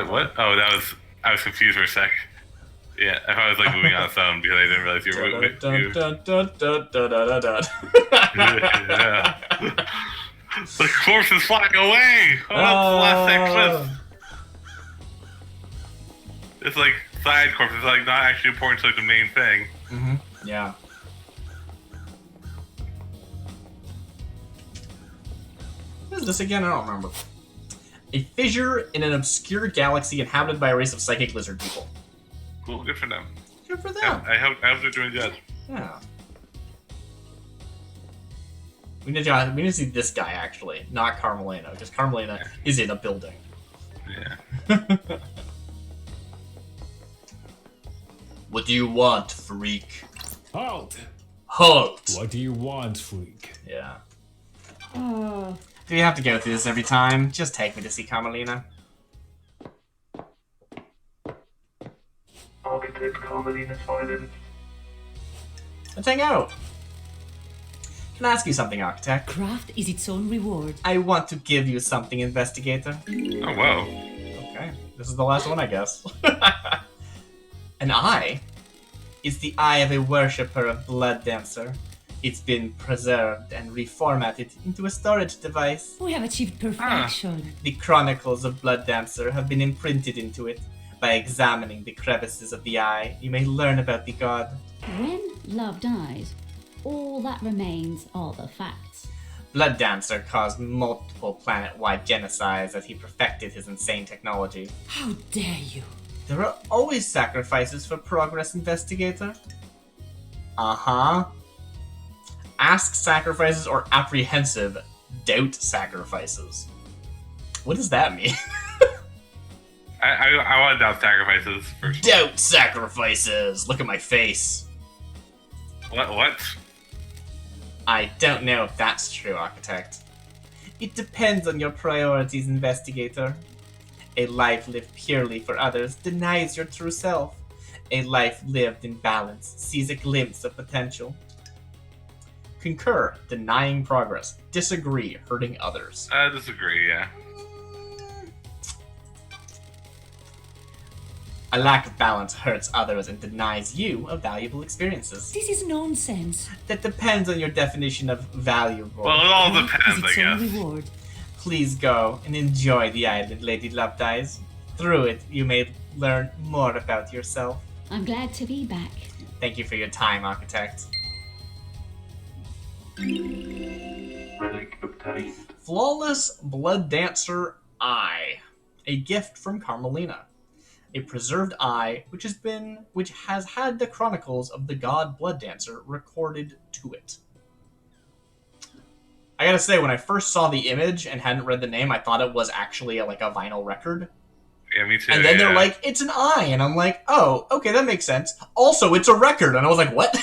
what? Oh, I was confused for a sec. Yeah, if I was like moving on some because I didn't realize you were moving. Yeah. The corpse is flying away! Oh, last section. It's like side corpse. It's like not actually important to like the main thing. Mm-hmm. Yeah. What is this again? I don't remember. A fissure in an obscure galaxy inhabited by a race of psychic lizard people. Cool, good for them. Good for them. Yeah, I hope they're doing good. Yeah. We need to see this guy actually, not Carmelina, because Carmelina is in a building. Yeah. What do you want, freak? Halt! Halt! What do you want, freak? Yeah. Do you have to go through this every time? Just take me to see Carmelina. Architect Carmelina silence. Let's hang out. Can I ask you something, Architect? Craft is its own reward. I want to give you something, Investigator. Oh, whoa. Okay, this is the last one, I guess. An eye? It's the eye of a worshipper of Blood Dancer. It's been preserved and reformatted into a storage device. We have achieved perfection. The chronicles of Blood Dancer have been imprinted into it. By examining the crevices of the eye, you may learn about the god. When love dies, all that remains are the facts. Blood Dancer caused multiple planet-wide genocides as he perfected his insane technology. How dare you? There are always sacrifices for progress, Investigator. Uh-huh. Ask sacrifices or apprehensive doubt sacrifices. What does that mean? I want to doubt sacrifices first. Doubt sacrifices! Look at my face. What? I don't know if that's true, Architect. It depends on your priorities, Investigator. A life lived purely for others denies your true self. A life lived in balance sees a glimpse of potential. Concur, denying progress. Disagree, hurting others. I disagree, yeah. A lack of balance hurts others and denies you of valuable experiences. This is nonsense. That depends on your definition of valuable. Well, it all Craft depends, is I its own guess. reward. Please go and enjoy the island Lady Love Dies. Through it, you may learn more about yourself. I'm glad to be back. Thank you for your time, Architect. Relic obtained. Flawless Blood Dancer Eye. A gift from Carmelina. A preserved eye which has had the chronicles of the god Blood Dancer recorded to it. I gotta say, when I first saw the image and hadn't read the name, I thought it was actually a vinyl record. Yeah, me too. And then they're like, it's an eye, and I'm like, oh, okay, that makes sense. Also, it's a record, and I was like, what?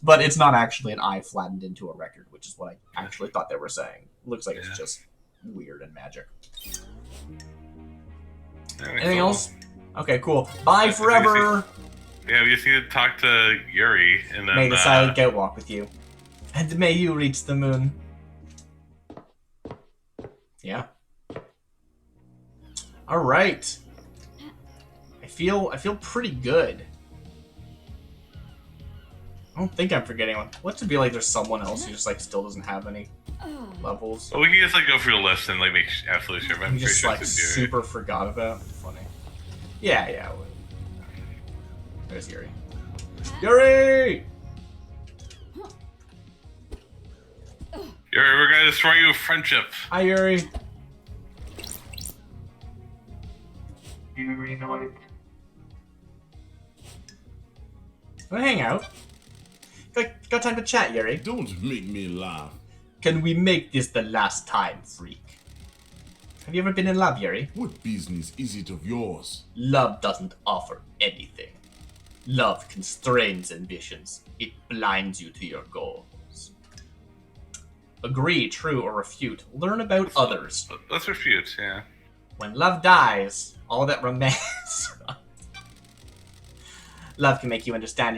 But it's not actually an eye flattened into a record, which is what I actually thought they were saying. Looks like it's just weird and magic. Anything else? Okay, cool. Bye forever! Yeah, we just need to talk to Yuri, and then... May the silent goat walk with you. And may you reach the moon. Yeah. Alright. I feel pretty good. I don't think I'm forgetting one. What's it be like there's someone else who just still doesn't have any levels? Well, we can just go through the list and make absolutely sure, but I'm You pretty just sure it's Yuri. super forgot about. Funny. Yeah. There's Yuri. Yuri! Yuri, we're gonna destroy you with friendship. Hi, Yuri. Yuri Knight. Wanna hang out? Got time to chat, Yuri? Don't make me laugh. Can we make this the last time, freak? Have you ever been in love, Yuri? What business is it of yours? Love doesn't offer anything. Love constrains ambitions. It blinds you to your goals. Agree, true, or refute. Learn about others. Let's refute, yeah. When love dies, all that remains... Love can make you understand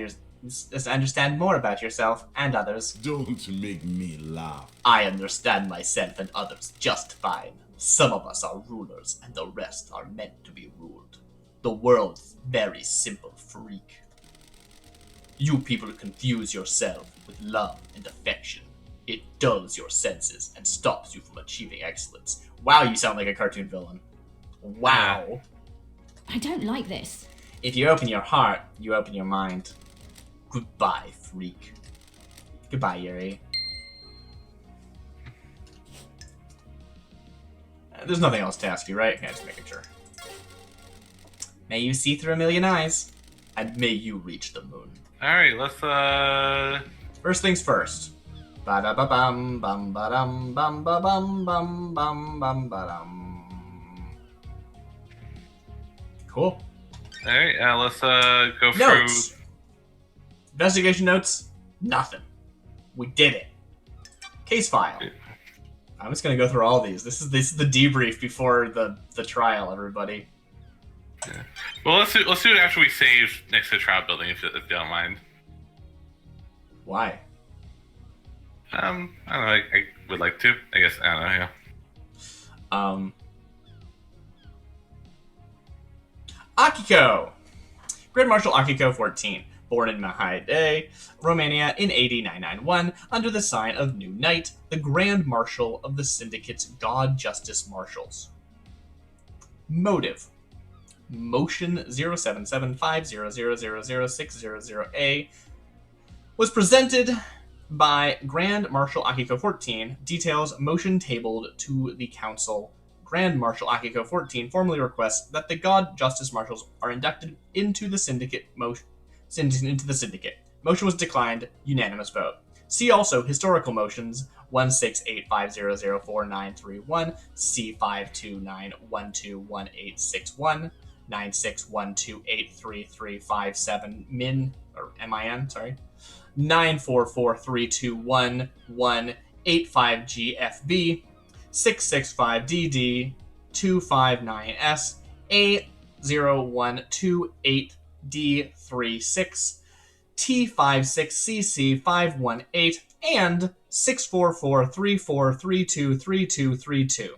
more about yourself and others. Don't make me laugh. I understand myself and others just fine. Some of us are rulers, and the rest are meant to be ruled. The world's very simple, freak. You people confuse yourself with love and affection. It dulls your senses and stops you from achieving excellence. Wow, you sound like a cartoon villain. Wow. I don't like this. If you open your heart, you open your mind. Goodbye, freak. Goodbye, Yuri. There's nothing else to ask you, right? Yeah, just making sure. May you see through a million eyes, and may you reach the moon. Alright, let's, First things first. Ba-da-ba-bum, bum-ba-dum, bum-ba-bum, bum-bum, bum-ba-dum. Cool. Alright, let's, go Notes. through... Investigation notes? Nothing. We did it. Case file. I'm just gonna go through all these. This is the debrief before the trial, everybody. Yeah. Well, let's do it after we save next to the trial building, if you don't mind. Why? I don't know. I would like to. I guess I don't know. Yeah. Akiko. Grand Marshal Akiko 14, born in Mahide, Romania in AD 991, under the sign of New Knight, the Grand Marshal of the Syndicate's God Justice Marshals. Motive. Motion 077500000600A was presented by Grand Marshal Akiko 14. Details motion tabled to the council. Grand Marshal Akiko 14 formally requests that the God Justice Marshals are inducted into the syndicate. Motion was declined. Unanimous vote. See also historical motions 168500491, C529121861, 9612833357 min 944321185GFB 665DD 259S A0128D36 T56CC518 and 64434323232.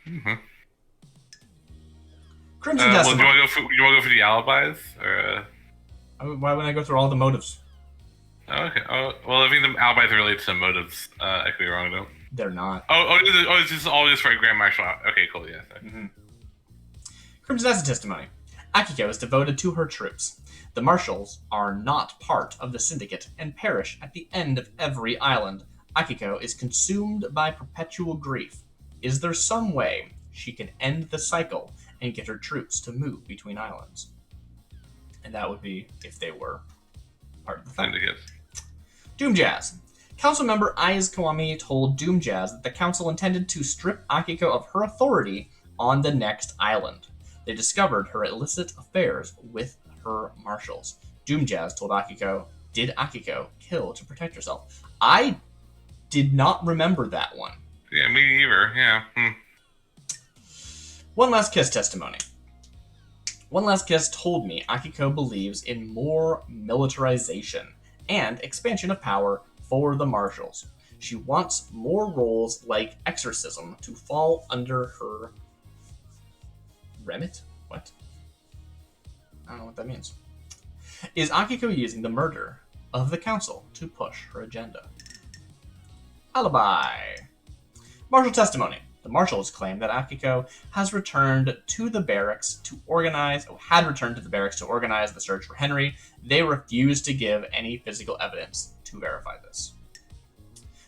Mm-hmm. Crimson Well, Testimony. do you want to go for the alibis, or? Why wouldn't I go through all the motives? Oh, okay. Oh, well, I think the alibis are related to some motives. I could be wrong though. They're not. It's just all just for a Grand Marshal. Okay, cool. Yeah. Mm-hmm. Crimson Testimony. Akiko is devoted to her troops. The Marshals are not part of the Syndicate and perish at the end of every island. Akiko is consumed by perpetual grief. Is there some way she can end the cycle and get her troops to move between islands? And that would be if they were part of the Syndicate. Doom Jazz. Council member Aiz Kawami told Doom Jazz that the council intended to strip Akiko of her authority on the next island. They discovered her illicit affairs with her marshals. Doom Jazz told Akiko, did Akiko kill to protect herself? I did not remember that one. Yeah, me either. Yeah. One Last Kiss testimony. One Last Kiss told me Akiko believes in more militarization and expansion of power for the marshals. She wants more roles like exorcism to fall under her remit? What? I don't know what that means. Is Akiko using the murder of the council to push her agenda? Alibi. Marshal testimony. The marshals claim that Akiko has returned to the barracks to organize the search for Henry. They refuse to give any physical evidence to verify this.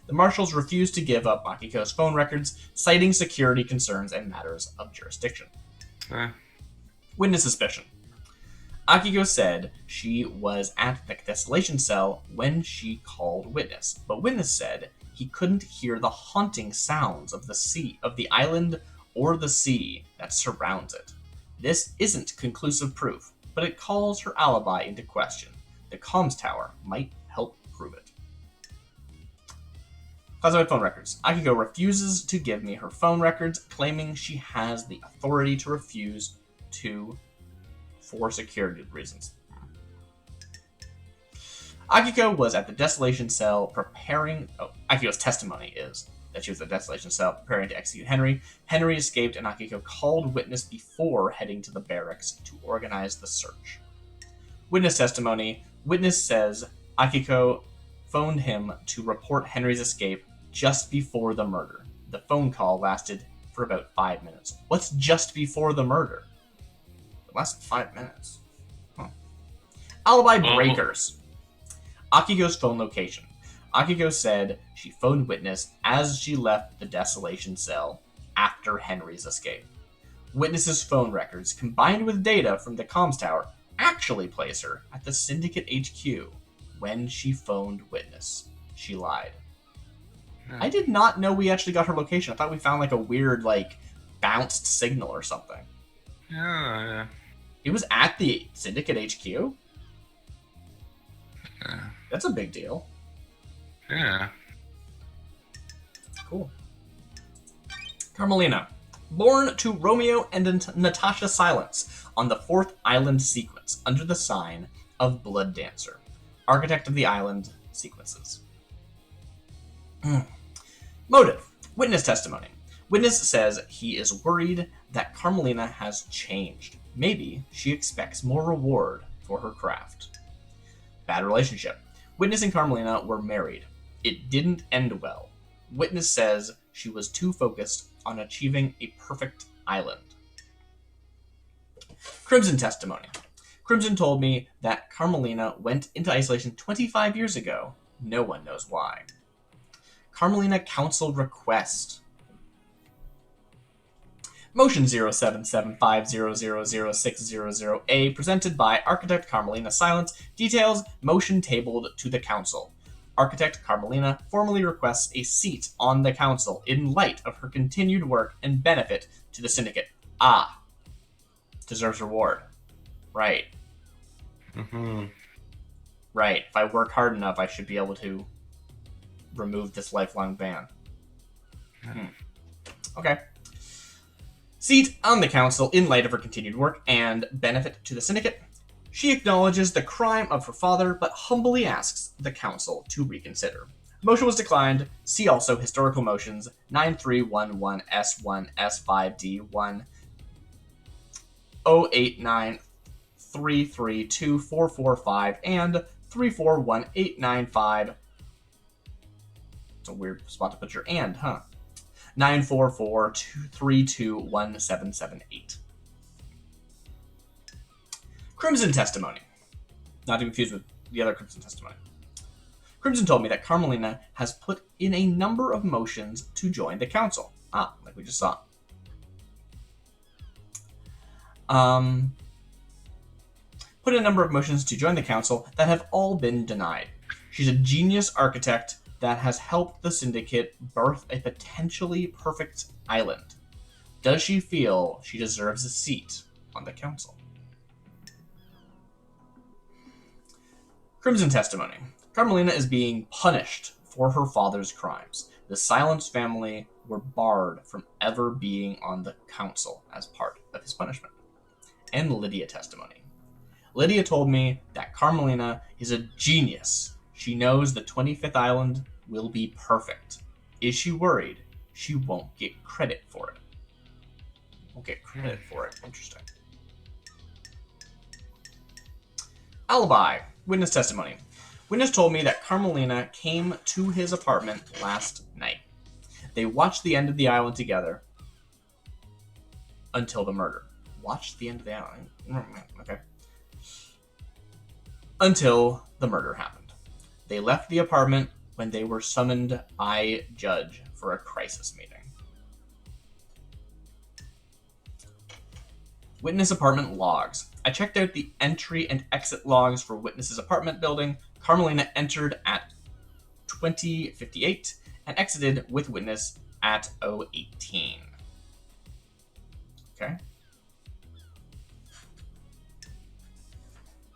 The marshals refuse to give up Akiko's phone records, citing security concerns and matters of jurisdiction. Witness suspicion. Akiko said she was at the desolation cell when she called Witness, but Witness said he couldn't hear the haunting sounds of the sea, of the island or the sea that surrounds it. This isn't conclusive proof, but it calls her alibi into question. The comms tower might help prove it. Classified phone records. Akiko refuses to give me her phone records, claiming she has the authority to refuse to for security reasons. Akiko was at the desolation cell preparing... Akiko's testimony is that she was at the desolation cell preparing to execute Henry. Henry escaped and Akiko called Witness before heading to the barracks to organize the search. Witness testimony. Witness says Akiko phoned him to report Henry's escape just before the murder. The phone call lasted for about 5 minutes. What's just before the murder? Less than 5 minutes. Huh. Alibi breakers. Akiko's phone location. Akiko said she phoned witness as she left the desolation cell after Henry's escape. Witness's phone records, combined with data from the comms tower, actually place her at the Syndicate HQ when she phoned witness. She lied. I did not know we actually got her location. I thought we found like a weird, like, bounced signal or something. Yeah. It was at the Syndicate HQ? Yeah. That's a big deal. Yeah. Cool. Carmelina. Born to Romeo and Natasha Silence on the 4th island sequence under the sign of Blood Dancer. Architect of the island sequences. Motive. Witness testimony. Witness says he is worried that Carmelina has changed. Maybe she expects more reward for her craft. Bad relationship. Witness and Carmelina were married. It didn't end well. Witness says she was too focused on achieving a perfect island. Crimson testimony. Crimson told me that Carmelina went into isolation 25 years ago. No one knows why. Carmelina counsel request. Motion 0775000600A presented by Architect Carmelina Silence details motion tabled to the council. Architect Carmelina formally requests a seat on the council in light of her continued work and benefit to the syndicate. Deserves reward. Right. Mm-hmm. Right. If I work hard enough, I should be able to remove this lifelong ban. Okay. Seat on the council in light of her continued work and benefit to the syndicate. She acknowledges the crime of her father, but humbly asks the council to reconsider. Motion was declined. See also historical motions 9311 S1 S5D1 089 332445 and 341895. It's a weird spot to put your and, huh? 944-232-1778. Crimson testimony. Not to be confused with the other Crimson testimony. Crimson told me that Carmelina has put in a number of motions to join the council. Like we just saw. Put in a number of motions to join the council that have all been denied. She's a genius architect that has helped the syndicate birth a potentially perfect island. Does she feel she deserves a seat on the council? Crimson testimony. Carmelina is being punished for her father's crimes. The Silence family were barred from ever being on the council as part of his punishment. And Lydia testimony. Lydia told me that Carmelina is a genius. She knows the 25th island will be perfect. Is she worried she won't get credit for it? Won't get credit for it. Interesting. Alibi. Witness testimony. Witness told me that Carmelina came to his apartment last night. They watched the end of the island together until the murder. Watched the end of the island? Okay. Until the murder happened. They left the apartment when they were summoned by Judge for a crisis meeting. Witness apartment logs. I checked out the entry and exit logs for Witness's apartment building. Carmelina entered at 20:58 and exited with Witness at 0:18. Okay.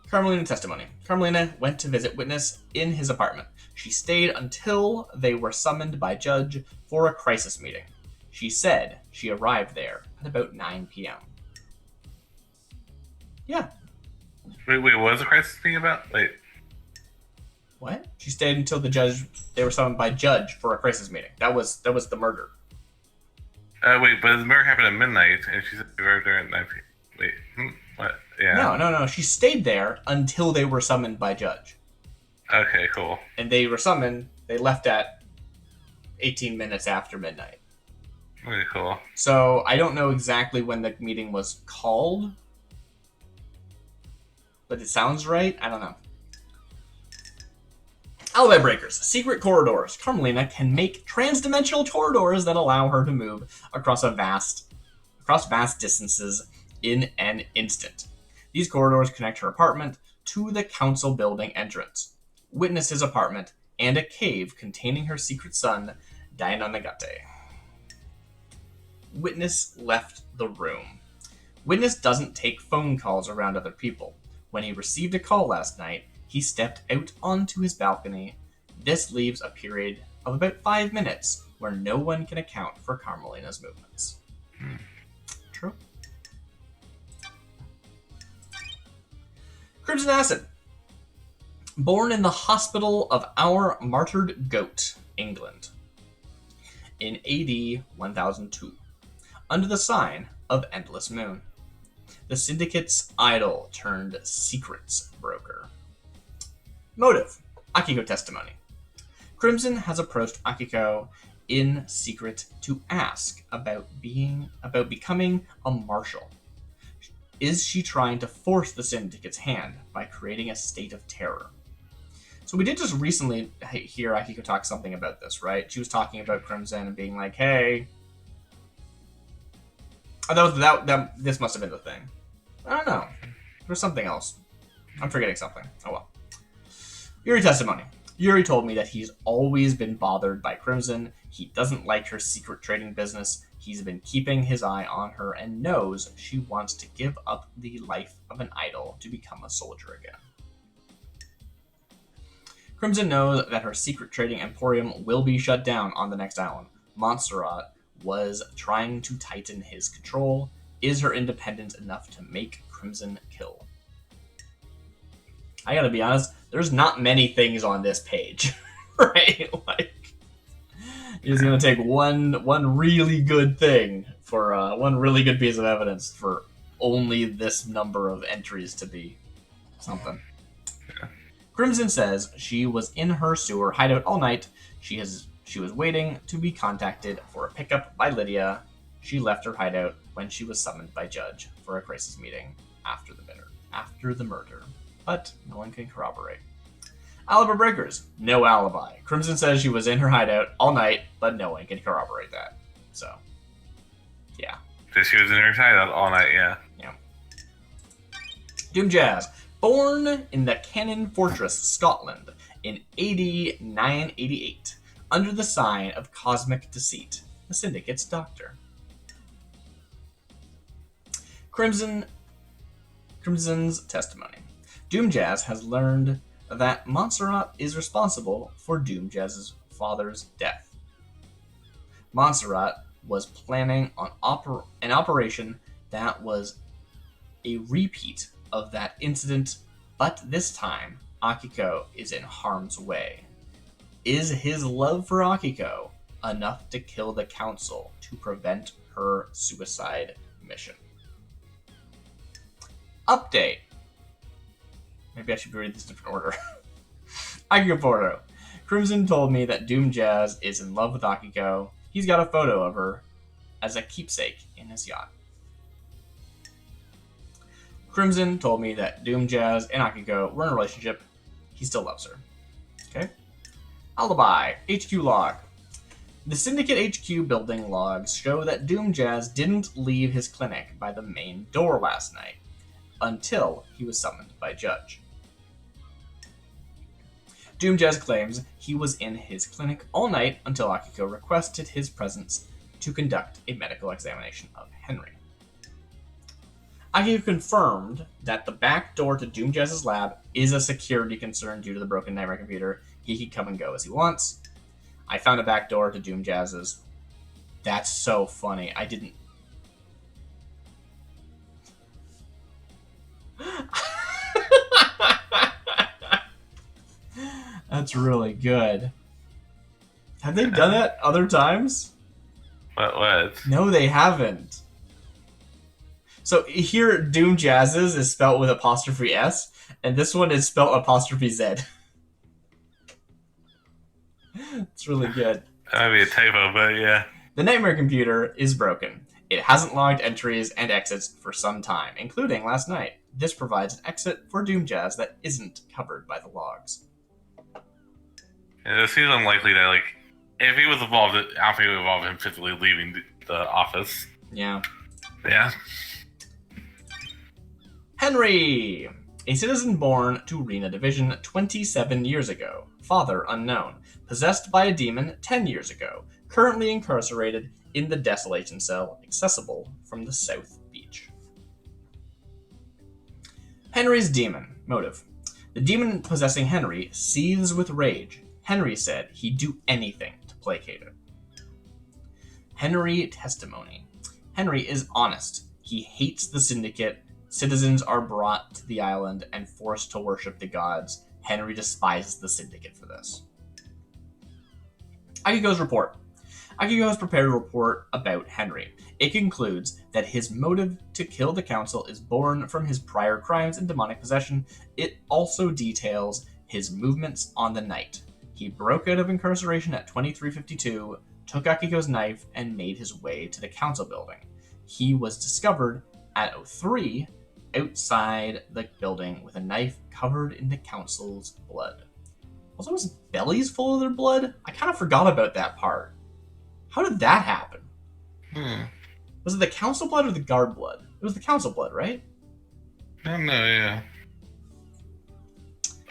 Carmelina testimony. Carmelina went to visit Witness in his apartment. She stayed until they were summoned by Judge for a crisis meeting. She said she arrived there at about 9 p.m. Yeah. Wait, what was the crisis thing about? Wait. What? She stayed until they were summoned by Judge for a crisis meeting. That was the murder. Wait, but the murder happened at midnight, and she said she arrived there at 9 p.m. Wait, what? Yeah. No. She stayed there until they were summoned by Judge. Okay, cool. And they were summoned, they left at 18 minutes after midnight. Okay, cool. So I don't know exactly when the meeting was called, but it sounds right. I don't know. Alibi breakers. Secret corridors. Carmelina can make transdimensional corridors that allow her to move across vast distances in an instant. These corridors connect her apartment to the council building entrance, Witness's apartment, and a cave containing her secret son, Diana Nagate. Witness left the room. Witness doesn't take phone calls around other people. When he received a call last night, he stepped out onto his balcony. This leaves a period of about 5 minutes where no one can account for Carmelina's movements. True. Crimson Acid. Born in the hospital of Our Martyred Goat, England, in AD 1002, under the sign of Endless Moon. The Syndicate's idol turned secrets broker. Motive. Akiko testimony. Crimson has approached Akiko in secret to ask about becoming a marshal. Is she trying to force the Syndicate's hand by creating a state of terror? So we did just recently hear Akiko talk something about this, right? She was talking about Crimson and being like, hey... Oh, this must have been the thing. I don't know. There's something else. I'm forgetting something. Oh well. Yuri testimony. Yuri told me that he's always been bothered by Crimson. He doesn't like her secret trading business. He's been keeping his eye on her and knows she wants to give up the life of an idol to become a soldier again. Crimson knows that her secret trading emporium will be shut down on the next island. Montserrat was trying to tighten his control. Is her independence enough to make Crimson kill? I gotta be honest, there's not many things on this page, right? Like, it's gonna take one really good thing for one really good piece of evidence for only this number of entries to be something. Yeah. Crimson says she was in her sewer hideout all night. She was waiting to be contacted for a pickup by Lydia. She left her hideout when she was summoned by Judge for a crisis meeting after the murder. But no one can corroborate. Alibi breakers. No alibi. Crimson says she was in her hideout all night, but no one can corroborate that. So, yeah. So she was in her hideout all night, yeah. Yeah. Doom Jazz. Born in the Cannon Fortress, Scotland, in AD 988, under the sign of Cosmic Deceit, the Syndicate's doctor. Crimson's testimony. Doom Jazz has learned that Montserrat is responsible for Doom Jazz's father's death. Montserrat was planning on an operation that was a repeat of that incident, but this time Akiko is in harm's way. Is his love for Akiko enough to kill the council to prevent her suicide mission? Update. Maybe I should read this in different order. Akiko photo. Crimson told me that Doom Jazz is in love with Akiko. He's got a photo of her as a keepsake in his yacht. Crimson told me that Doom Jazz and Akiko were in a relationship. He still loves her. Okay. Alibi. HQ log. The Syndicate HQ building logs show that Doom Jazz didn't leave his clinic by the main door last night until he was summoned by Judge. Doom Jazz claims he was in his clinic all night until Akiko requested his presence to conduct a medical examination of Henry. Akiko confirmed that the back door to Doom Jazz's lab is a security concern due to the broken nightmare computer. He can come and go as he wants. I found a back door to Doom Jazz's. That's so funny. I didn't... That's really good. Have they done that other times? What? No, they haven't. So here, Doom Jazz's is spelled with apostrophe S, and this one is spelled apostrophe Z. It's really good. That might be a typo, but yeah. The nightmare computer is broken. It hasn't logged entries and exits for some time, including last night. This provides an exit for Doom Jazz that isn't covered by the logs. Yeah, it seems unlikely that, like, if he was involved, I don't think it would involve him physically leaving the office. Yeah. Yeah. Henry! A citizen born to Rena Division 27 years ago. Father unknown. Possessed by a demon 10 years ago. Currently incarcerated in the Desolation Cell, accessible from the South Beach. Henry's demon. Motive. The demon possessing Henry seethes with rage. Henry said he'd do anything to placate it. Henry testimony. Henry is honest. He hates the Syndicate. Citizens are brought to the island and forced to worship the gods. Henry despises the Syndicate for this. Akiko's report. Akiko has prepared a report about Henry. It concludes that his motive to kill the council is born from his prior crimes and demonic possession. It also details his movements on the night. He broke out of incarceration at 2352, took Akiko's knife, and made his way to the council building. He was discovered at 03 outside the building with a knife covered in the council's blood. Also, his belly's full of their blood? I kind of forgot about that part. How did that happen? Was it the council blood or the guard blood? It was the council blood, right? I don't know, yeah.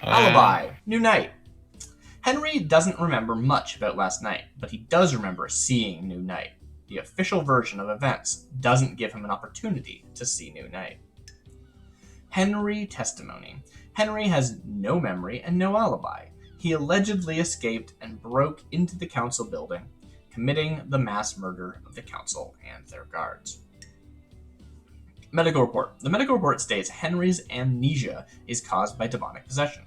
Alibi. New night. Henry doesn't remember much about last night, but he does remember seeing New Night. The official version of events doesn't give him an opportunity to see New Night. Henry testimony. Henry has no memory and no alibi. He allegedly escaped and broke into the council building, committing the mass murder of the council and their guards. Medical report. The medical report states Henry's amnesia is caused by demonic possession.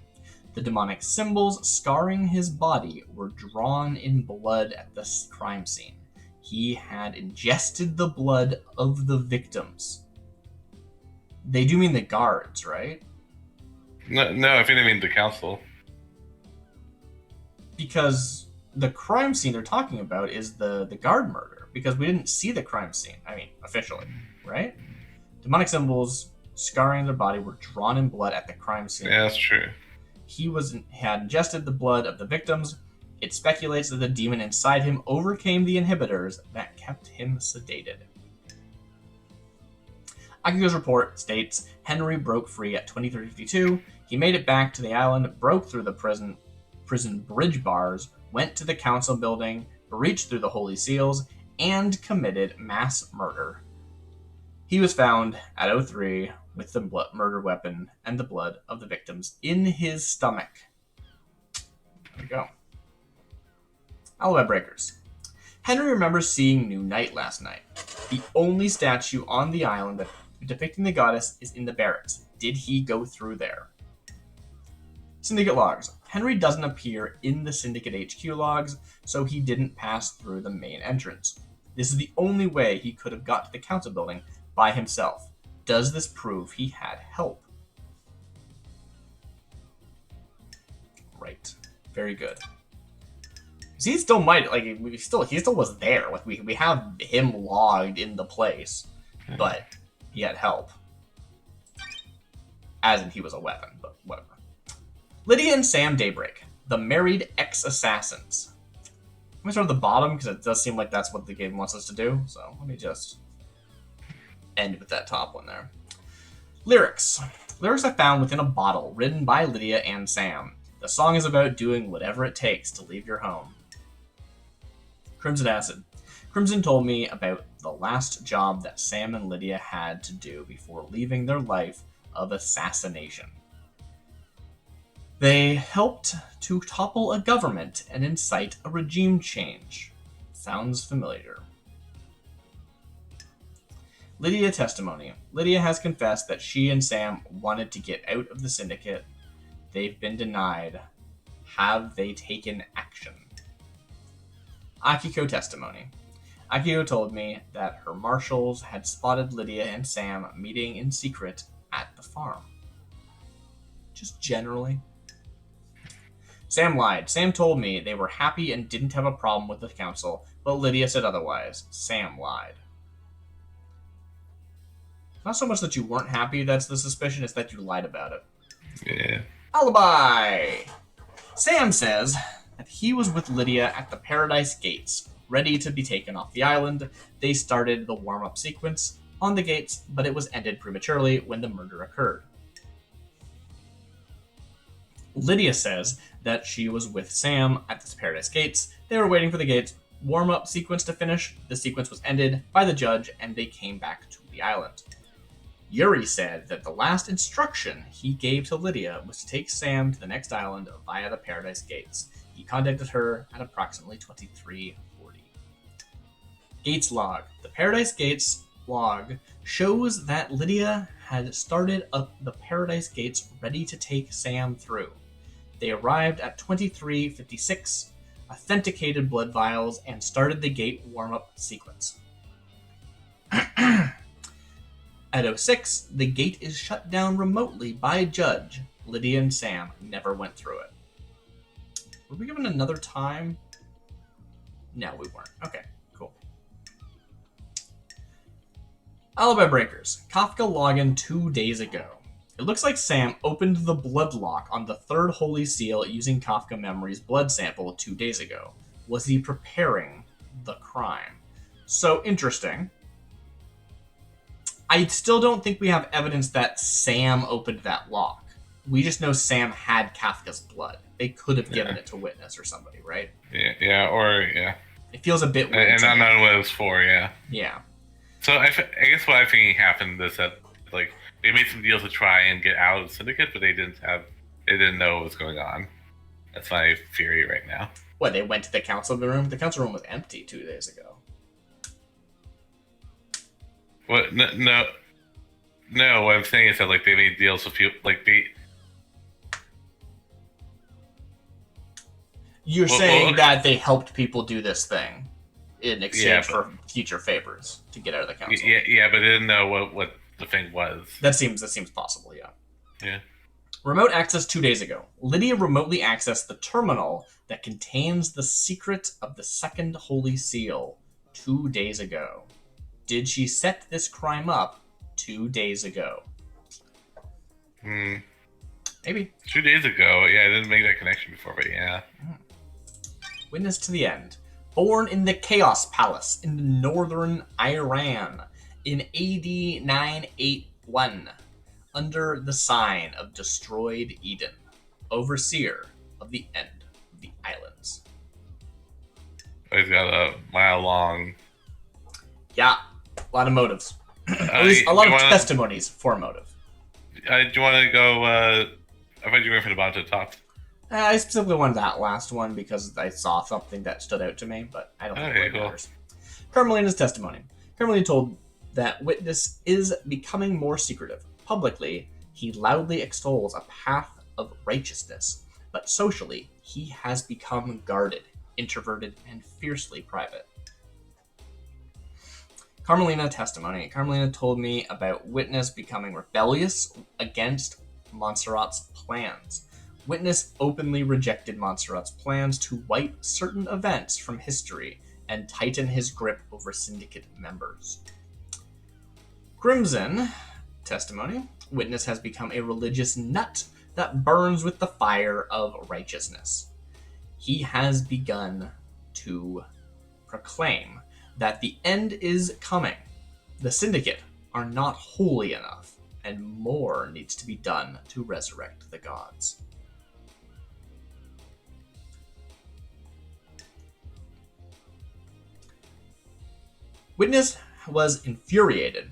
The demonic symbols scarring his body were drawn in blood at the crime scene. He had ingested the blood of the victims. They do mean the guards, right? No, I think they mean the council. Because the crime scene they're talking about is the guard murder. Because we didn't see the crime scene. I mean, officially, right? Demonic symbols scarring their body were drawn in blood at the crime scene. Yeah, that's true. He had ingested the blood of the victims. It speculates that the demon inside him overcame the inhibitors that kept him sedated. Akiko's report states Henry broke free at 2352. He made it back to the island, broke through the prison bridge bars, went to the council building, breached through the holy seals, and committed mass murder. He was found at 03 with the murder weapon and the blood of the victims in his stomach. There we go. Alibi breakers. Henry remembers seeing New Night last night. The only statue on the island depicting the goddess is in the barracks. Did he go through there? Syndicate logs. Henry doesn't appear in the Syndicate HQ logs, so he didn't pass through the main entrance. This is the only way he could have got to the council building by himself. Does this prove he had help? Right. Very good. He still might, like, he still was there. Like, we have him logged in the place, but he had help. As in, he was a weapon, but whatever. Lydia and Sam Daybreak, the married ex-assassins. Let me start at the bottom, because it does seem like that's what the game wants us to do, so let me just end with that top one there. Lyrics. Lyrics I found within a bottle, written by Lydia and Sam. The song is about doing whatever it takes to leave your home. Crimson Acid. Crimson told me about the last job that Sam and Lydia had to do before leaving their life of assassination. They helped to topple a government and incite a regime change. Sounds familiar. Lydia testimony. Lydia has confessed that she and Sam wanted to get out of the Syndicate. They've been denied. Have they taken action? Akiko testimony. Akiko told me that her marshals had spotted Lydia and Sam meeting in secret at the farm. Just generally. Sam lied. Sam told me they were happy and didn't have a problem with the council, but Lydia said otherwise. Sam lied. It's not so much that you weren't happy that's the suspicion, it's that you lied about it. Yeah. Alibi! Sam says that he was with Lydia at the Paradise Gates, ready to be taken off the island. They started the warm-up sequence on the gates, but it was ended prematurely when the murder occurred. Lydia says that she was with Sam at the Paradise Gates. They were waiting for the gates warm-up sequence to finish. The sequence was ended by the judge, and they came back to the island. Yuri said that the last instruction he gave to Lydia was to take Sam to the next island via the Paradise Gates. He contacted her at approximately 23:40. Gates log. The Paradise Gates log shows that Lydia had started up the Paradise Gates ready to take Sam through. They arrived at 23:56, authenticated blood vials, and started the gate warm-up sequence. At 06, the gate is shut down remotely by a judge. Lydia and Sam never went through it. Were we given another time? No, we weren't. Okay, cool. Alibi breakers. Kafka login 2 days ago. It looks like Sam opened the blood lock on the third Holy Seal using Kafka Memory's blood sample 2 days ago. Was he preparing the crime? So interesting. I still don't think we have evidence that Sam opened that lock. We just know Sam had Kafka's blood. They could have given it to witness or somebody, right? Yeah. It feels a bit weird. And not knowing what it was for, yeah. Yeah. So I guess what I think happened is that, like, they made some deals to try and get out of the syndicate, but they didn't know what was going on. That's my theory right now. What, they went to the council room? The council room was empty 2 days ago. What? No. What I'm saying is that, like, they made deals with people, like, You're saying that they helped people do this thing in exchange for future favors to get out of the council. Yeah, but they didn't know what the thing was. That seems possible, yeah. Yeah. Remote access 2 days ago. Lydia remotely accessed the terminal that contains the secret of the second Holy Seal 2 days ago. Did she set this crime up 2 days ago? Maybe. 2 days ago. Yeah, I didn't make that connection before, but yeah. Witness to the end. Born in the Chaos Palace in northern Iran in AD 981, under the sign of destroyed Eden, overseer of the end of the islands. He's got a mile long. Yeah, a lot of motives. At least a lot of testimonies for motive. Do you want to go? I thought you were going for the top. I specifically wanted that last one because I saw something that stood out to me, but I don't think it really matters. Carmelina's testimony. Carmelina told that witness is becoming more secretive. Publicly, he loudly extols a path of righteousness, but socially, he has become guarded, introverted, and fiercely private. Carmelina testimony. Carmelina told me about witness becoming rebellious against Montserrat's plans. Witness openly rejected Montserrat's plans to wipe certain events from history and tighten his grip over syndicate members. Crimson testimony. Witness has become a religious nut that burns with the fire of righteousness. He has begun to proclaim that the end is coming. The syndicate are not holy enough, and more needs to be done to resurrect the gods. Witness was infuriated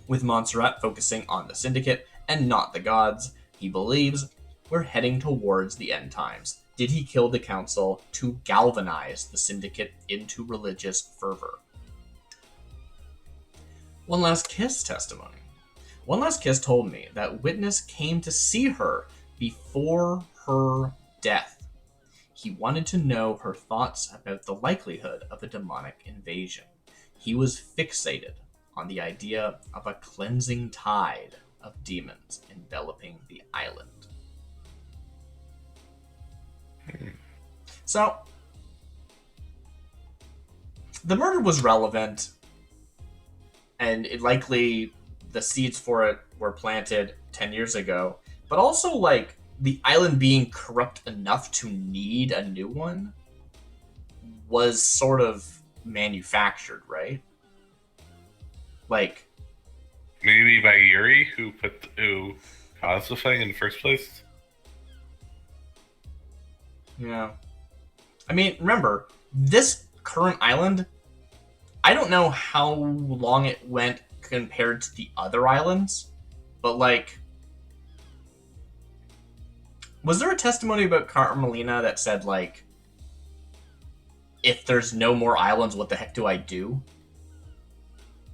with Montserrat focusing on the syndicate and not the gods. He believes we're heading towards the end times. Did he kill the council to galvanize the syndicate into religious fervor? One Last Kiss testimony. One Last Kiss told me that witness came to see her before her death. He wanted to know her thoughts about the likelihood of a demonic invasion. He was fixated on the idea of a cleansing tide of demons enveloping the island. So, the murder was relevant, and it likely the seeds for it were planted 10 years ago, but also, like, the island being corrupt enough to need a new one was sort of manufactured, right? Like, maybe by Yuri, who caused the thing in the first place. yeah. I mean, remember, this current island, I don't know how long it went compared to the other islands, but, like, was there a testimony about Carmelina that said, like, if there's no more islands, what the heck do I do?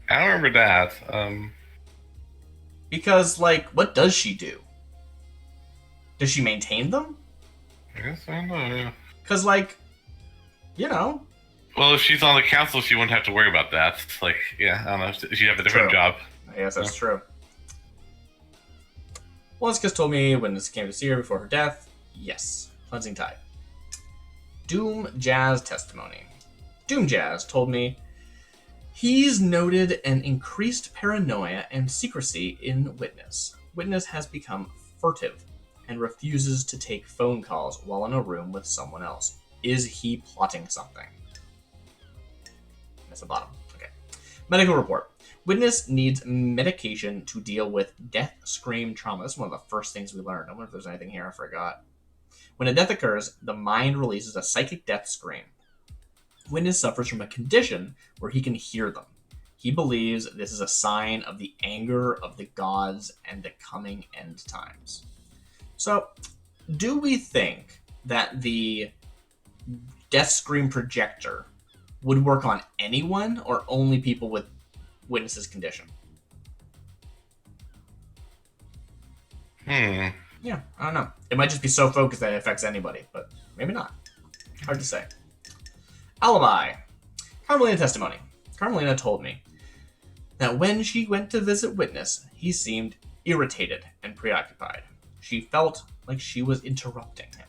I don't remember that. Because, like, what does she do? Does she maintain them? I guess I don't know. Yeah. Because, like, you know. Well, if she's on the council, she wouldn't have to worry about that. Like, yeah, I don't know. She'd have a different True. job. I guess that's true. Wonska's told me when this came to see her before her death. Yes. Cleansing tide. Doom Jazz testimony. Doom Jazz told me he's noted an increased paranoia and secrecy in Witness. Witness has become furtive and refuses to take phone calls while in a room with someone else. Is he plotting something? That's the bottom. Okay. Medical report. Witness needs medication to deal with death scream trauma. This is one of the first things we learned. I wonder if there's anything here I forgot. When a death occurs, the mind releases a psychic death scream. Witness suffers from a condition where he can hear them. He believes this is a sign of the anger of the gods and the coming end times. So, do we think that the death scream projector would work on anyone or only people with Witness's condition? Yeah, I don't know. It might just be so focused that it affects anybody, but maybe not. Hard to say. Alibi. Carmelina testimony. Carmelina told me that when she went to visit Witness, he seemed irritated and preoccupied. She felt like she was interrupting him.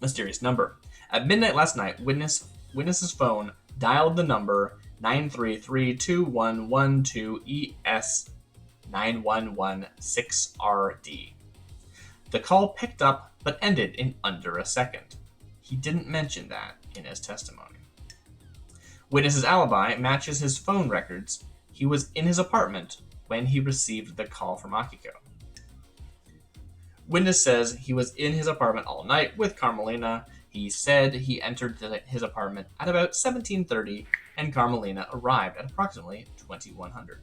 Mysterious number. At midnight last night, Witness's phone dialed the number 933-2112-ES9116RD. The call picked up but ended in under a second. He didn't mention that in his testimony. Witness's alibi matches his phone records. He was in his apartment when he received the call from Akiko. Witness says he was in his apartment all night with Carmelina. He said he entered his apartment at about 17:30 and Carmelina arrived at approximately 2100.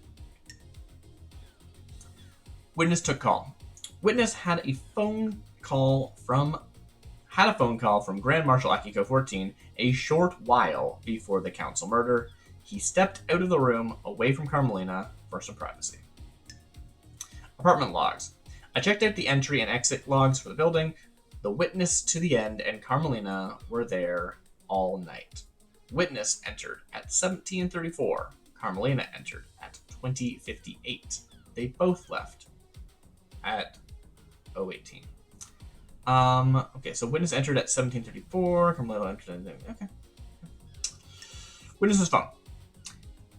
Witness took call. Witness had a phone call from Grand Marshal Akiko 14 a short while before the council murder. He stepped out of the room away from Carmelina for some privacy. Apartment logs. I checked out the entry and exit logs for the building. The Witness to the end and Carmelina were there all night. Witness entered at 17:34. Carmelina entered at 20:58. They both left at 0:18. Okay, so Witness entered at 17:34. Carmelina entered at... Okay. Witness's phone.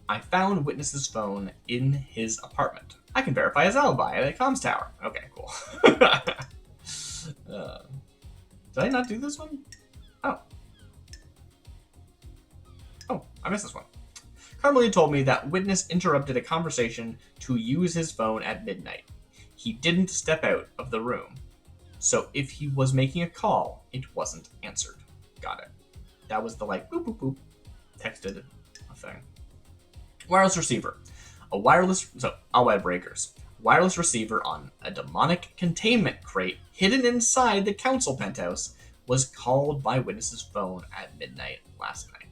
I found Witness's phone in his apartment. I can verify his alibi at a comms tower. Okay, cool. Did I not do this one? Oh, I missed this one. Carmelina told me that Witness interrupted a conversation to use his phone at midnight. He didn't step out of the room. So if he was making a call, it wasn't answered. Got it. That was the boop, boop, boop, texted a thing. Wireless receiver. Allied breakers. Wireless receiver on a demonic containment crate hidden inside the council penthouse was called by Witness's phone at midnight last night.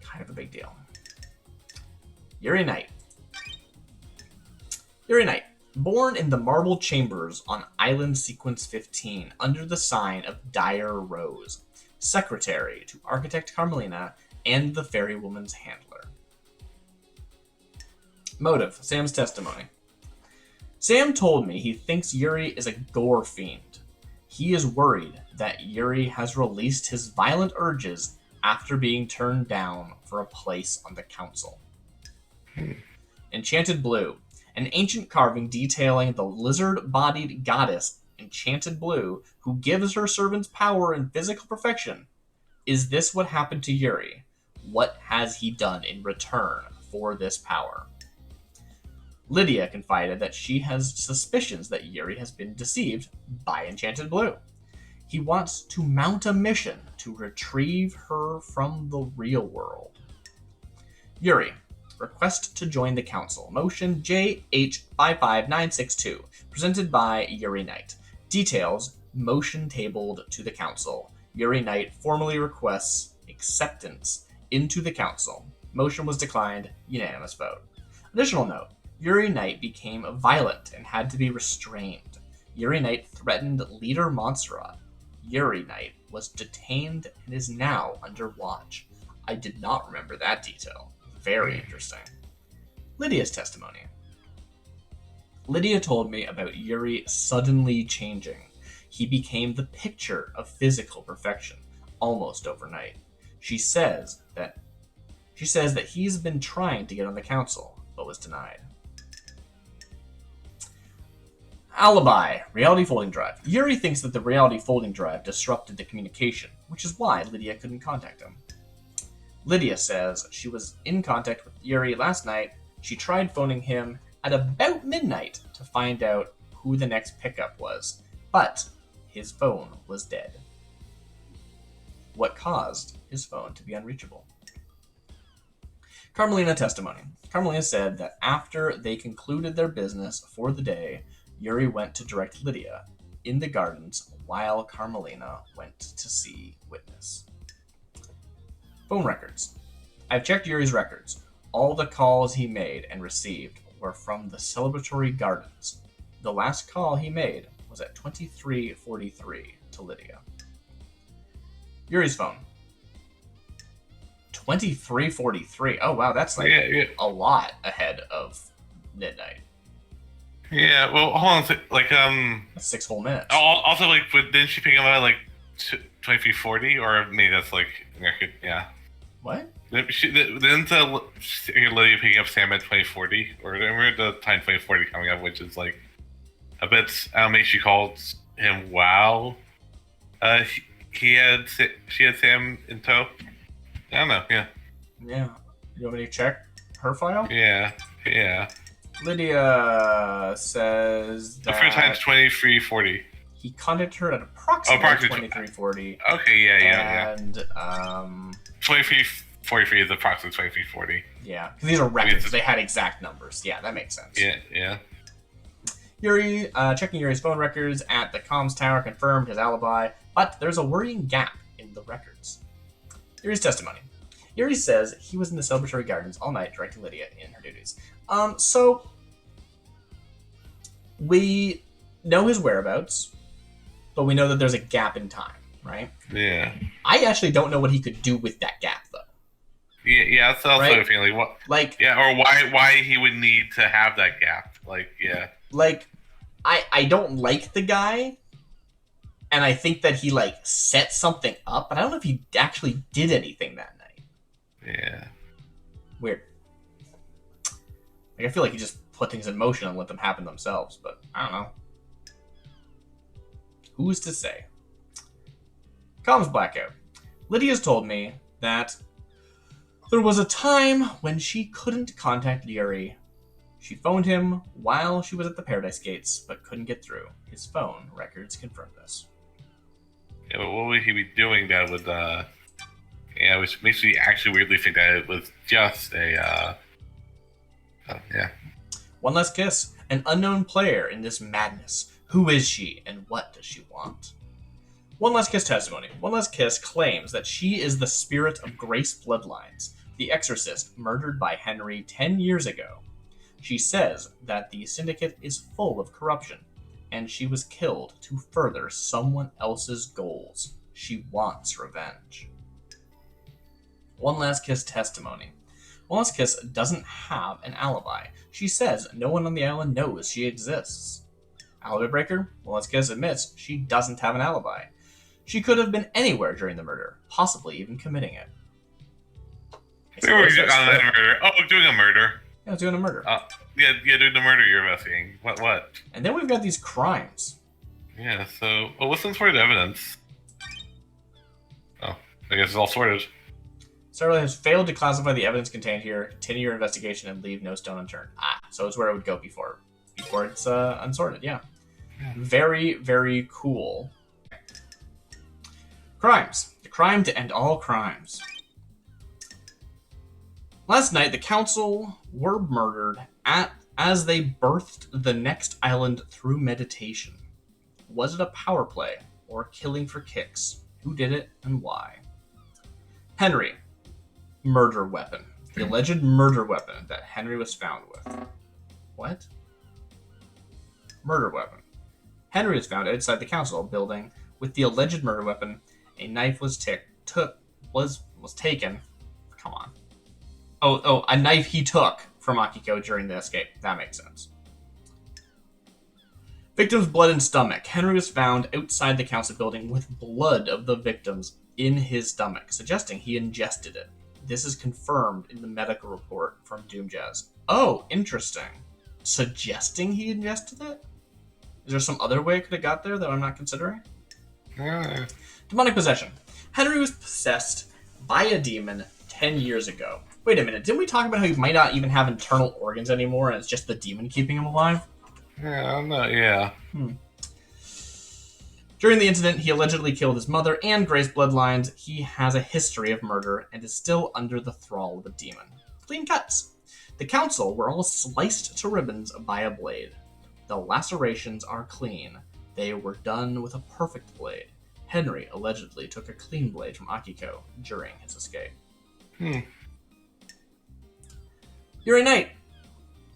Kind of a big deal. Yuri Knight. Yuri Knight. Born in the marble chambers on Island Sequence 15 under the sign of Dire Rose. Secretary to Architect Carmelina and the Fairy Woman's handler. Motive. Sam's testimony. Sam told me he thinks Yuri is a gore fiend. He is worried that Yuri has released his violent urges after being turned down for a place on the council. Enchanted Blue. An ancient carving detailing the lizard-bodied goddess Enchanted Blue, who gives her servants power and physical perfection. Is this what happened to Yuri? What has he done in return for this power? Lydia confided that she has suspicions that Yuri has been deceived by Enchanted Blue. He wants to mount a mission to retrieve her from the real world. Yuri. Request to join the council. Motion JH55962. Presented by Yuri Knight. Details. Motion tabled to the council. Yuri Knight formally requests acceptance into the council. Motion was declined. Unanimous vote. Additional note. Yuri Knight became violent and had to be restrained. Yuri Knight threatened leader Montserrat. Yuri Knight was detained and is now under watch. I did not remember that detail. Very interesting. Lydia's testimony. Lydia told me about Yuri suddenly changing. He became the picture of physical perfection, almost overnight. She says that he's been trying to get on the council, but was denied. Alibi. Reality folding drive. Yuri thinks that the reality folding drive disrupted the communication, which is why Lydia couldn't contact him. Lydia says she was in contact with Yuri last night. She tried phoning him at about midnight to find out who the next pickup was, but his phone was dead. What caused his phone to be unreachable? Carmelina testimony. Carmelina said that after they concluded their business for the day, Yuri went to direct Lydia in the gardens while Carmelina went to see witness. Phone records. I've checked Yuri's records. All the calls he made and received were from the celebratory gardens. The last call he made was at 23:43 to Lydia. Yuri's phone. 23:43. Oh wow, that's like a lot ahead of midnight. Yeah, well, hold on. Like, That's 6 whole minutes. Also, like, but didn't she pick him up at like 23:40, or maybe that's like, yeah. What? Didn't Lydia picking up Sam at 20:40, or remember the time 20:40 coming up, which is like a bit. I don't know. She called him wow. She had Sam in tow. I don't know. Yeah. Yeah. You want me to check her file? Yeah. Lydia says that the first time's 23:40. he contacted her at approximately 23:40. Okay, yeah. And 23:43 is approximately 23:40. Yeah, because these are records. They had exact numbers. Yeah, that makes sense. Yeah. Yuri, checking Yuri's phone records at the comms tower confirmed his alibi, but there's a worrying gap in the records. Yuri's testimony. Yuri says he was in the celebratory gardens all night directing Lydia in her duties. So we know his whereabouts, but we know that there's a gap in time, right? Yeah. I actually don't know what he could do with that gap, though. Yeah, that's also a feeling. What? Like, yeah, or why he would need to have that gap? Like, yeah. Like, I don't like the guy, and I think that he like set something up, but I don't know if he actually did anything that night. Yeah. Weird. Like, I feel like he just put things in motion and let them happen themselves, but I don't know. Who's to say? Comms blackout. Lydia's told me that there was a time when she couldn't contact Yuri. She phoned him while she was at the Paradise Gates, but couldn't get through. His phone records confirm this. Yeah, but what would he be doing that would, which makes me actually weirdly think that it was just a, yeah. One Last Kiss. An unknown player in this madness. Who is she, and what does she want? One Last Kiss testimony. One Last Kiss claims that she is the spirit of Grace Bloodlines, the exorcist murdered by Henry 10 years ago. She says that the syndicate is full of corruption, and she was killed to further someone else's goals. She wants revenge. One Last Kiss testimony. One Last Kiss doesn't have an alibi. She says no one on the island knows she exists. Alibi breaker? Well, let's guess admits she doesn't have an alibi. She could have been anywhere during the murder, possibly even committing it. They were doing a murder. Oh, doing a murder. Yeah, doing a murder. Yeah, doing the murder you're investigating. What? And then we've got these crimes. Yeah, so... Well, what's some sort of evidence? Oh, I guess it's all sorted. Sarah has failed to classify the evidence contained here, continue your investigation, and leave no stone unturned. So it's where it would go before it's unsorted, yeah. Very, very cool. Crimes. The crime to end all crimes. Last night, the council were murdered as they birthed the next island through meditation. Was it a power play or killing for kicks? Who did it and why? Henry. Murder weapon. The alleged murder weapon that Henry was found with. What? Murder weapon. Henry was found outside the council building with the alleged murder weapon. A knife was taken. Come on. Oh, a knife he took from Akiko during the escape. That makes sense. Victim's blood and stomach. Henry was found outside the council building with blood of the victims in his stomach, suggesting he ingested it. This is confirmed in the medical report from Doomjazz. Oh, interesting. Suggesting he ingested it? Is there some other way it could have got there that I'm not considering? Demonic possession. Henry was possessed by a demon 10 years ago. Wait a minute, didn't we talk about how he might not even have internal organs anymore and it's just the demon keeping him alive? Yeah. During the incident, he allegedly killed his mother and Grace bloodlines. He has a history of murder and is still under the thrall of a demon. Clean cuts. The council were all sliced to ribbons by a blade. The lacerations are clean. They were done with a perfect blade. Henry allegedly took a clean blade from Akiko during his escape. Yuri Knight.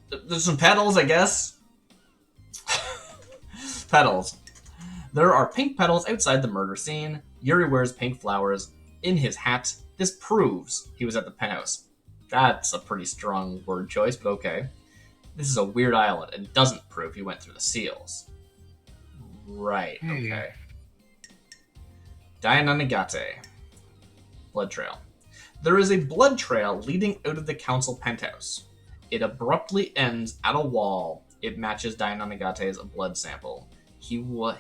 There's some petals, I guess. Petals. There are pink petals outside the murder scene. Yuri wears pink flowers in his hat. This proves he was at the penthouse. That's a pretty strong word choice, but okay. This is a weird island and doesn't prove he went through the seals. Right, okay. Dainanagate. Blood trail. There is a blood trail leading out of the council penthouse. It abruptly ends at a wall. It matches Dainanagate's blood sample. He was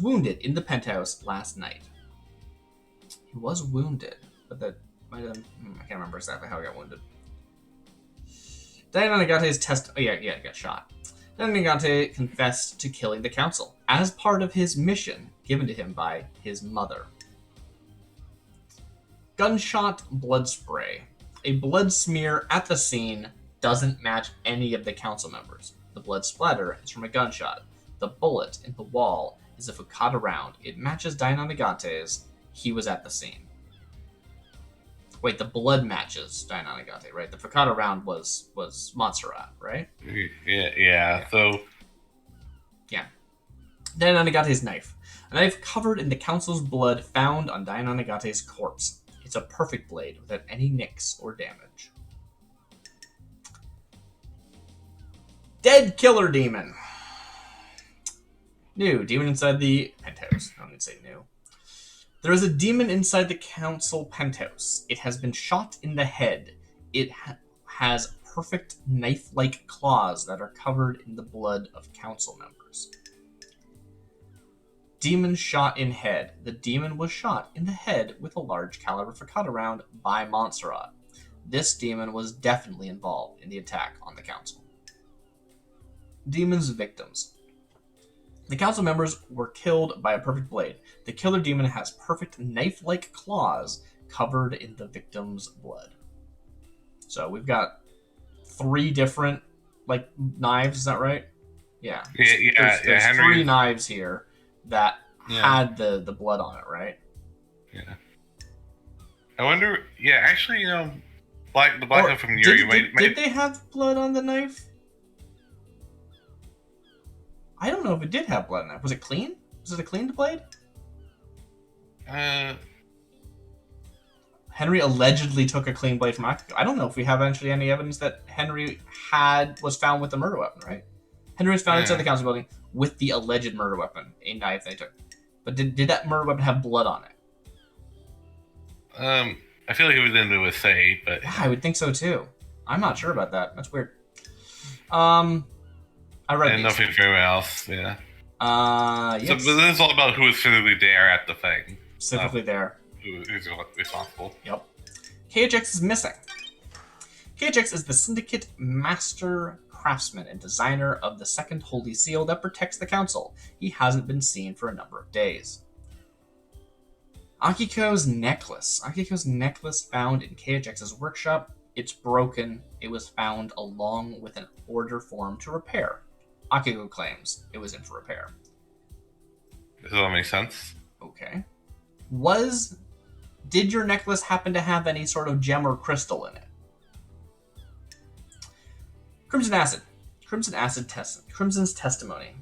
wounded in the penthouse last night. He was wounded, but that might have... I can't remember exactly how he got wounded. Dainanagate's test... Oh, yeah, he got shot. Dainanagate confessed to killing the council as part of his mission given to him by his mother. Gunshot blood spray. A blood smear at the scene doesn't match any of the council members. The blood splatter is from a gunshot. The bullet in the wall is a Fukata round. It matches Dainanagate's. He was at the scene. Wait, the blood matches Dainanagate, right? The Fukata round was Montserrat, right? Yeah. So... Yeah. Dainanagate's knife. A knife covered in the council's blood found on Dainanagate's corpse. It's a perfect blade without any nicks or damage. Dead killer demon. New. Demon inside the penthouse. I don't need to say new. There is a demon inside the council penthouse. It has been shot in the head. It has perfect knife-like claws that are covered in the blood of council members. Demon shot in head. The demon was shot in the head with a large caliber Fukata round by Montserrat. This demon was definitely involved in the attack on the council. Demon's victims. The council members were killed by a perfect blade. The killer demon has perfect knife-like claws covered in the victim's blood. So we've got 3 different, knives, is that right? Yeah. There's Henry... 3 knives here that had the blood on it, right? Yeah. I wonder... Yeah, actually, the black one from Yuri... Did they have blood on the knife? I don't know if it did have blood on it. Was it clean? Was it a cleaned blade? Henry allegedly took a clean blade from Akiko. I don't know if we have actually any evidence that Henry was found with a murder weapon, right? Henry was found inside the council building with the alleged murder weapon, a knife they took. But did that murder weapon have blood on it? I feel like it was into a say, but yeah, I would think so too. I'm not sure about that. That's weird. I read and nothing for anyone else. Yeah. Yes. So but this is all about who was physically there at the thing. Specifically there. Who's responsible? Yep. KHX is missing. KHX is the Syndicate master craftsman and designer of the second Holy Seal that protects the Council. He hasn't been seen for a number of days. Akiko's necklace. Akiko's necklace found in KHX's workshop. It's broken. It was found along with an order form to repair. Akiko claims it was in for repair. Does that make sense? Okay. Did your necklace happen to have any sort of gem or crystal in it? Crimson Acid. Crimson's testimony.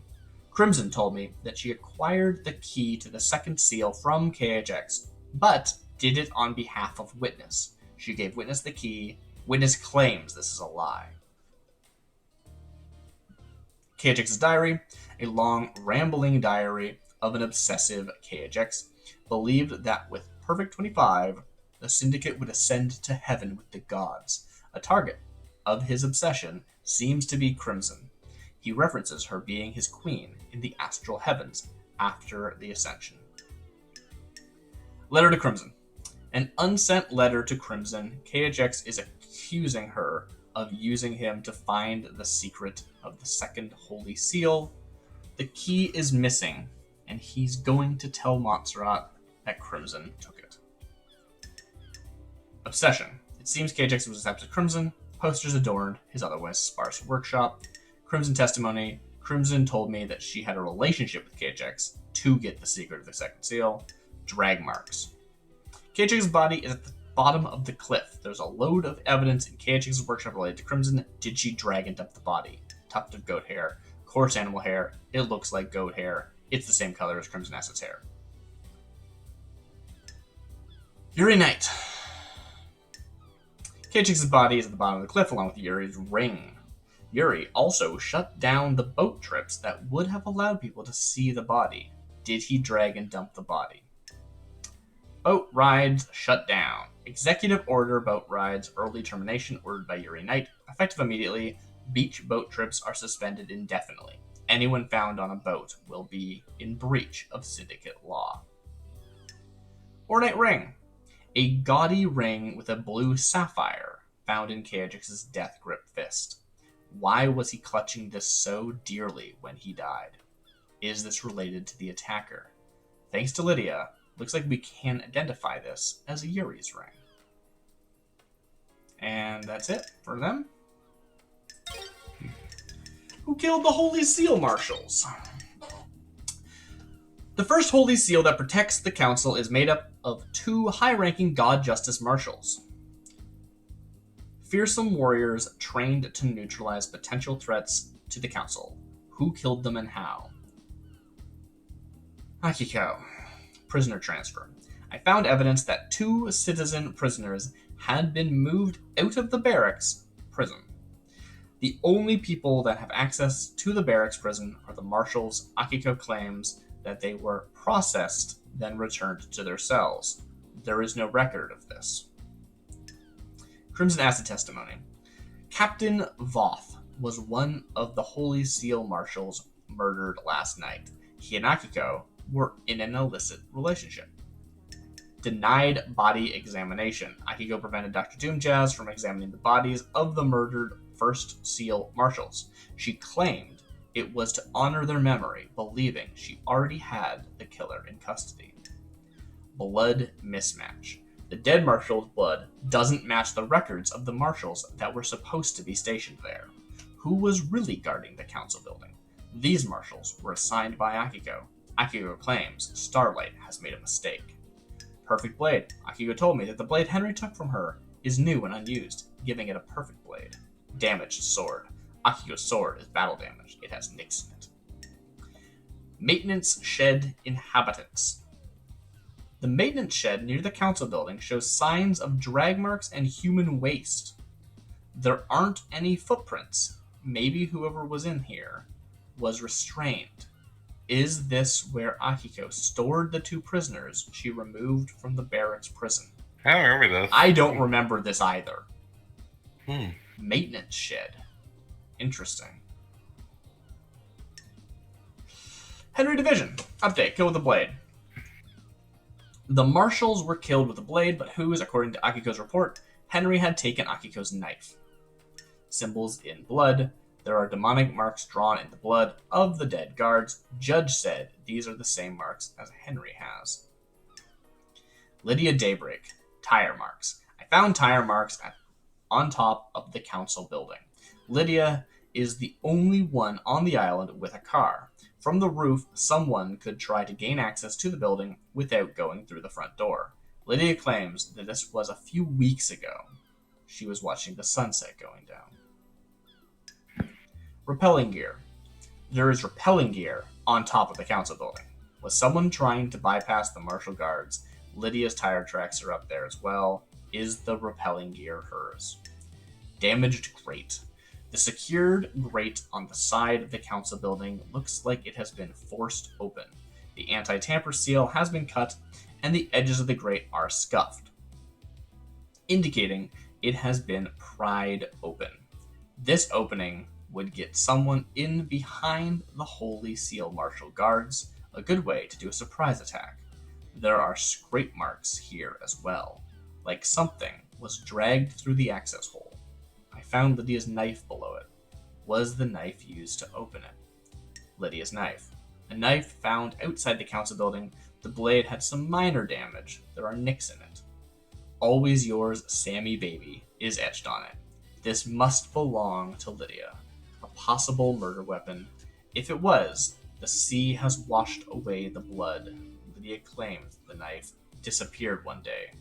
Crimson told me that she acquired the key to the second seal from KHX, but did it on behalf of Witness. She gave Witness the key. Witness claims this is a lie. KHX's diary, a long, rambling diary of an obsessive KHX, believed that with Perfect 25, the Syndicate would ascend to heaven with the gods. A target of his obsession seems to be Crimson. He references her being his queen in the astral heavens after the ascension. Letter to Crimson. An unsent letter to Crimson. KHX is accusing her of using him to find the secret of the second Holy Seal. The key is missing, and he's going to tell Montserrat that Crimson took it. Obsession. It seems KHX was obsessed with Crimson. Posters adorned his otherwise sparse workshop. Crimson testimony. Crimson told me that she had a relationship with KHX to get the secret of the second seal. Drag marks. KHX's body is at the bottom of the cliff. There's a load of evidence in KHX's workshop related to Crimson. Did she drag and dump the body? Tuft of goat hair. Coarse animal hair. It looks like goat hair. It's the same color as Crimson Acid's hair. Yuri Knight. KHX's body is at the bottom of the cliff along with Yuri's ring. Yuri also shut down the boat trips that would have allowed people to see the body. Did he drag and dump the body? Boat rides shut down. Executive order boat rides, early termination ordered by Yuri Knight. Effective immediately, beach boat trips are suspended indefinitely. Anyone found on a boat will be in breach of syndicate law. Ornate ring. A gaudy ring with a blue sapphire found in KHX's death grip fist. Why was he clutching this so dearly when he died? Is this related to the attacker? Thanks to Lydia, looks like we can identify this as a Yuri's ring. And that's it for them. Who killed the Holy Seal Marshals? The first Holy Seal that protects the Council is made up of 2 high-ranking God Justice Marshals. Fearsome warriors trained to neutralize potential threats to the Council. Who killed them and how? Akiko. Prisoner transfer. I found evidence that 2 citizen prisoners had been moved out of the barracks prison. The only people that have access to the barracks prison are the marshals. Akiko claims that they were processed, then returned to their cells. There is no record of this. Crimson Acid testimony. Captain Voth was one of the Holy Seal Marshals murdered last night. He and Akiko were in an illicit relationship. Denied body examination. Akiko prevented Dr. Doomjazz from examining the bodies of the murdered First Seal Marshals. She claimed it was to honor their memory, believing she already had the killer in custody. Blood mismatch. The dead Marshal's blood doesn't match the records of the Marshals that were supposed to be stationed there. Who was really guarding the Council building? These Marshals were assigned by Akiko. Akiko claims Starlight has made a mistake. Perfect blade. Akiko told me that the blade Henry took from her is new and unused, giving it a perfect blade. Damaged sword. Akiko's sword is battle damaged. It has nicks in it. Maintenance shed inhabitants. The maintenance shed near the council building shows signs of drag marks and human waste. There aren't any footprints. Maybe whoever was in here was restrained. Is this where Akiko stored the 2 prisoners she removed from the barracks prison? I don't remember this. I don't remember this either. Hmm. Maintenance shed. Interesting. Henry Division. Update. Kill with a blade. The marshals were killed with a blade, but whose, according to Akiko's report, Henry had taken Akiko's knife. Symbols in blood. There are demonic marks drawn in the blood of the dead guards. Judge said these are the same marks as Henry has. Lydia Daybreak. Tire marks. I found tire marks on top of the council building. Lydia is the only one on the island with a car. From the roof, someone could try to gain access to the building without going through the front door. Lydia claims that this was a few weeks ago. She was watching the sunset going down. Repelling gear. There is repelling gear on top of the council building. Was someone trying to bypass the martial guards? Lydia's tire tracks are up there as well. Is the repelling gear hers? Damaged grate. The secured grate on the side of the council building looks like it has been forced open. The anti-tamper seal has been cut, and the edges of the grate are scuffed, indicating it has been pried open. This opening would get someone in behind the Holy Seal Martial Guards, a good way to do a surprise attack. There are scrape marks here as well, like something was dragged through the access hole. I found Lydia's knife below it. Was the knife used to open it? Lydia's knife. A knife found outside the council building. The blade had some minor damage. There are nicks in it. Always yours, Sammy Baby, is etched on it. This must belong to Lydia. A possible murder weapon. If it was, the sea has washed away the blood. Lydia claims the knife disappeared one day.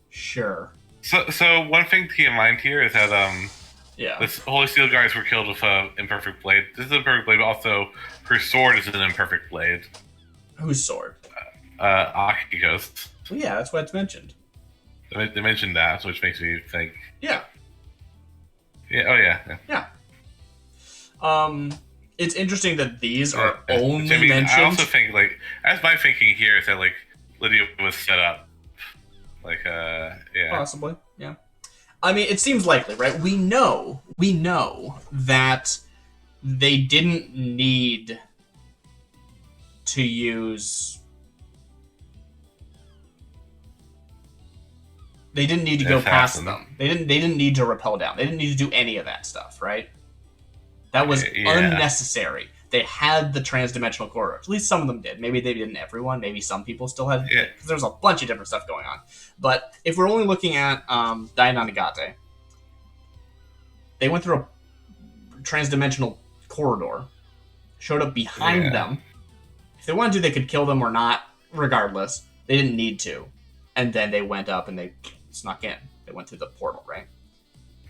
Sure. So one thing to keep in mind here is that yeah, the Holy Steel guys were killed with an imperfect blade. This is an imperfect blade, but also her sword is an imperfect blade. Whose sword? Akiko's. Well, yeah, that's why it's mentioned. They mentioned that, which makes me think. Yeah. Yeah. Oh yeah. Yeah. It's interesting that these are only I mean, mentioned. I also think, like, as my thinking here is that, like, Lydia was set up. Like, yeah. Possibly, yeah. I mean, it seems likely, right? We know that they didn't need to use... They didn't need to go past them. They didn't need to rappel down. They didn't need to do any of that stuff, right? That was unnecessary. They had the transdimensional corridors. At least some of them did. Maybe they didn't everyone. Maybe some people still had it. Because there's a bunch of different stuff going on. But if we're only looking at Dainanagate, they went through a transdimensional corridor, showed up behind them. If they wanted to, they could kill them or not, regardless. They didn't need to. And then they went up and they snuck in. They went through the portal, right?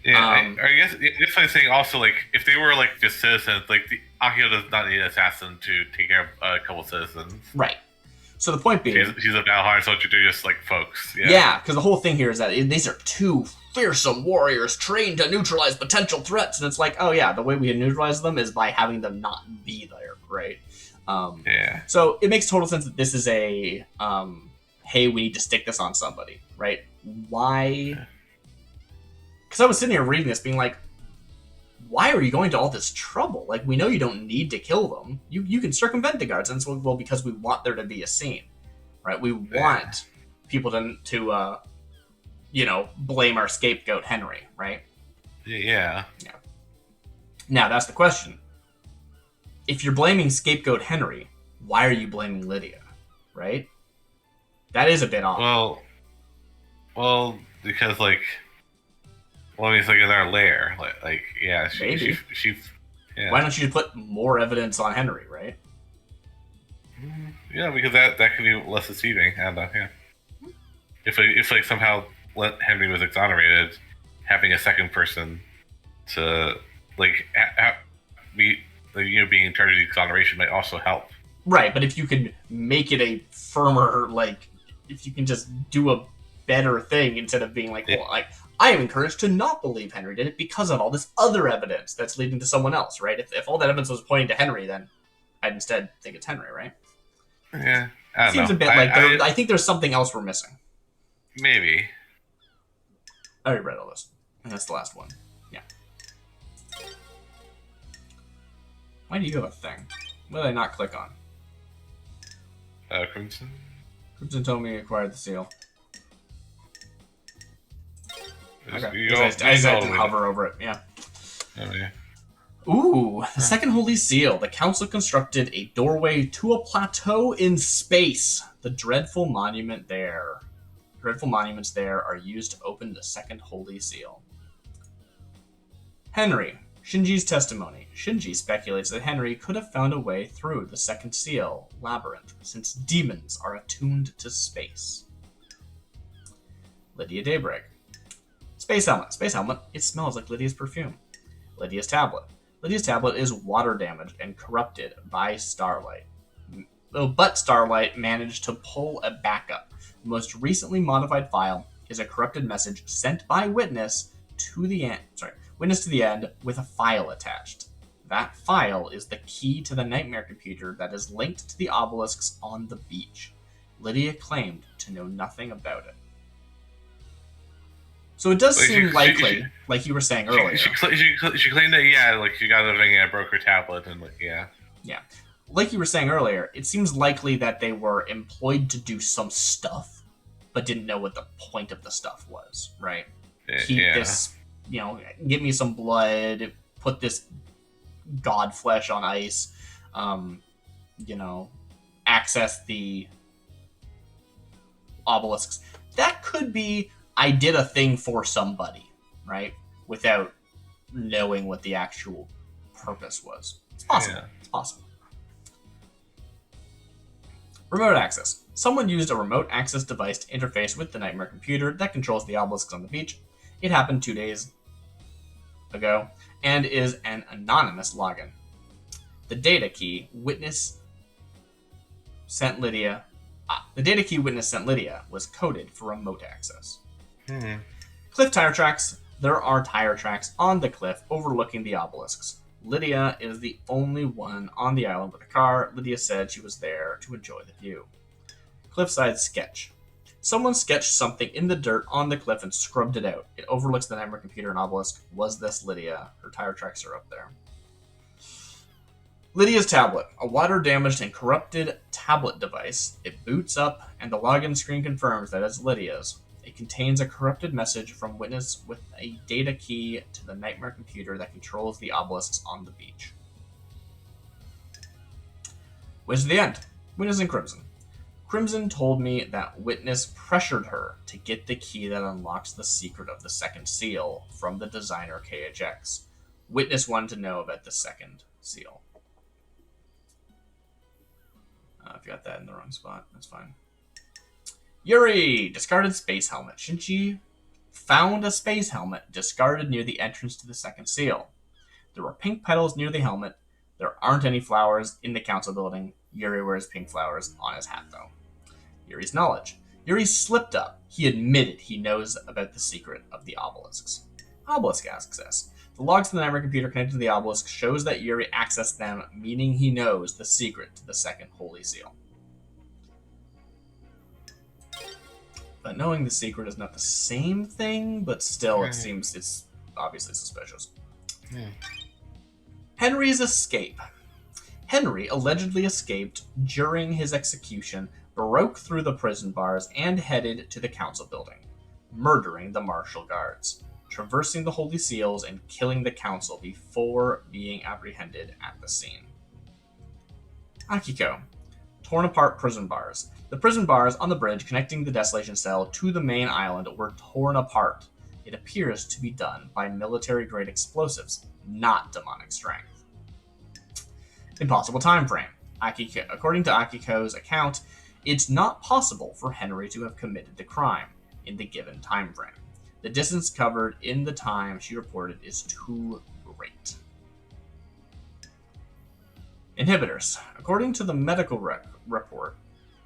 Yeah, I guess what I'm saying also, like, if they were, like, just citizens, like, Akiko does not need an assassin to take care of a couple citizens. Right. So the point being... She's a battle-hardened soldier to just, like, folks. Yeah, because the whole thing here is that these are 2 fearsome warriors trained to neutralize potential threats. And it's like, oh yeah, the way we neutralize them is by having them not be there, right? So it makes total sense that this is a, hey, we need to stick this on somebody, right? Why... Because I was sitting here reading this being like, why are you going to all this trouble? Like, we know you don't need to kill them. You can circumvent the guards. And it's, well, because we want there to be a scene, right? We want people to blame our scapegoat, Henry, right? Yeah. Now, that's the question. If you're blaming scapegoat Henry, why are you blaming Lydia, right? That is a bit odd. Well, because, like... Well, I mean, it's like in our lair. She Why don't you put more evidence on Henry, right? Yeah, because that could be less deceiving. I don't know, yeah. If somehow Henry was exonerated, having a second person to, like, being in charge of the exoneration might also help. Right, but if you can make it a firmer, like, if you can just do a better thing instead of being like, well, like, I am encouraged to not believe Henry did it because of all this other evidence that's leading to someone else, right? If all that evidence was pointing to Henry, then I'd instead think it's Henry, right? Yeah, I don't Seems know. a bit I think there's something else we're missing. Maybe. I already read all this, and that's the last one. Yeah. Why do you have a thing? What did I not click on? Crimson? Crimson told me he acquired the seal. Okay. I I just had to hover over it, yeah. Oh, yeah. Ooh, the second holy seal. The council constructed a doorway to a plateau in space. The dreadful monument there. Dreadful monuments there are used to open the second holy seal. Henry. Shinji's testimony. Shinji speculates that Henry could have found a way through the second seal labyrinth, since demons are attuned to space. Lydia Daybreak. Space helmet. Space helmet. It smells like Lydia's perfume. Lydia's tablet. Lydia's tablet is water damaged and corrupted by Starlight. But Starlight managed to pull a backup. The most recently modified file is a corrupted message sent by Witness to the end. Witness to the end with a file attached. That file is the key to the nightmare computer that is linked to the obelisks on the beach. Lydia claimed to know nothing about it. So it does seem likely, like you were saying earlier. She claimed that, yeah, like she got the thing, yeah, broke her tablet, and like, yeah. Yeah. Like you were saying earlier, it seems likely that they were employed to do some stuff, but didn't know what the point of the stuff was, right? Keep this, give me some blood, put this god flesh on ice, access the obelisks. That could be, I did a thing for somebody, right? Without knowing what the actual purpose was. It's possible. Yeah. It's possible. Remote access. Someone used a remote access device to interface with the nightmare computer that controls the obelisks on the beach. It happened 2 days ago and is an anonymous login. The data key Witness sent Lydia was coded for remote access. Cliff tire tracks. There are tire tracks on the cliff overlooking the obelisks. Lydia is the only one on the island with a car. Lydia said she was there to enjoy the view. Cliffside sketch. Someone sketched something in the dirt on the cliff and scrubbed it out. It overlooks the nightmare computer and obelisk. Was this Lydia? Her tire tracks are up there. Lydia's tablet. A water-damaged and corrupted tablet device. It boots up, and the login screen confirms that it's Lydia's. It contains a corrupted message from Witness with a data key to the nightmare computer that controls the obelisks on the beach. Witness to the end. Witness and Crimson. Crimson told me that Witness pressured her to get the key that unlocks the secret of the second seal from the designer KHX. Witness wanted to know about the second seal. I've got that in the wrong spot. That's fine. Yuri! Discarded space helmet. Shinji found a space helmet discarded near the entrance to the second seal. There were pink petals near the helmet. There aren't any flowers in the council building. Yuri wears pink flowers on his hat, though. Yuri's knowledge. Yuri slipped up. He admitted he knows about the secret of the obelisks. Obelisk access. The logs to the nightmare computer connected to the obelisk shows that Yuri accessed them, meaning he knows the secret to the second holy seal. But knowing the secret is not the same thing, but still it seems it's obviously suspicious. Henry's escape. Henry allegedly escaped during his execution, broke through the prison bars, and headed to the council building, murdering the martial guards, traversing the holy seals, and killing the council before being apprehended at the scene. Akiko. Torn apart prison bars. The prison bars on the bridge connecting the desolation cell to the main island were torn apart. It appears to be done by military-grade explosives, not demonic strength. Impossible time frame. According to Akiko's account, it's not possible for Henry to have committed the crime in the given time frame. The distance covered in the time she reported is too great. Inhibitors. According to the medical report,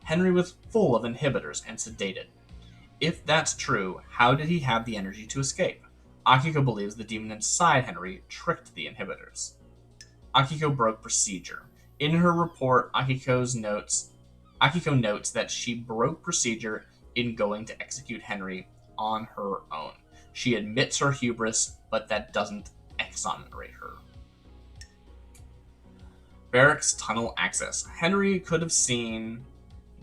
Henry was full of inhibitors and sedated. If that's true, how did he have the energy to escape? Akiko believes the demon inside Henry tricked the inhibitors. Akiko broke procedure. In her report, Akiko notes that she broke procedure in going to execute Henry on her own. She admits her hubris, but that doesn't exonerate her. Barracks tunnel access. Henry could have seen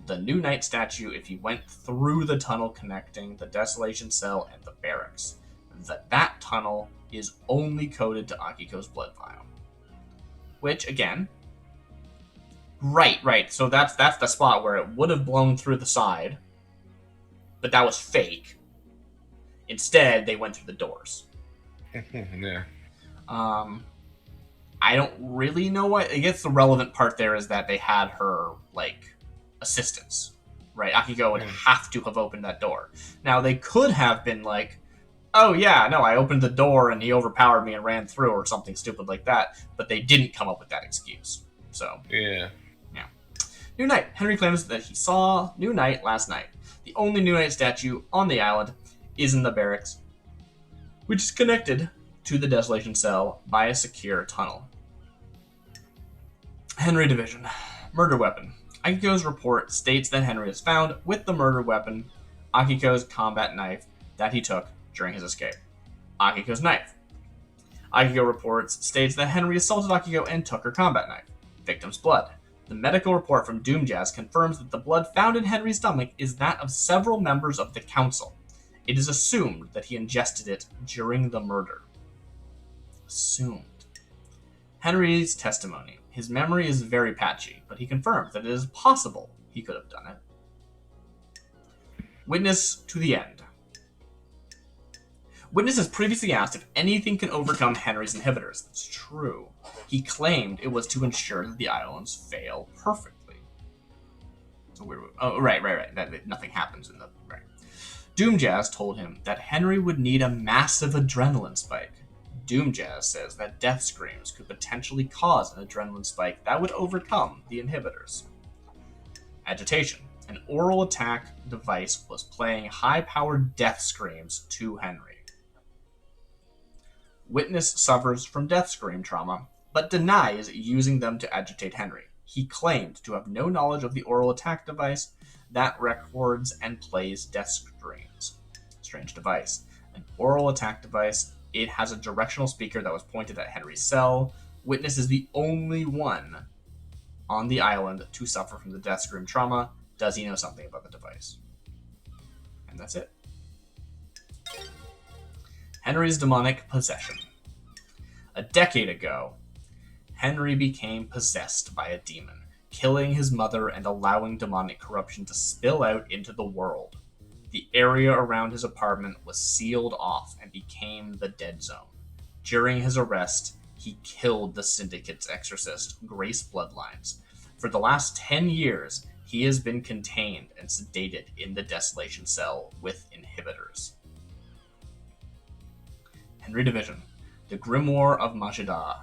the New Knight statue if he went through the tunnel connecting the Desolation Cell and the barracks. That tunnel is only coded to Akiko's blood vial. Which, again... Right. So that's the spot where it would have blown through the side. But that was fake. Instead, they went through the doors. Yeah. I don't really know what... I guess the relevant part there is that they had her, assistance. Right? Akiko would have to have opened that door. Now, they could have been like, oh yeah, no, I opened the door and he overpowered me and ran through or something stupid like that. But they didn't come up with that excuse. So... Yeah. New Knight. Henry claims that he saw New Knight last night. The only New Knight statue on the island is in the barracks, which is connected to the Desolation Cell by a secure tunnel. Henry Division. Murder weapon. Akiko's report states that Henry is found with the murder weapon, Akiko's combat knife, that he took during his escape. Akiko's knife. Akiko reports states that Henry assaulted Akiko and took her combat knife. Victim's blood. The medical report from Doomjazz confirms that the blood found in Henry's stomach is that of several members of the council. It is assumed that he ingested it during the murder. Assumed. Henry's testimony. His memory is very patchy, but he confirms that it is possible he could have done it. Witness to the end. Witness has previously asked if anything can overcome Henry's inhibitors. It's true. He claimed it was to ensure that the islands fail perfectly. It's a weird... Oh, right. That nothing happens in the... Right. Doomjazz told him that Henry would need a massive adrenaline spike. Doomjazz says that death screams could potentially cause an adrenaline spike that would overcome the inhibitors. Agitation. An oral attack device was playing high-powered death screams to Henry. Witness suffers from death scream trauma, but denies using them to agitate Henry. He claimed to have no knowledge of the oral attack device that records and plays death screams. Strange device. An oral attack device. It has a directional speaker that was pointed at Henry's cell. Witness is the only one on the island to suffer from the death scream trauma. Does he know something about the device? And that's it. Henry's demonic possession. A decade ago, Henry became possessed by a demon, killing his mother and allowing demonic corruption to spill out into the world. The area around his apartment was sealed off and became the dead zone. During his arrest, he killed the Syndicate's exorcist, Grace Bloodlines. For the last 10 years, he has been contained and sedated in the Desolation Cell with inhibitors. Henry Division. The Grimoire of Majida,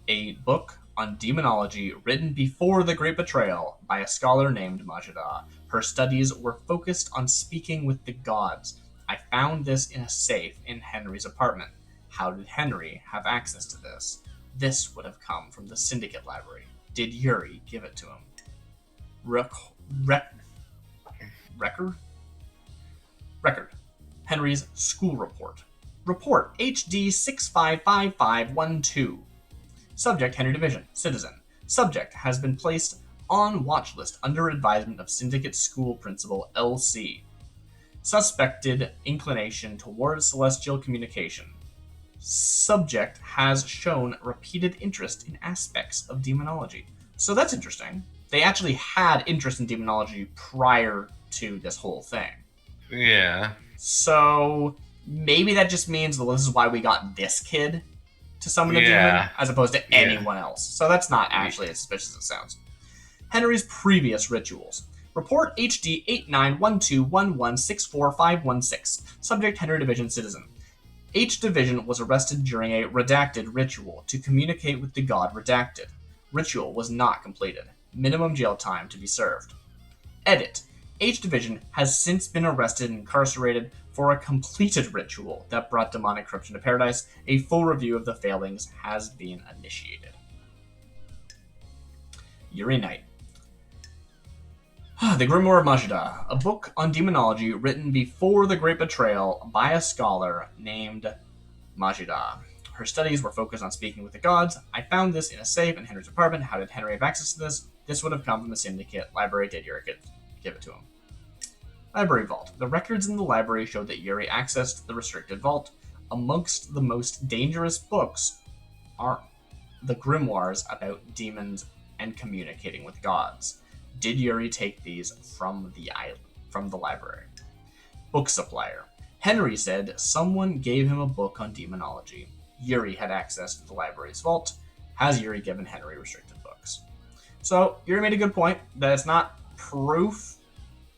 a book on demonology written before the Great Betrayal by a scholar named Majida. Her studies were focused on speaking with the gods. I found this in a safe in Henry's apartment. How did Henry have access to this? This would have come from the Syndicate library. Did Yuri give it to him? Record. Henry's school report. Report HD 655512. Subject Henry Division. Citizen. Subject has been placed on watch list under advisement of Syndicate School Principal LC. Suspected inclination towards celestial communication. Subject has shown repeated interest in aspects of demonology. So that's interesting. They actually had interest in demonology prior to this whole thing. Yeah. So maybe that just means that this is why we got this kid to summon a demon, as opposed to anyone else. So that's not actually as suspicious as it sounds. Henry's previous rituals. Report HD 891211645116. Subject Henry Division Citizen. H Division was arrested during a redacted ritual to communicate with the god Redacted. Ritual was not completed. Minimum jail time to be served. Edit. H Division has since been arrested and incarcerated for a completed ritual that brought demonic corruption to paradise. A full review of the failings has been initiated. Yuri Knight. The Grimoire of Majida, a book on demonology written before the Great Betrayal by a scholar named Majida. Her studies were focused on speaking with the gods. I found this in a safe in Henry's apartment. How did Henry have access to this? This would have come from the Syndicate library. Did Yuri give it to him? Library vault. The records in the library showed that Yuri accessed the restricted vault. Amongst the most dangerous books are the grimoires about demons and communicating with gods. Did Yuri take these from the library? Book supplier. Henry said someone gave him a book on demonology. Yuri had access to the library's vault. Has Yuri given Henry restricted books? So, Yuri made a good point that it's not proof.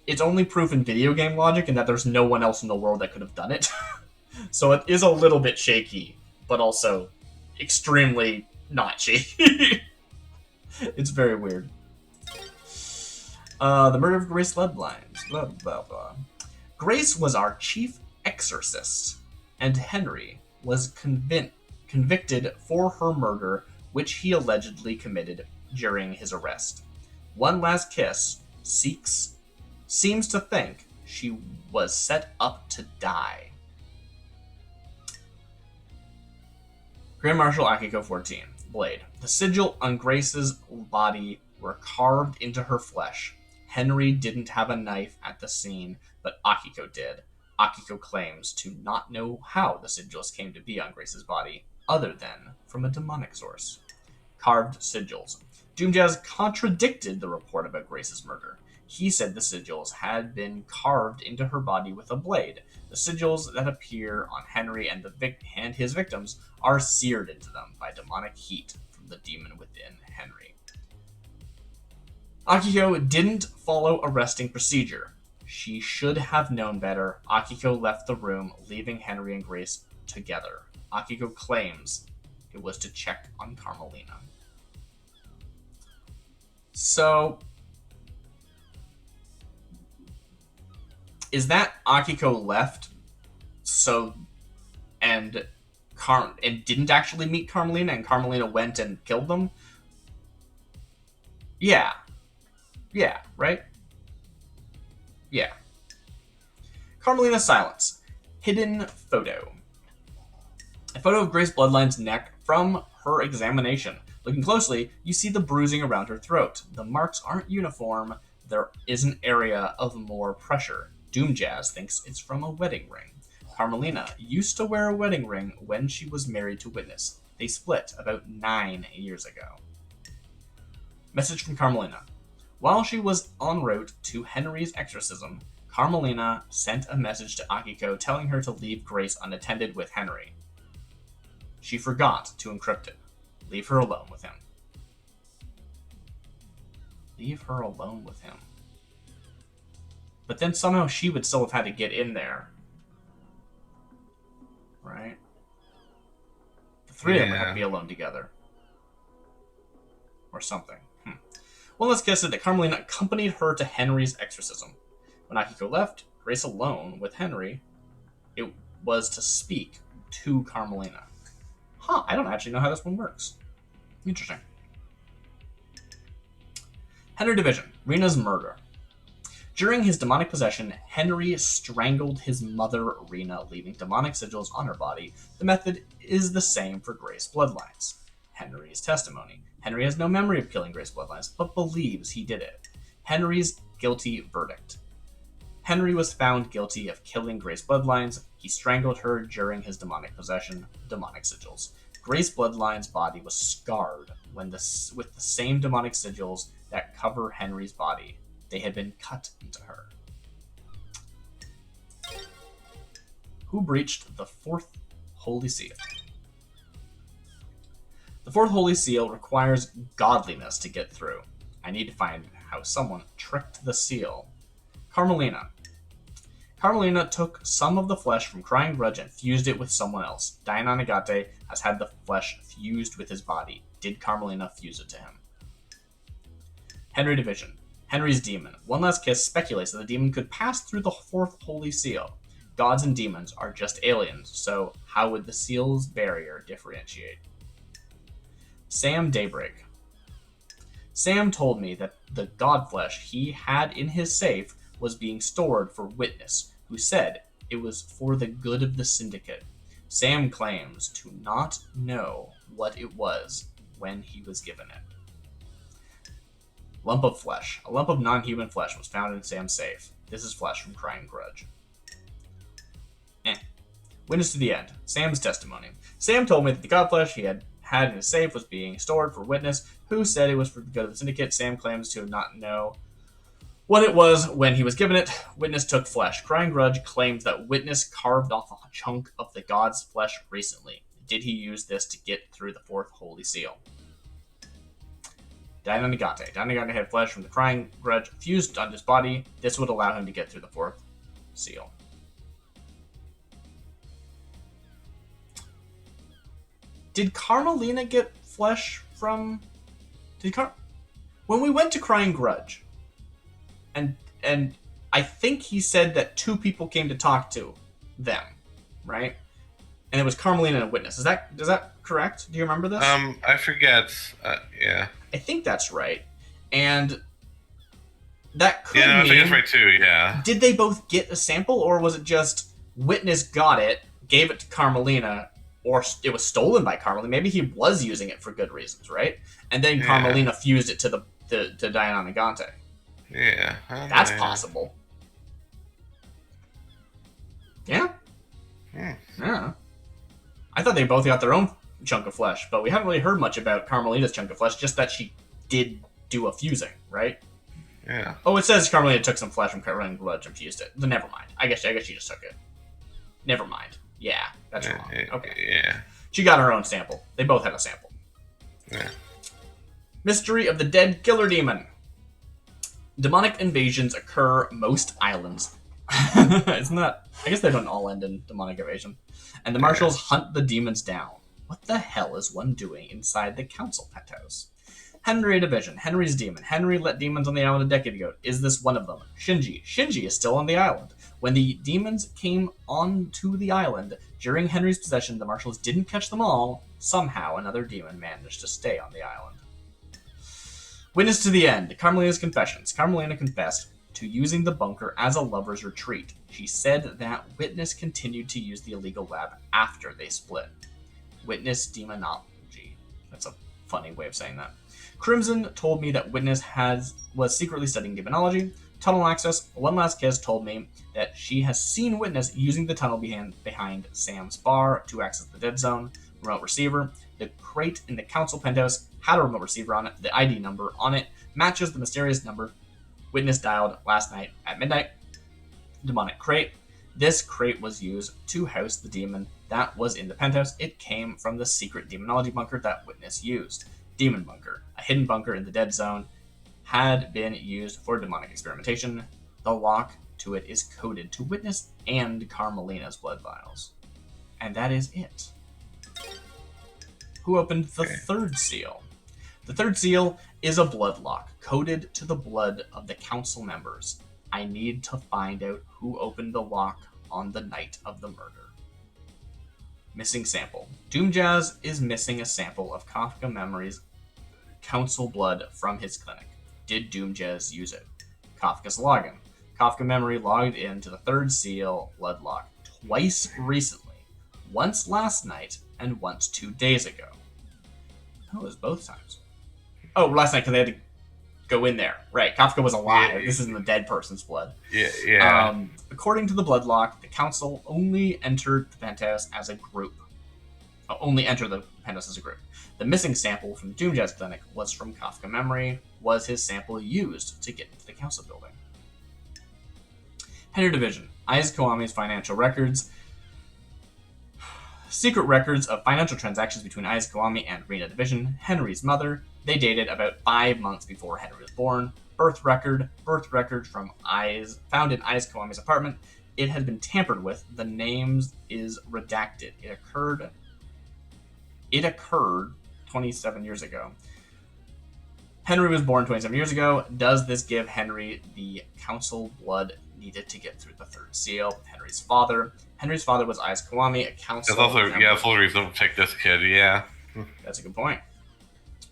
It's only proof in video game logic and that there's no one else in the world that could have done it. So it is a little bit shaky, but also extremely not shaky. It's very weird. The murder of Grace Bloodlines. Blah, blah, blah. Grace was our chief exorcist, and Henry was convicted for her murder, which he allegedly committed during his arrest. One Last Kiss seems to think she was set up to die. Grand Marshal Akiko 14. Blade. The sigil on Grace's body were carved into her flesh. Henry didn't have a knife at the scene, but Akiko did. Akiko claims to not know how the sigils came to be on Grace's body, other than from a demonic source. Carved sigils. Doomjazz contradicted the report about Grace's murder. He said the sigils had been carved into her body with a blade. The sigils that appear on Henry and his victims are seared into them by demonic heat from the demon within Henry. Akiko didn't follow arresting procedure. She should have known better. Akiko left the room, leaving Henry and Grace together. Akiko claims it was to check on Carmelina. So, is that Akiko left and didn't actually meet Carmelina, and Carmelina went and killed them? Yeah. Yeah, right? Yeah. Carmelina's silence. Hidden photo. A photo of Grace Bloodline's neck from her examination. Looking closely, you see the bruising around her throat. The marks aren't uniform. There is an area of more pressure. Doomjazz thinks it's from a wedding ring. Carmelina used to wear a wedding ring when she was married to Witness. They split about 9 years ago. Message from Carmelina. While she was en route to Henry's exorcism, Carmelina sent a message to Akiko telling her to leave Grace unattended with Henry. She forgot to encrypt it. Leave her alone with him. Leave her alone with him. But then somehow she would still have had to get in there. Right? The three of them would have to be alone together. Or something. Well, let's guess it that Carmelina accompanied her to Henry's exorcism. When Akiko left, Grace alone with Henry, it was to speak to Carmelina. I don't actually know how this one works. Interesting. Henry Division, Rena's murder. During his demonic possession, Henry strangled his mother, Rena, leaving demonic sigils on her body. The method is the same for Grace Bloodlines. Henry's testimony. Henry has no memory of killing Grace Bloodlines, but believes he did it. Henry's guilty verdict. Henry was found guilty of killing Grace Bloodlines. He strangled her during his demonic possession. Demonic sigils. Grace Bloodline's body was scarred with the same demonic sigils that cover Henry's body. They had been cut into her. Who breached the fourth Holy Seal? The fourth Holy Seal requires godliness to get through. I need to find how someone tricked the seal. Carmelina. Carmelina took some of the flesh from Crying Grudge and fused it with someone else. Diana Nagate has had the flesh fused with his body. Did Carmelina fuse it to him? Henry Division. Henry's demon. One Last Kiss speculates that the demon could pass through the fourth holy seal. Gods and demons are just aliens, so how would the seal's barrier differentiate? Sam Daybreak. Sam told me that the god flesh he had in his safe was being stored for Witness, who said it was for the good of the syndicate. Sam claims to not know what it was when he was given it. Lump of flesh. A lump of non-human flesh was found in Sam's safe. This is flesh from Crying Grudge. Witness to the end. Sam's testimony. Sam told me that the god flesh he had in his safe was being stored for Witness, who said it was for the good of the syndicate. Sam claims to not know what it was when he was given it. Witness took flesh. Crying Grudge claims that Witness carved off a chunk of the god's flesh recently. Did he use this to get through the fourth holy seal? Dainagante. Dainagante had flesh from the Crying Grudge fused on his body. This would allow him to get through the fourth seal. Did Carmelina get flesh from... When we went to Crying Grudge, and I think he said that two people came to talk to them, right? And it was Carmelina and a Witness. Is that correct? Do you remember this? I forget. Yeah. I think that's right. And that could mean... I think it's right too, yeah. Did they both get a sample, or was it just Witness got it, gave it to Carmelina, or it was stolen by Carmelina? Maybe he was using it for good reasons, right? And then Carmelina fused it to Dainagante. Yeah. That's possible. Yeah? Yeah. I thought they both got their own chunk of flesh, but we haven't really heard much about Carmelina's chunk of flesh, just that she did do a fusing, right? Yeah. Oh, it says Carmelina took some flesh from Crying Grudge and fused it. Then never mind. I guess she just took it. Never mind. Yeah, that's wrong. Okay. Yeah. She got her own sample. They both had a sample. Yeah. Mystery of the Dead Killer Demon. Demonic invasions occur most islands. Isn't that... I guess they don't all end in demonic invasion. And the marshals hunt the demons down. What the hell is one doing inside the council penthouse? Henry Division. Henry's demon. Henry let demons on the island a decade ago. Is this one of them? Shinji. Shinji is still on the island. When the demons came onto the island, during Henry's possession, the marshals didn't catch them all. Somehow, another demon managed to stay on the island. Witness to the end. Carmelina's confessions. Carmelina confessed to using the bunker as a lover's retreat. She said that Witness continued to use the illegal lab after they split. Witness demonology. That's a funny way of saying that. Crimson told me that Witness was secretly studying demonology. Tunnel access. One Last Kiss told me that she has seen Witness using the tunnel behind Sam's bar to access the dead zone. Remote receiver. The crate in the council penthouse had a remote receiver on it. The ID number on it matches the mysterious number Witness dialed last night at midnight. Demonic crate. This crate was used to house the demon that was in the penthouse. It came from the secret demonology bunker that Witness used. Demon bunker. A hidden bunker in the dead zone had been used for demonic experimentation. The lock to it is coded to Witness and Carmelina's blood vials. And that is it. Who opened the third seal? The third seal is a blood lock, coded to the blood of the council members. I need to find out who opened the lock on the night of the murder. Missing sample. Doomjazz is missing a sample of Kafka Memory's council blood from his clinic. Did Doomjazz use it? Kafka's login. Kafka Memory logged into the third seal blood lock twice recently. Once last night and once 2 days ago. Oh, it was both times. Oh, last night because they had to go in there. Right, Kafka was alive. This isn't the dead person's blood. Yeah. According to the blood lock, the council only entered the penthouse as a group. The missing sample from the Doomjazz clinic was from Kafka Memory. Was his sample used to get into the council building? Henry Division. Aiz Kiwami's financial records. Secret records of financial transactions between Aiz Kiwami and Rena Division, Henry's mother. They dated about 5 months before Henry was born. Birth record from Aiz, found in Aiz Kiwami's apartment. It has been tampered with. The names is redacted. It occurred 27 years ago. Henry was born 27 years ago. Does this give Henry the council blood needed to get through the third seal? Henry's father. Henry's father was Ais Kiwami, a council That's also member. that's the reason to pick this kid. Yeah. That's a good point.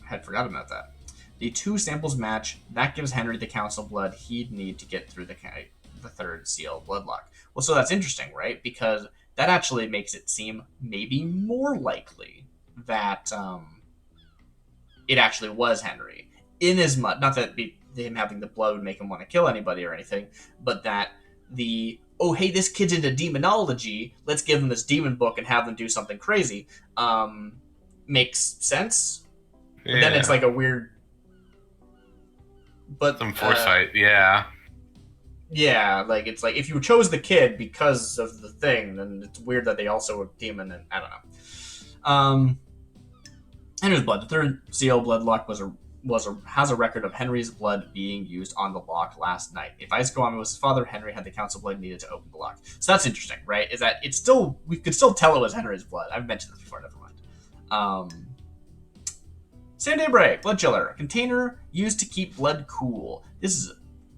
I had forgotten about that. The two samples match. That gives Henry the council blood he'd need to get through the third seal bloodlock. Well, so that's interesting, right? Because that actually makes it seem maybe more likely that it actually was Henry. In as much, not that him having the blood would make him want to kill anybody or anything, but that oh, hey, this kid's into demonology, let's give him this demon book and have them do something crazy, makes sense. Yeah. But then it's like a weird... But some foresight, yeah. Yeah, like, it's like, if you chose the kid because of the thing, then it's weird that they also were demon, and I don't know. Henry's blood. The third seal bloodlock has a record of Henry's blood being used on the lock last night. If Ais Kiwami was his father, Henry had the council blood needed to open the lock. So that's interesting, right? Is that it's still, we could still tell it was Henry's blood. I've mentioned this before, never mind. Same day break, blood chiller, a container used to keep blood cool.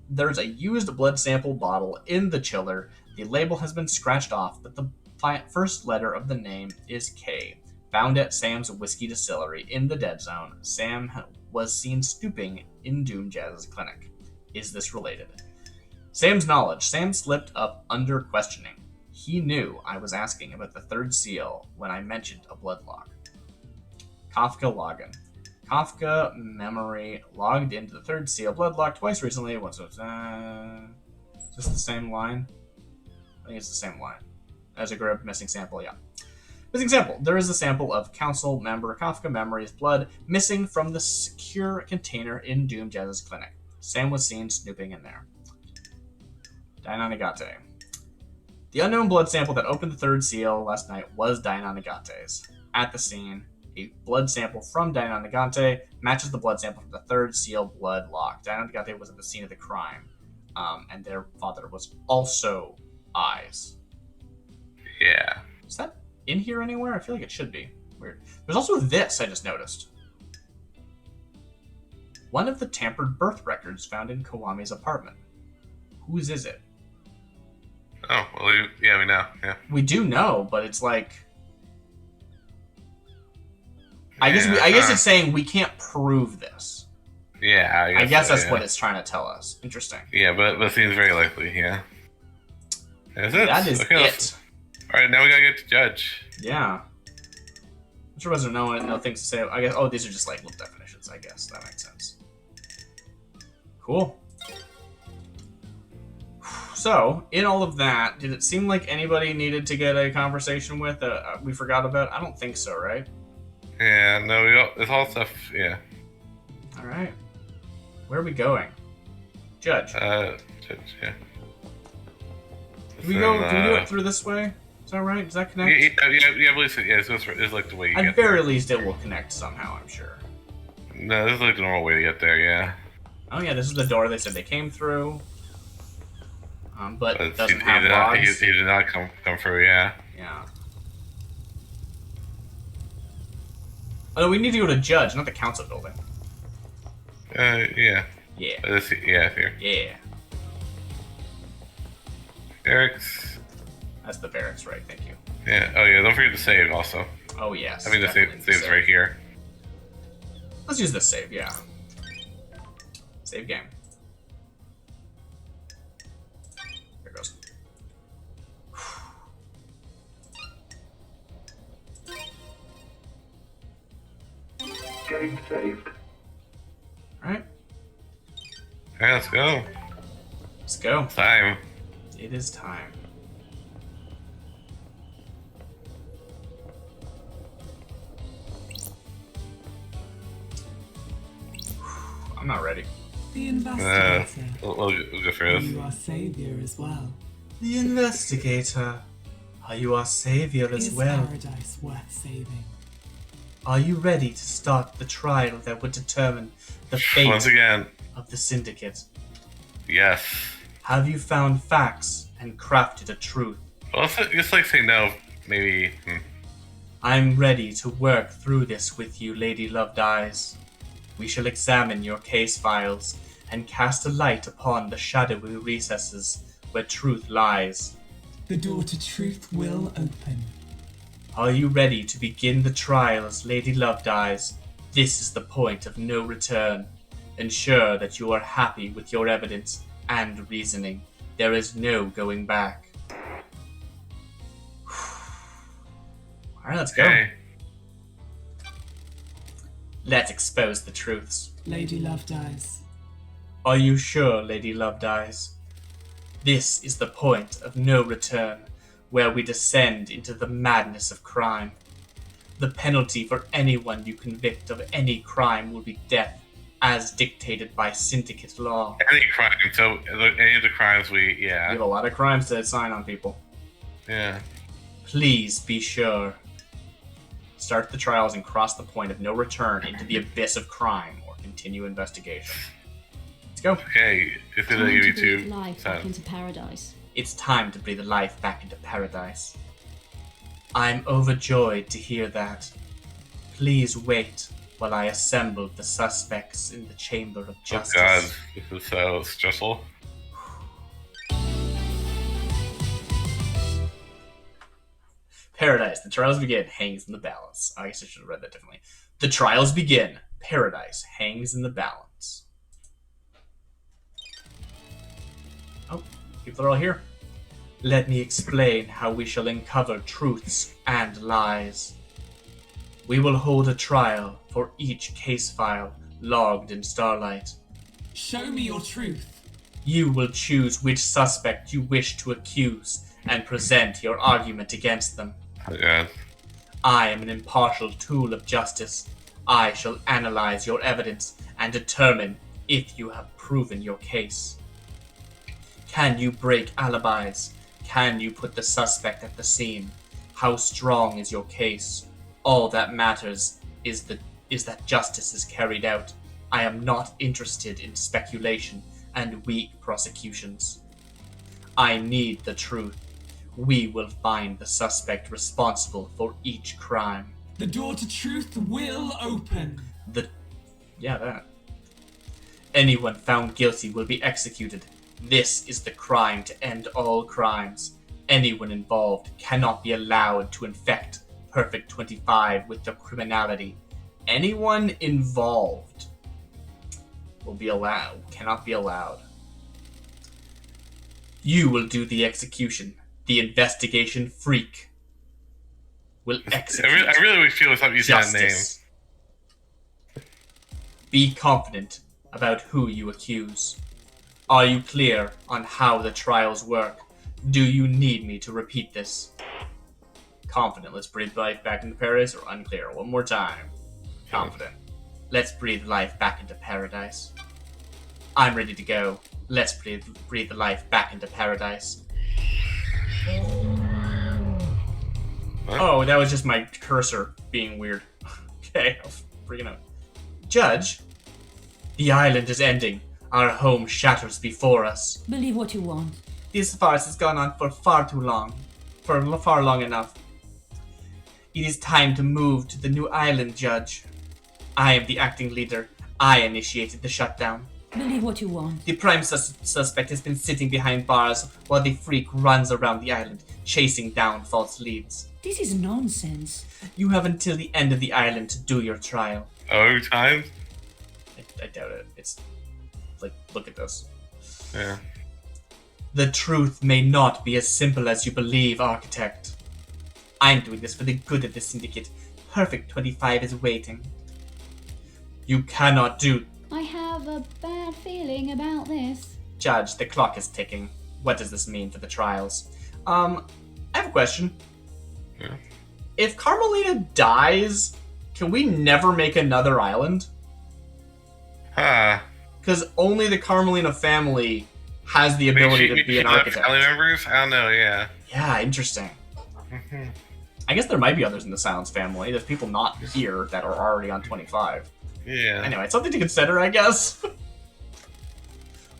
There's a used blood sample bottle in the chiller. The label has been scratched off, but the first letter of the name is K. Found at Sam's whiskey distillery in the dead zone. Sam was seen stooping in Doom Jazz's clinic. Is this related? Sam's knowledge. Sam slipped up under questioning. He knew I was asking about the third seal when I mentioned a bloodlock. Kafka login. Kafka memory logged into the third seal bloodlock twice recently. Once was is this the same line? I think it's the same line. As a group, missing sample, yeah. Missing sample. There is a sample of council member Kafka Memory's blood missing from the secure container in Doom Jazz's clinic. Sam was seen snooping in there. Daina Nagate. The unknown blood sample that opened the third seal last night was Daina Nagate's. At the scene, a blood sample from Daina Nagate matches the blood sample from the third seal blood lock. Daina Nagate was at the scene of the crime, and their father was also Ais. Yeah. Is that in here anywhere? I feel like it should be. Weird. There's also this I just noticed. One of the tampered birth records found in Kiwami's apartment. Whose is it? Oh, well, yeah, we know. Yeah. We do know, but it's like... I guess it's saying we can't prove this. Yeah, I guess that's what it's trying to tell us. Interesting. Yeah, but it seems very likely, yeah. That is it. Alright, now we gotta get to judge. Yeah. I'm sure wasn't no things to say. I guess. Oh, these are just like little definitions. I guess that makes sense. Cool. So, in all of that, did it seem like anybody needed to get a conversation with? We forgot about. I don't think so, right? Yeah. No, we got. It's all stuff. Yeah. All right. Where are we going? Judge. Judge. Yeah. Do we do it through this way? Is that right? Does that connect? Yeah, I believe so. Yeah, it's like the way you get there. At very least, it will connect somehow, I'm sure. No, this is like the normal way to get there, yeah. Oh, yeah, this is the door they said they came through. But it doesn't he have logs. He did not come through, yeah. Yeah. Oh, no, we need to go to Judge, not the council building. Yeah. Yeah. Here. Yeah. Barracks. That's the barracks, right? Thank you. Yeah. Oh, yeah. Don't forget to save, also. Oh, yes. I mean, the save's right here. Let's use this save, yeah. Save game. There it goes. Game saved. Alright. Alright, let's go. Let's go. It's time. It is time. I'm not ready. The investigator. We'll go through this. You are savior as well. The investigator. Are you our savior as Is well? paradise worth saving? Are you ready to start the trial that would determine the fate Once again. of the syndicate? Yes. Have you found facts and crafted a truth? Well, just like say no, maybe. I'm ready to work through this with you, Lady Loved Eyes. We shall examine your case files and cast a light upon the shadowy recesses where truth lies. The door to truth will open. Are you ready to begin the trial as Lady Love dies? This is the point of no return. Ensure that you are happy with your evidence and reasoning. There is no going back. Alright, let's go. Okay. Let's expose the truths. Lady Love dies. Are you sure Lady Love dies? This is the point of no return, where we descend into the madness of crime. The penalty for anyone you convict of any crime will be death, as dictated by syndicate law. Any crime. So any of the crimes We have a lot of crimes to sign on people. Yeah. Please be sure. Start the trials and cross the point of no return into the abyss of crime, or continue investigation. Let's go. Okay. It's gonna Time give to you breathe two. life back into paradise. It's time to breathe life back into paradise. I'm overjoyed to hear that. Please wait while I assemble the suspects in the Chamber of Oh Justice. god, this is so stressful. Paradise. The trials begin. Hangs in the balance. I guess I should have read that differently. The trials begin. Paradise hangs in the balance. Oh, people are all here. Let me explain how we shall uncover truths and lies. We will hold a trial for each case file logged in Starlight. Show me your truth. You will choose which suspect you wish to accuse and present your argument against them. Oh god. I am an impartial tool of justice. I shall analyze your evidence and determine if you have proven your case. Can you break alibis? Can you put the suspect at the scene? How strong is your case? All that matters is that justice is carried out. I am not interested in speculation and weak prosecutions. I need the truth. We will find the suspect responsible for each crime. The door to truth will open. That. Anyone found guilty will be executed. This is the crime to end all crimes. Anyone involved cannot be allowed to infect Perfect 25 with their criminality. Anyone involved cannot be allowed. You will do the execution. The investigation freak will execute. I really wish you would stop using that name. Justice. Be confident about who you accuse. Are you clear on how the trials work? Do you need me to repeat this? Confident. Let's breathe life back into paradise, or unclear. One more time. Confident. Let's breathe life back into paradise. I'm ready to go. Let's breathe the life back into paradise. What? Oh, that was just my cursor being weird. Okay, I was freaking out. Judge, the island is ending. Our home shatters before us. Believe what you want. This farce has gone on for far too long. For far long enough. It is time to move to the new island, Judge. I am the acting leader. I initiated the shutdown. Believe what you want. The prime suspect has been sitting behind bars while the freak runs around the island, chasing down false leads. This is nonsense. You have until the end of the island to do your trial. Oh, time? I doubt it. It's like, look at this. Yeah. The truth may not be as simple as you believe, Architect. I'm doing this for the good of the Syndicate. Perfect 25 is waiting. You cannot do... I have a bad feeling about this. Judge, the clock is ticking. What does this mean for the trials? I have a question. Yeah. If Carmelina dies, can we never make another island? Huh. Because only the Carmelina family has the ability to be an architect. Family members? I don't know, yeah. Yeah, interesting. I guess there might be others in the Silence family. There's people not here that are already on 25. Yeah. Anyway, it's something to consider, I guess.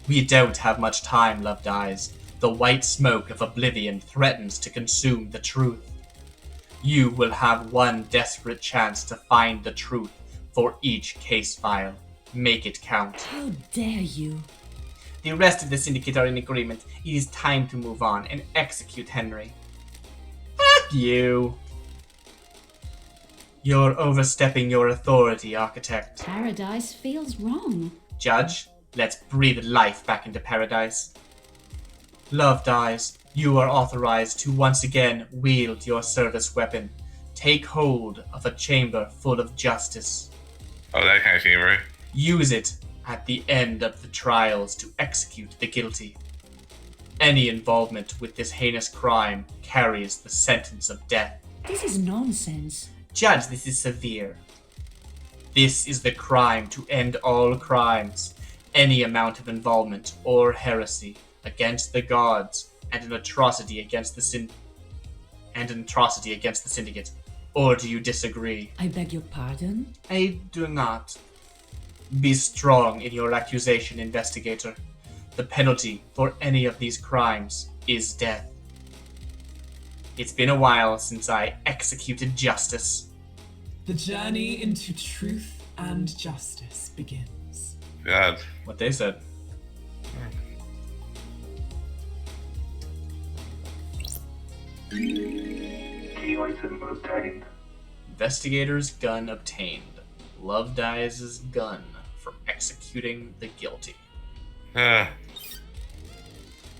We don't have much time, Love Dies. The white smoke of oblivion threatens to consume the truth. You will have one desperate chance to find the truth for each case file. Make it count. How dare you? The rest of the syndicate are in agreement. It is time to move on and execute Henry. Fuck you. You're overstepping your authority, Architect. Paradise feels wrong. Judge, let's breathe life back into Paradise. Love dies. You are authorized to once again wield your service weapon. Take hold of a chamber full of justice. Oh, that kind of chamber. Use it at the end of the trials to execute the guilty. Any involvement with this heinous crime carries the sentence of death. This is nonsense. Judge, this is severe. This is the crime to end all crimes. Any amount of involvement or heresy against the gods and an atrocity against the syndicate. Or do you disagree? I beg your pardon? I do not. Be strong in your accusation, investigator. The penalty for any of these crimes is death. It's been a while since I executed justice. The journey into truth and justice begins. God. What they said. Key item obtained. Investigator's gun obtained. Love dies' gun for executing the guilty.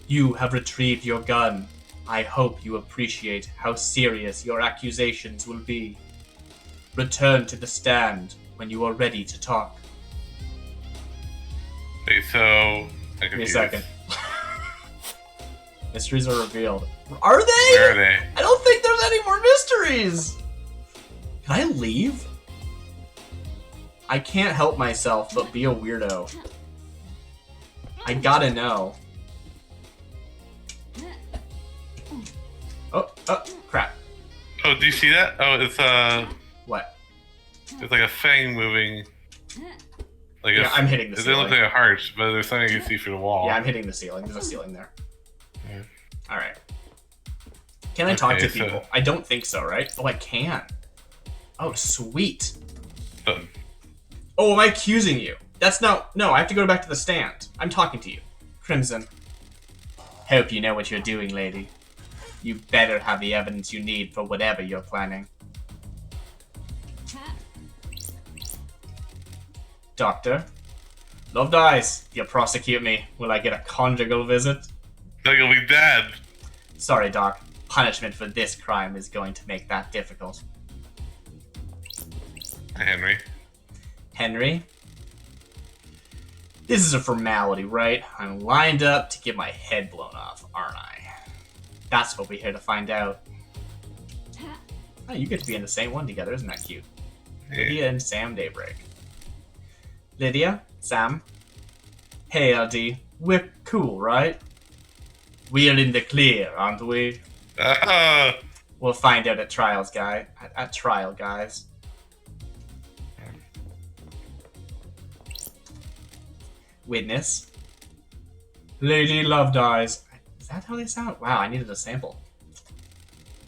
You have retrieved your gun. I hope you appreciate how serious your accusations will be. Return to the stand when you are ready to talk. Wait, so... Give me a second. Mysteries are revealed. Are they? Where are they? I don't think there's any more mysteries! Can I leave? I can't help myself but be a weirdo. I gotta know. Oh, crap. Oh, do you see that? Oh, it's What? it's like a thing moving. Like Yeah, I'm hitting the It doesn't look ceiling. like a heart, but there's something you can see through the wall. Yeah, I'm hitting the ceiling. There's a ceiling there. Yeah. Alright. Can I talk to Okay, people? I don't think so, right? Oh, I can. Oh, sweet. Done. Oh, am I accusing you? That's not... No, I have to go back to the stand. I'm talking to you. Crimson. Hope you know what you're doing, lady. You better have the evidence you need for whatever you're planning. Doctor. Love dies. If you prosecute me, will I get a conjugal visit? Then you'll be dead. Sorry, Doc. Punishment for this crime is going to make that difficult. Henry. Henry? This is a formality, right? I'm lined up to get my head blown off, aren't I? That's what we're here to find out. Oh, you get to be in the same one together, isn't that cute? Yeah. Lydia and Sam Daybreak. Lydia? Sam? Hey, LD. We're cool, right? We're in the clear, aren't we? We'll find out at trials, guy. At trial, guys. Witness. Lady Love dies. Is that how they sound? Wow, I needed a sample.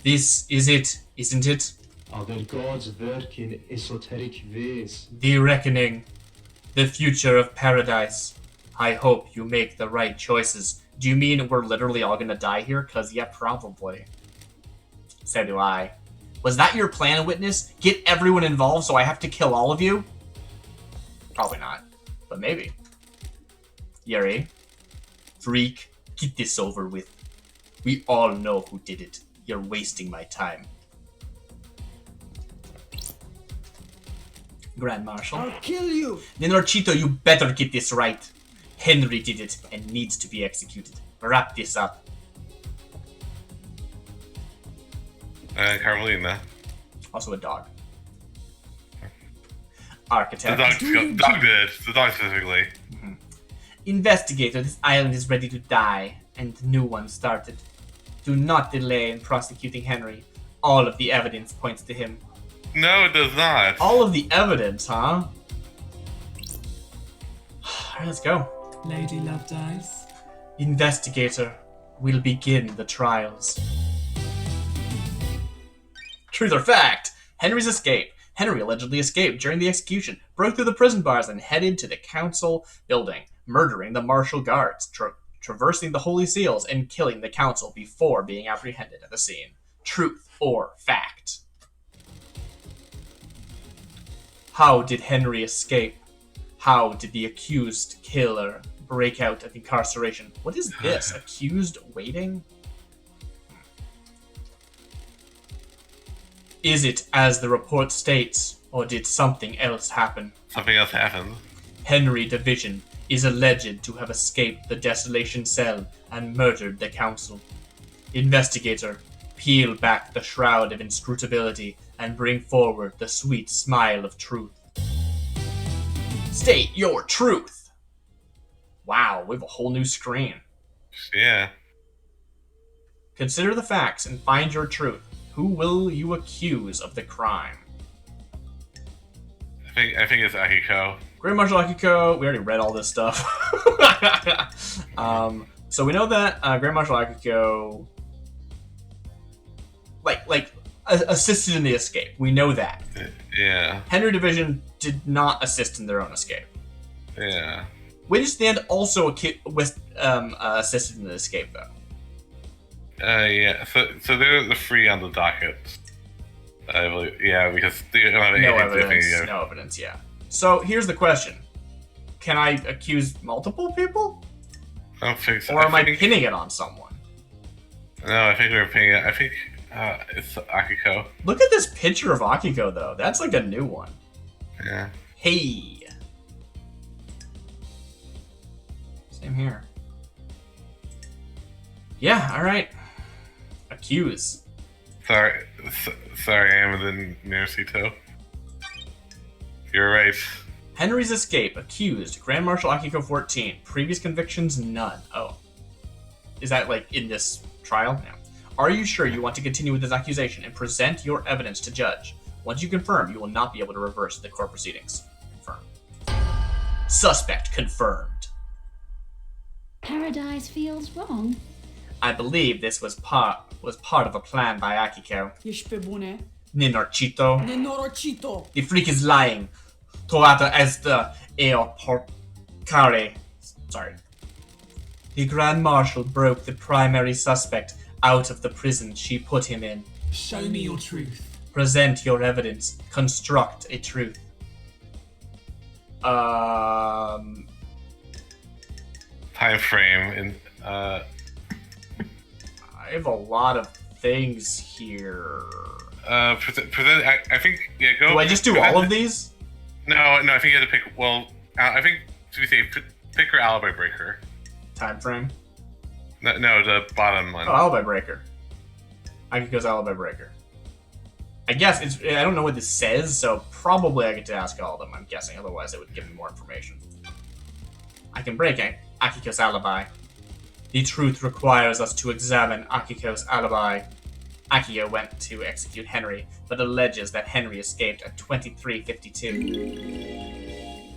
This is it, isn't it? Are their gods work in esoteric ways? The reckoning. The future of paradise. I hope you make the right choices. Do you mean we're literally all gonna die here? Cause yeah, probably. So do I. Was that your plan, Witness? Get everyone involved so I have to kill all of you? Probably not. But maybe. Yuri. Freak. Get this over with. We all know who did it. You're wasting my time. Grand Marshal. I'll kill you! Ninorchito, you better get this right. Henry did it and needs to be executed. Wrap this up. Carmelina. Also a dog. The Architect. dog did it. The dog specifically. Investigator, this island is ready to die, and the new one started. Do not delay in prosecuting Henry. All of the evidence points to him. No, it does not. All of the evidence, huh? Alright, let's go. Lady Love dies. Investigator, we'll begin the trials. Truth or fact? Henry's escape. Henry allegedly escaped during the execution, broke through the prison bars, and headed to the council building, murdering the martial guards, traversing the holy seals, and killing the council before being apprehended at the scene. Truth or fact? How did Henry escape? How did the accused killer break out of incarceration? What is this? Accused waiting? Is it as the report states, or did something else happen? Something else happened. Henry Division is alleged to have escaped the desolation cell and murdered the council. Investigator, peel back the shroud of inscrutability and bring forward the sweet smile of truth. State your truth! Wow, we have a whole new screen. Yeah. Consider the facts and find your truth. Who will you accuse of the crime? I think it's Akiko. Grand Marshal Akiko, we already read all this stuff. So we know that Grand Marshal Akiko assisted in the escape. We know that. Yeah. Henry Division did not assist in their own escape. Yeah. Witness Stand also assisted in the escape, though. Yeah. So they're the three on the docket. I believe. Yeah, because they don't have No anything evidence. to No evidence. Yeah. So here's the question: can I accuse multiple people, I don't think so. or am I pinning it on someone? No, I think we're pinning it. I think it's Akiko. Look at this picture of Akiko, though. That's like a new one. Yeah. Hey. Same here. Yeah. All right. Accuse. Sorry, I am the Narcito. You're right. Henry's escape. Accused. Grand Marshal Akiko 14. Previous convictions, none. Oh. Is that, like, in this trial? No. Are you sure you want to continue with this accusation and present your evidence to judge? Once you confirm, you will not be able to reverse the court proceedings. Confirm. Suspect confirmed. Paradise feels wrong. I believe this was part of a plan by Akiko. Ești pe bune? Nenorchito. Nenorocito! The freak is lying. Toata esta eo porcare. Sorry. The Grand Marshal broke the primary suspect out of the prison she put him in. Show me your truth. Present your evidence. Construct a truth. Time frame and I have a lot of things here. present. I think go. Do I just do present, all of these? No. I think you have to pick. Well, I think should we say pick her alibi breaker? Time frame. No, the bottom one. Oh, alibi breaker. Akiko's alibi breaker. I guess it's. I don't know what this says, so probably I get to ask all of them. I'm guessing. Otherwise, it would give me more information. I can break Akiko's alibi. The truth requires us to examine Akiko's alibi. Akiko went to execute Henry, but alleges that Henry escaped at 23:52.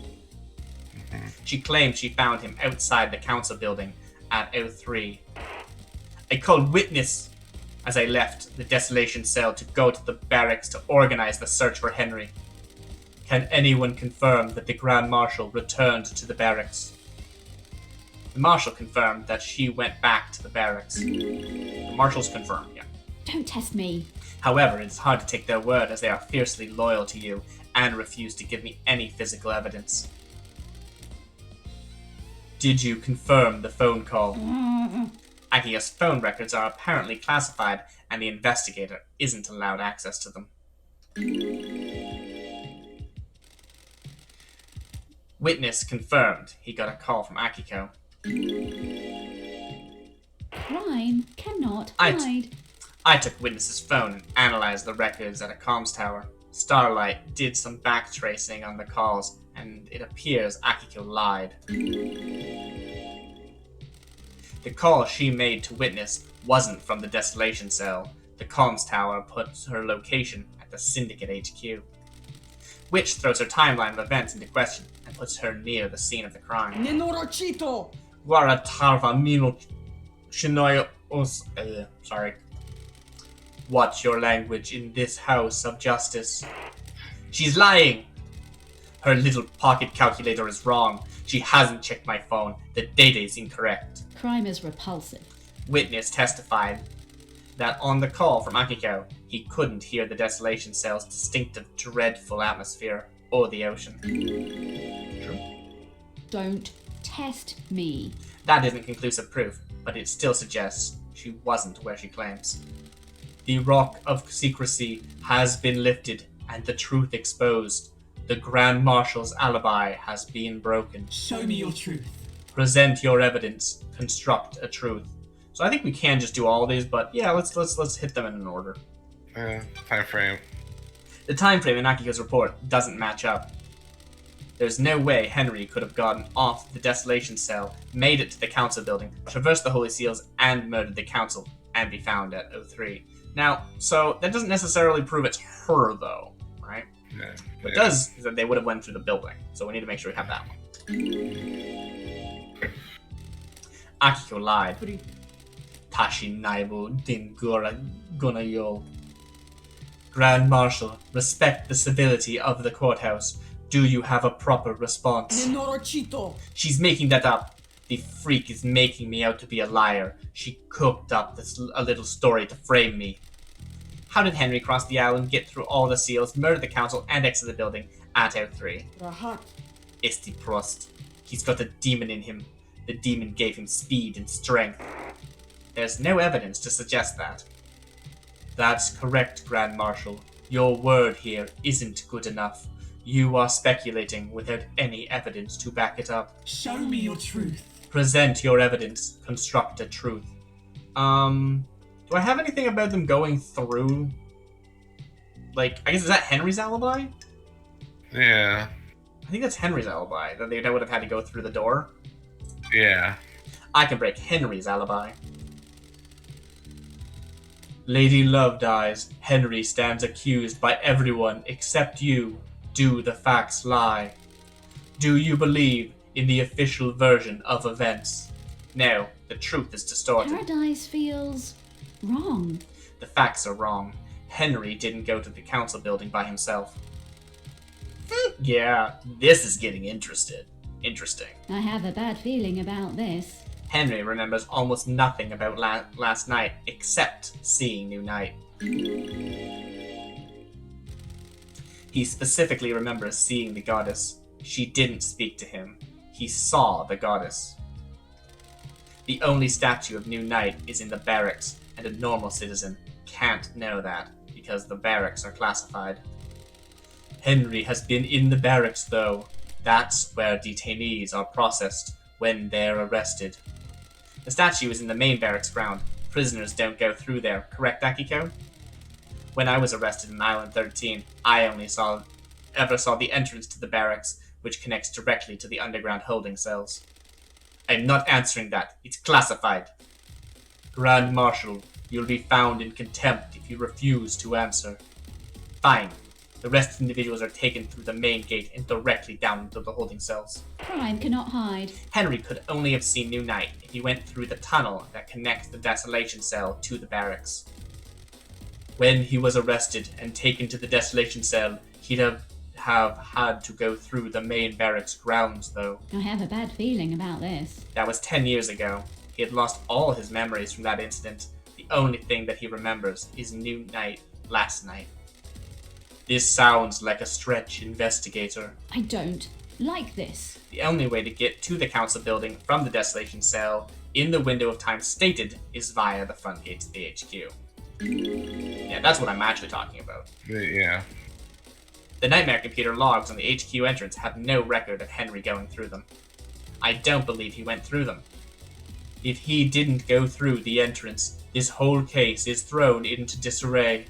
She claims she found him outside the council building at 03. I called witness as I left the desolation cell to go to the barracks to organize the search for Henry. Can anyone confirm that the Grand Marshal returned to the barracks? The Marshal confirmed that she went back to the barracks. The Marshals confirmed, yeah. Don't test me. However, it's hard to take their word as they are fiercely loyal to you and refuse to give me any physical evidence. Did you confirm the phone call? Akiko's phone records are apparently classified, and the investigator isn't allowed access to them. Witness confirmed he got a call from Akiko. Crime cannot I hide. I took Witness's phone and analyzed the records at a comms tower. Starlight did some backtracing on the calls, and it appears Akiko lied. The call she made to Witness wasn't from the desolation cell. The comms tower puts her location at the Syndicate HQ, which throws her timeline of events into question and puts her near the scene of the crime. Nenorocito! Guara tarva mino shinoyo os. Sorry. Watch your language in this house of justice. She's lying! Her little pocket calculator is wrong. She hasn't checked my phone. The data is incorrect. Crime is repulsive. Witness testified that on the call from Akiko, he couldn't hear the desolation cell's distinctive, dreadful atmosphere or the ocean. True. Don't test me. That isn't conclusive proof, but it still suggests she wasn't where she claims. The rock of secrecy has been lifted and the truth exposed. The Grand Marshal's alibi has been broken. Show me your truth. Present your evidence. Construct a truth. So I think we can just do all of these, but yeah, let's hit them in an order. Time frame. The time frame in Akiko's report doesn't match up. There's no way Henry could have gotten off the desolation cell, made it to the council building, traversed the Holy Seals, and murdered the council, and be found at 03. Now, so that doesn't necessarily prove it's her, though, right? Yeah. What it does is that they would have went through the building, so we need to make sure we have that one. Akiko lied. Tashi Naibu Din Gunayol. Grand Marshal, respect the civility of the courthouse. Do you have a proper response? Nenorocito. She's making that up. The freak is making me out to be a liar. She cooked up a little story to frame me. How did Henry cross the island, get through all the seals, murder the council, and exit the building at 03? Rahat. Esti Prost. He's got a demon in him. The demon gave him speed and strength. There's no evidence to suggest that. That's correct, Grand Marshal. Your word here isn't good enough. You are speculating without any evidence to back it up. Show me your truth. Present your evidence. Construct a truth. Do I have anything about them going through? Like, I guess, is that Henry's alibi? Yeah. I think that's Henry's alibi, that they would have had to go through the door. Yeah. I can break Henry's alibi. Lady Love dies. Henry stands accused by everyone except you. Do the facts lie? Do you believe in the official version of events? No, the truth is distorted. Paradise feels wrong. The facts are wrong. Henry didn't go to the council building by himself. Yeah, this is getting interesting. I have a bad feeling about this. Henry remembers almost nothing about last night except seeing New Night. He specifically remembers seeing the goddess. She didn't speak to him. He saw the goddess. The only statue of New Night is in the barracks, and a normal citizen can't know that because the barracks are classified. Henry has been in the barracks, though. That's where detainees are processed when they're arrested. The statue is in the main barracks ground. Prisoners don't go through there, correct, Akiko? When I was arrested in Island 13, I only ever saw the entrance to the barracks, which connects directly to the underground holding cells. I'm not answering that. It's classified. Grand Marshal, you'll be found in contempt if you refuse to answer. Fine. The rest of the individuals are taken through the main gate and directly down into the holding cells. Crime cannot hide. Henry could only have seen New Night if he went through the tunnel that connects the desolation cell to the barracks. When he was arrested and taken to the desolation cell, he'd have had to go through the main barracks grounds, though. I have a bad feeling about this. That was 10 years ago. He had lost all his memories from that incident. The only thing that he remembers is New Night last night. This sounds like a stretch, investigator. I don't like this. The only way to get to the council building from the desolation cell in the window of time stated is via the front gate to the HQ. Yeah, that's what I'm actually talking about. Yeah. The Nightmare computer logs on the HQ entrance have no record of Henry going through them. I don't believe he went through them. If he didn't go through the entrance, this whole case is thrown into disarray.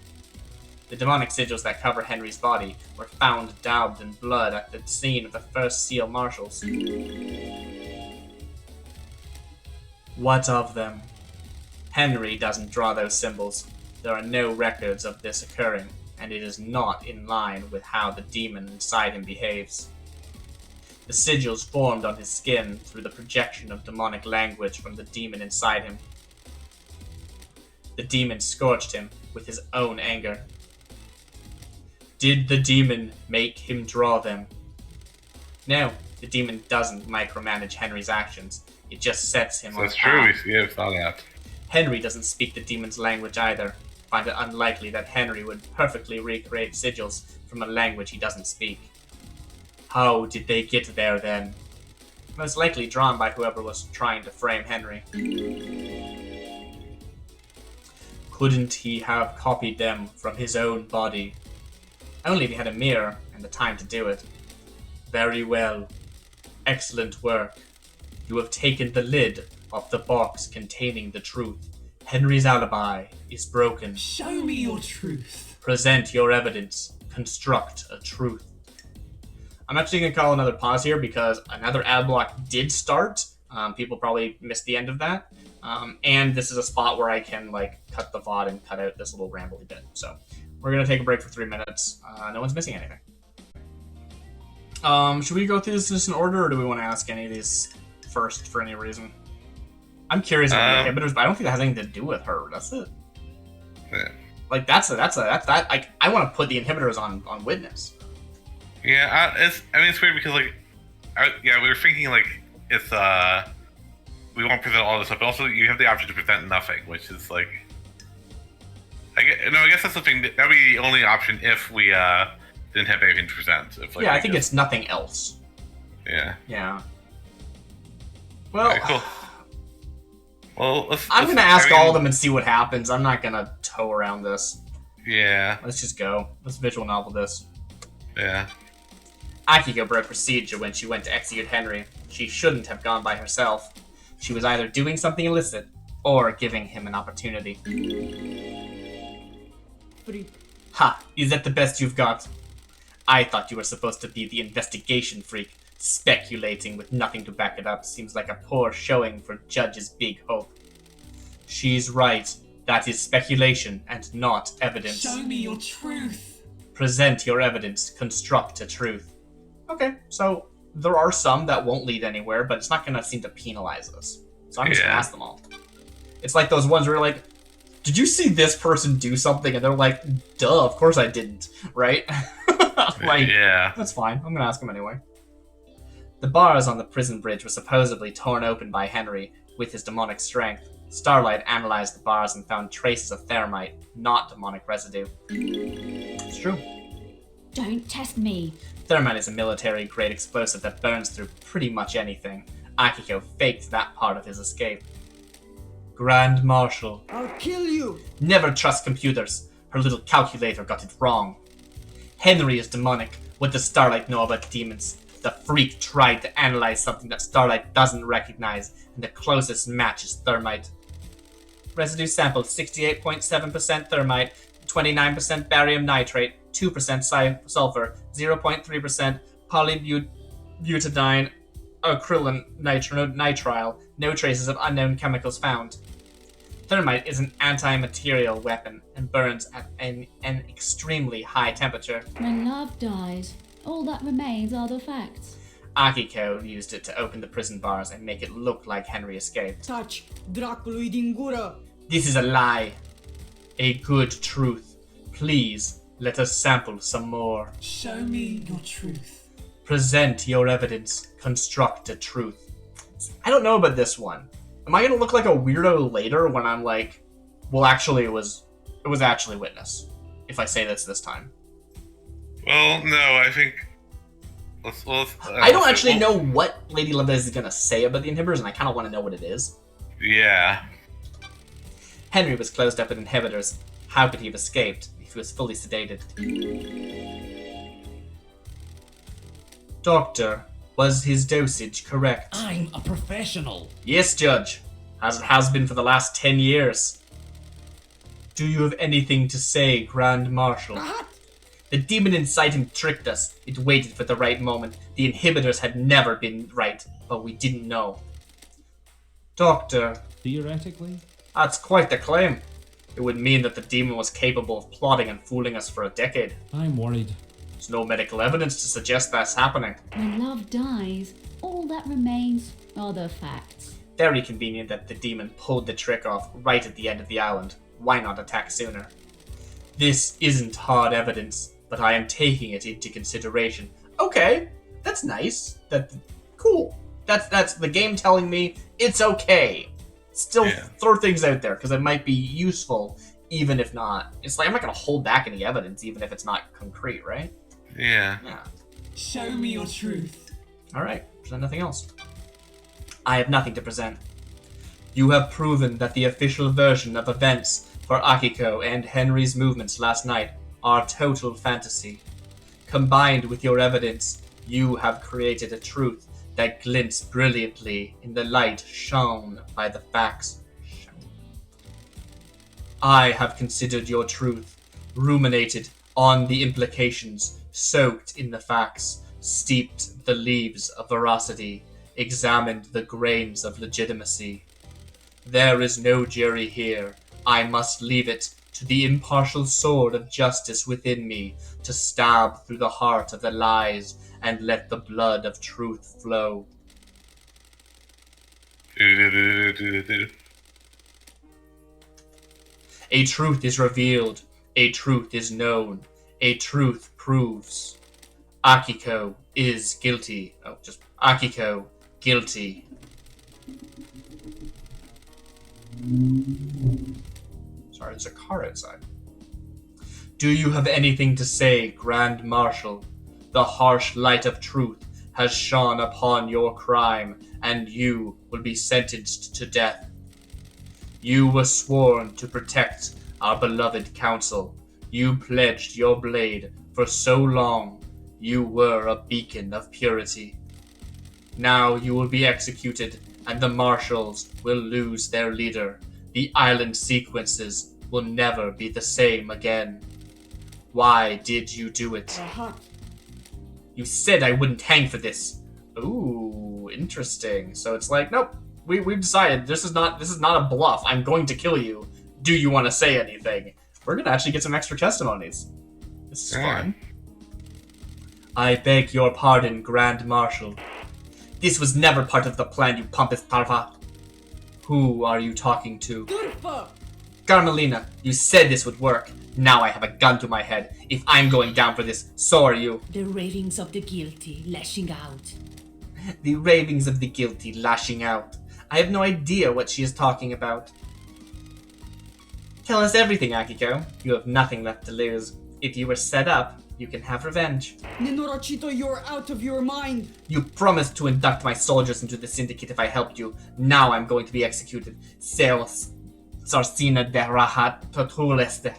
The demonic sigils that cover Henry's body were found daubed in blood at the scene of the first seal marshals. What of them? Henry doesn't draw those symbols. There are no records of this occurring, and it is not in line with how the demon inside him behaves. The sigils formed on his skin through the projection of demonic language from the demon inside him. The demon scorched him with his own anger. Did the demon make him draw them? No, the demon doesn't micromanage Henry's actions. It just sets him on That's the true. path. We have saw that. Henry doesn't speak the demon's language either. Find it unlikely that Henry would perfectly recreate sigils from a language he doesn't speak. How did they get there then? Most likely drawn by whoever was trying to frame Henry. Couldn't he have copied them from his own body? Only if he had a mirror and the time to do it. Very well. Excellent work. You have taken the lid off the box containing the truth. Henry's alibi is broken. Show me your truth. Present your evidence. Construct a truth. I'm actually going to call another pause here because another ad block did start. People probably missed the end of that. And this is a spot where I can cut the VOD and cut out this little rambly bit. So we're going to take a break for 3 minutes. No one's missing anything. Should we go through this in order, or do we want to ask any of these first for any reason? I'm curious about the inhibitors, but I don't think that has anything to do with her. That's it. Yeah. I want to put the inhibitors on witness. Yeah, it's weird because we were thinking it's we won't present all this stuff, but also you have the option to present nothing, which is I guess that's something that'd be the only option if we didn't have anything to present. I think it's nothing else. Yeah. Yeah. Well, okay, cool. Well, I'm gonna ask all of them and see what happens. I'm not gonna toe around this. Yeah. Let's just go. Let's visual novel this. Yeah. Akiko broke procedure when she went to execute Henry. She shouldn't have gone by herself. She was either doing something illicit or giving him an opportunity. Freak. Ha! Is that the best you've got? I thought you were supposed to be the investigation freak. Speculating with nothing to back it up seems like a poor showing for Judge's big hope. She's right. That is speculation and not evidence. Show me your truth. Present your evidence. Construct a truth. Okay, so there are some that won't lead anywhere, but it's not going to seem to penalize us. So I'm just going to ask them all. It's like those ones where you're like, did you see this person do something? And they're like, duh, of course I didn't, right? Yeah. That's fine. I'm going to ask them anyway. The bars on the prison bridge were supposedly torn open by Henry with his demonic strength. Starlight analyzed the bars and found traces of thermite, not demonic residue. It's true. Don't test me. Thermite is a military-grade explosive that burns through pretty much anything. Akiko faked that part of his escape. Grand Marshal. I'll kill you. Never trust computers. Her little calculator got it wrong. Henry is demonic. What does Starlight know about demons? The freak tried to analyze something that Starlight doesn't recognize, and the closest match is thermite. Residue sample 68.7% thermite, 29% barium nitrate, 2% sulfur, 0.3% polybutadiene acrylan nitrile, no traces of unknown chemicals found. Thermite is an anti-material weapon and burns at an extremely high temperature. When love dies, all that remains are the facts. Akiko used it to open the prison bars and make it look like Henry escaped. Taci, dracului din gură. This is a lie. A good truth. Please, let us sample some more. Show me your truth. Present your evidence. Construct a truth. I don't know about this one. Am I gonna look like a weirdo later when I'm like, well, actually, it was actually witness, if I say this time? Well, no, I think. I don't actually know what Lady Lydia is gonna say about the inhibitors, and I kind of want to know what it is. Yeah. Henry was closed up in inhibitors. How could he have escaped if he was fully sedated? Doctor, was his dosage correct? I'm a professional. Yes, Judge. As it has been for the last 10 years. Do you have anything to say, Grand Marshal? The demon inside him tricked us. It waited for the right moment. The inhibitors had never been right, but we didn't know. Doctor. Theoretically? That's quite the claim. It would mean that the demon was capable of plotting and fooling us for a decade. I'm worried. There's no medical evidence to suggest that's happening. When love dies, all that remains are the facts. Very convenient that the demon pulled the trick off right at the end of the island. Why not attack sooner? This isn't hard evidence, but I am taking it into consideration. Okay, that's nice. Cool. That's the game telling me it's okay. Still throw things out there because it might be useful, even if not. It's like I'm not gonna hold back any evidence, even if it's not concrete, right? Yeah. Show me your truth. All right. Present nothing else. I have nothing to present. You have proven that the official version of events for Akiko and Henry's movements last night are total fantasy. Combined with your evidence, you have created a truth that glints brilliantly in the light shone by the facts. I have considered your truth, ruminated on the implications, soaked in the facts, steeped the leaves of veracity, examined the grains of legitimacy. There is no jury here. I must leave it to the impartial sword of justice within me to stab through the heart of the lies and let the blood of truth flow. A truth is revealed, a truth is known, a truth proves. Akiko is guilty. Akiko, guilty. Sorry, there's a car outside. Do you have anything to say, Grand Marshal? The harsh light of truth has shone upon your crime, and you will be sentenced to death. You were sworn to protect our beloved council. You pledged your blade for so long. You were a beacon of purity. Now you will be executed, and the marshals will lose their leader. The island sequences will never be the same again. Why did you do it? You said I wouldn't hang for this. Ooh, interesting. So it's like, nope, we've decided this is not a bluff. I'm going to kill you. Do you want to say anything? We're gonna actually get some extra testimonies. This is fun. I beg your pardon, Grand Marshal. This was never part of the plan, you pompous parva. Who are you talking to? Carmelina, you said this would work. Now I have a gun to my head. If I'm going down for this, so are you. The ravings of the guilty lashing out. The ravings of the guilty lashing out. I have no idea what she is talking about. Tell us everything, Akiko. You have nothing left to lose. If you were set up, you can have revenge. Nenorachito, you're out of your mind. You promised to induct my soldiers into the syndicate if I helped you. Now I'm going to be executed. Seos Sarsina de Rahat Patuleste.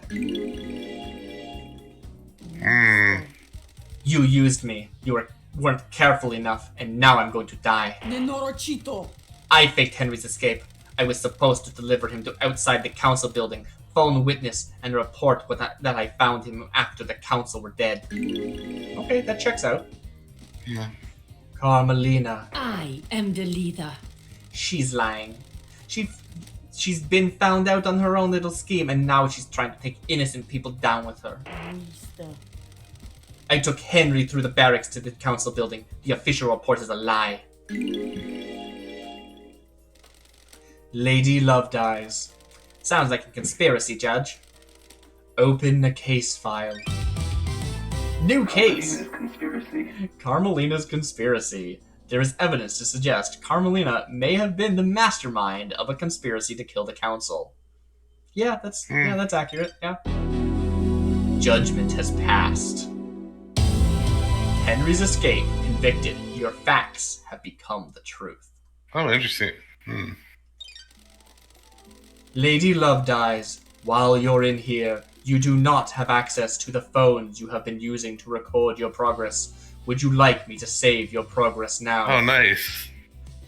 You used me. You weren't careful enough, and now I'm going to die. Nenorachito. I faked Henry's escape. I was supposed to deliver him to outside the council building, phone witness, and report that I found him after the council were dead. Okay, that checks out. Yeah. Carmelina. I am the leader. She's lying. She's been found out on her own little scheme, and now she's trying to take innocent people down with her. I took Henry through the barracks to the council building. The official report is a lie. Lady Lovedies. Sounds like a conspiracy, Judge. Open the case file. New case! Carmelina's conspiracy. There is evidence to suggest Carmelina may have been the mastermind of a conspiracy to kill the council. Yeah, that's accurate, yeah. Judgment has passed. Henry's escape, convicted. Your facts have become the truth. Oh, interesting. Lady Lovedies, while you're in here, you do not have access to the phones you have been using to record your progress. Would you like me to save your progress now? Oh, nice.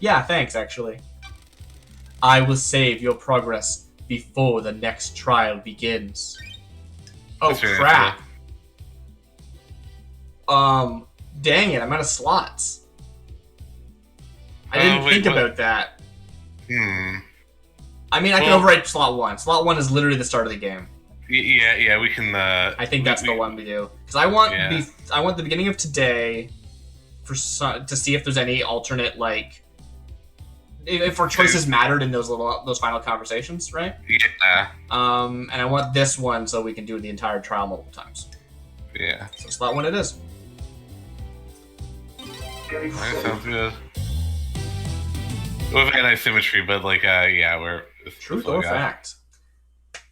Yeah, thanks, actually. I will save your progress before the next trial begins. Oh, That's very crap. Dang it, I'm out of slots. I didn't think about that. I mean, I can overwrite slot 1. Slot 1 is literally the start of the game. Yeah, we can. I think that's the one we do, because I want the beginning of today to see if there's any alternate, like, if our choices mattered in those final conversations, right? Yeah. And I want this one so we can do the entire trial multiple times. Yeah. So slot 1 it is. Getting Alright, close. sounds good. With very nice symmetry, but like, yeah, we're Truth or fact.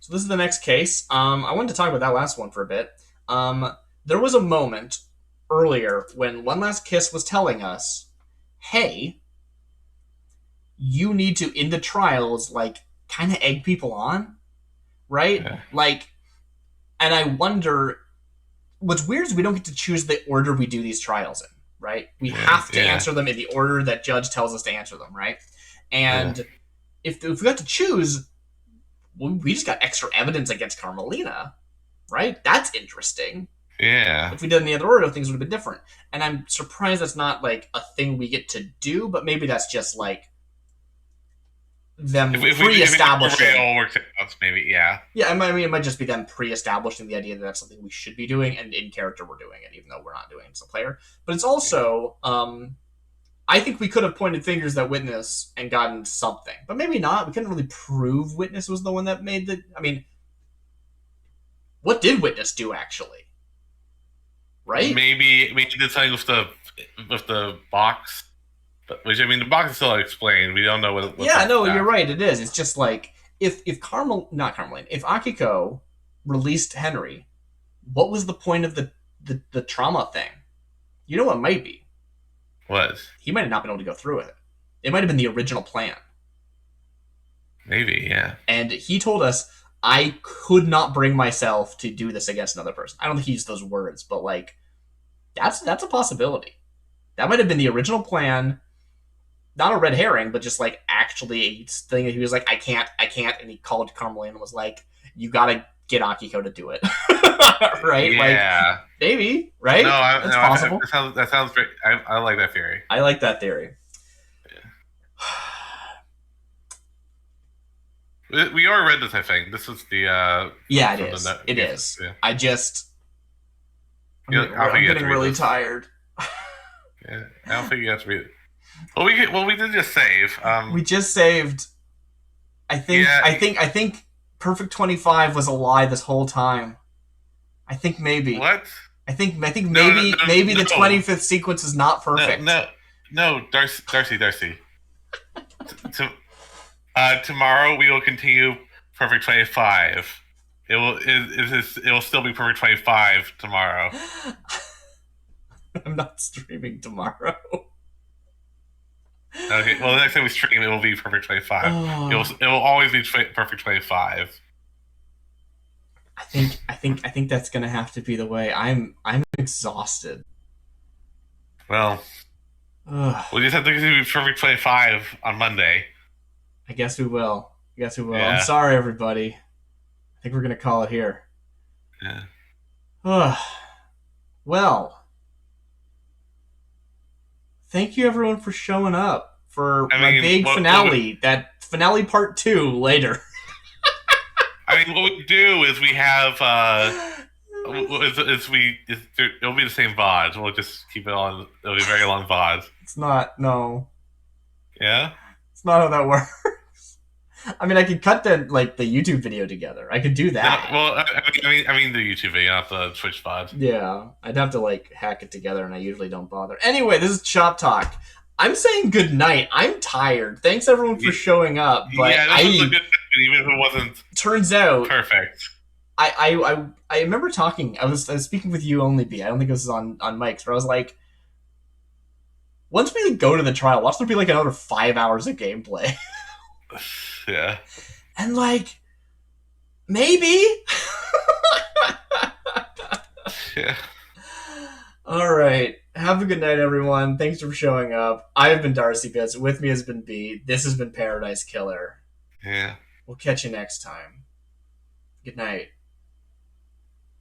So this is the next case. I wanted to talk about that last one for a bit. There was a moment earlier when One Last Kiss was telling us, hey, you need to, in the trials, like, kind of egg people on, right? Yeah. Like, and I wonder, what's weird is we don't get to choose the order we do these trials in, right? We have to answer them in the order that judge tells us to answer them, right? And if we got to choose, we just got extra evidence against Carmelina, right? That's interesting. Yeah. If we did in the other order, things would have been different. And I'm surprised that's not like a thing we get to do, but maybe that's just like them pre-establishing. If it all works out, maybe, yeah. Yeah, I mean, it might just be them pre-establishing the idea that that's something we should be doing, and in character we're doing it, even though we're not doing it as a player. But it's also, I think we could have pointed fingers at Witness and gotten something, but maybe not. We couldn't really prove Witness was the one that made the. I mean, what did Witness do actually? Right? Maybe we did something with the box, which I mean the box is still explained. We don't know what. Yeah, no, you're right. It is. It's just like if not Carmelina, if Akiko released Henry, what was the point of the trauma thing? You know what might be. What? He might have not been able to go through with it. It might have been the original plan. Maybe, yeah. And he told us, I could not bring myself to do this against another person. I don't think he used those words, but like, that's a possibility. That might have been the original plan. Not a red herring, but just like actually a thing that he was like, I can't, and he called Carmelina and was like, you gotta get Akiko to do it. Right? Yeah. Like, maybe, right? No, that's possible. That sounds great. I like that theory. I like that theory. We already read this, I think. This is the yeah, it is. It is. Yeah. I just I'm getting really tired. Yeah, I don't think you have to read it. Well, we did just save. We just saved. I think Perfect 25 was a lie this whole time. I think maybe. What? I think maybe the 25th sequence is not perfect. No, Darcy. Tomorrow we will continue Perfect 25. It will still be Perfect 25 tomorrow. I'm not streaming tomorrow. Okay, well the next time we stream it will be Perfect 25. Oh. It will always be Perfect 25. I think that's gonna have to be the way. I'm exhausted. Well, we just have to do Perfect 25 on Monday. I guess we will. Yeah. I'm sorry, everybody. I think we're gonna call it here. Yeah. Well, thank you everyone for showing up for my big finale. That finale part 2 later. I mean, what we do is we have it'll be the same VOD. We'll just keep it on. It'll be very long VOD. It's not. No. Yeah. It's not how that works. I mean, I could cut the YouTube video together. I could do that. No, well, I mean the YouTube video, not the Twitch VOD. Yeah, I'd have to hack it together, and I usually don't bother. Anyway, this is Shop Talk. I'm saying good night. I'm tired. Thanks everyone for showing up. But this was a good session, even if it wasn't. Turns out perfect. I remember talking. I was speaking with you only, B. I don't think this was on mics, but I was like, once we go to the trial, watch there be another 5 hours of gameplay. Yeah. And maybe. Yeah. All right. Have a good night, everyone. Thanks for showing up. I have been Darcy Bits. With me has been B. This has been Paradise Killer. Yeah. We'll catch you next time. Good night.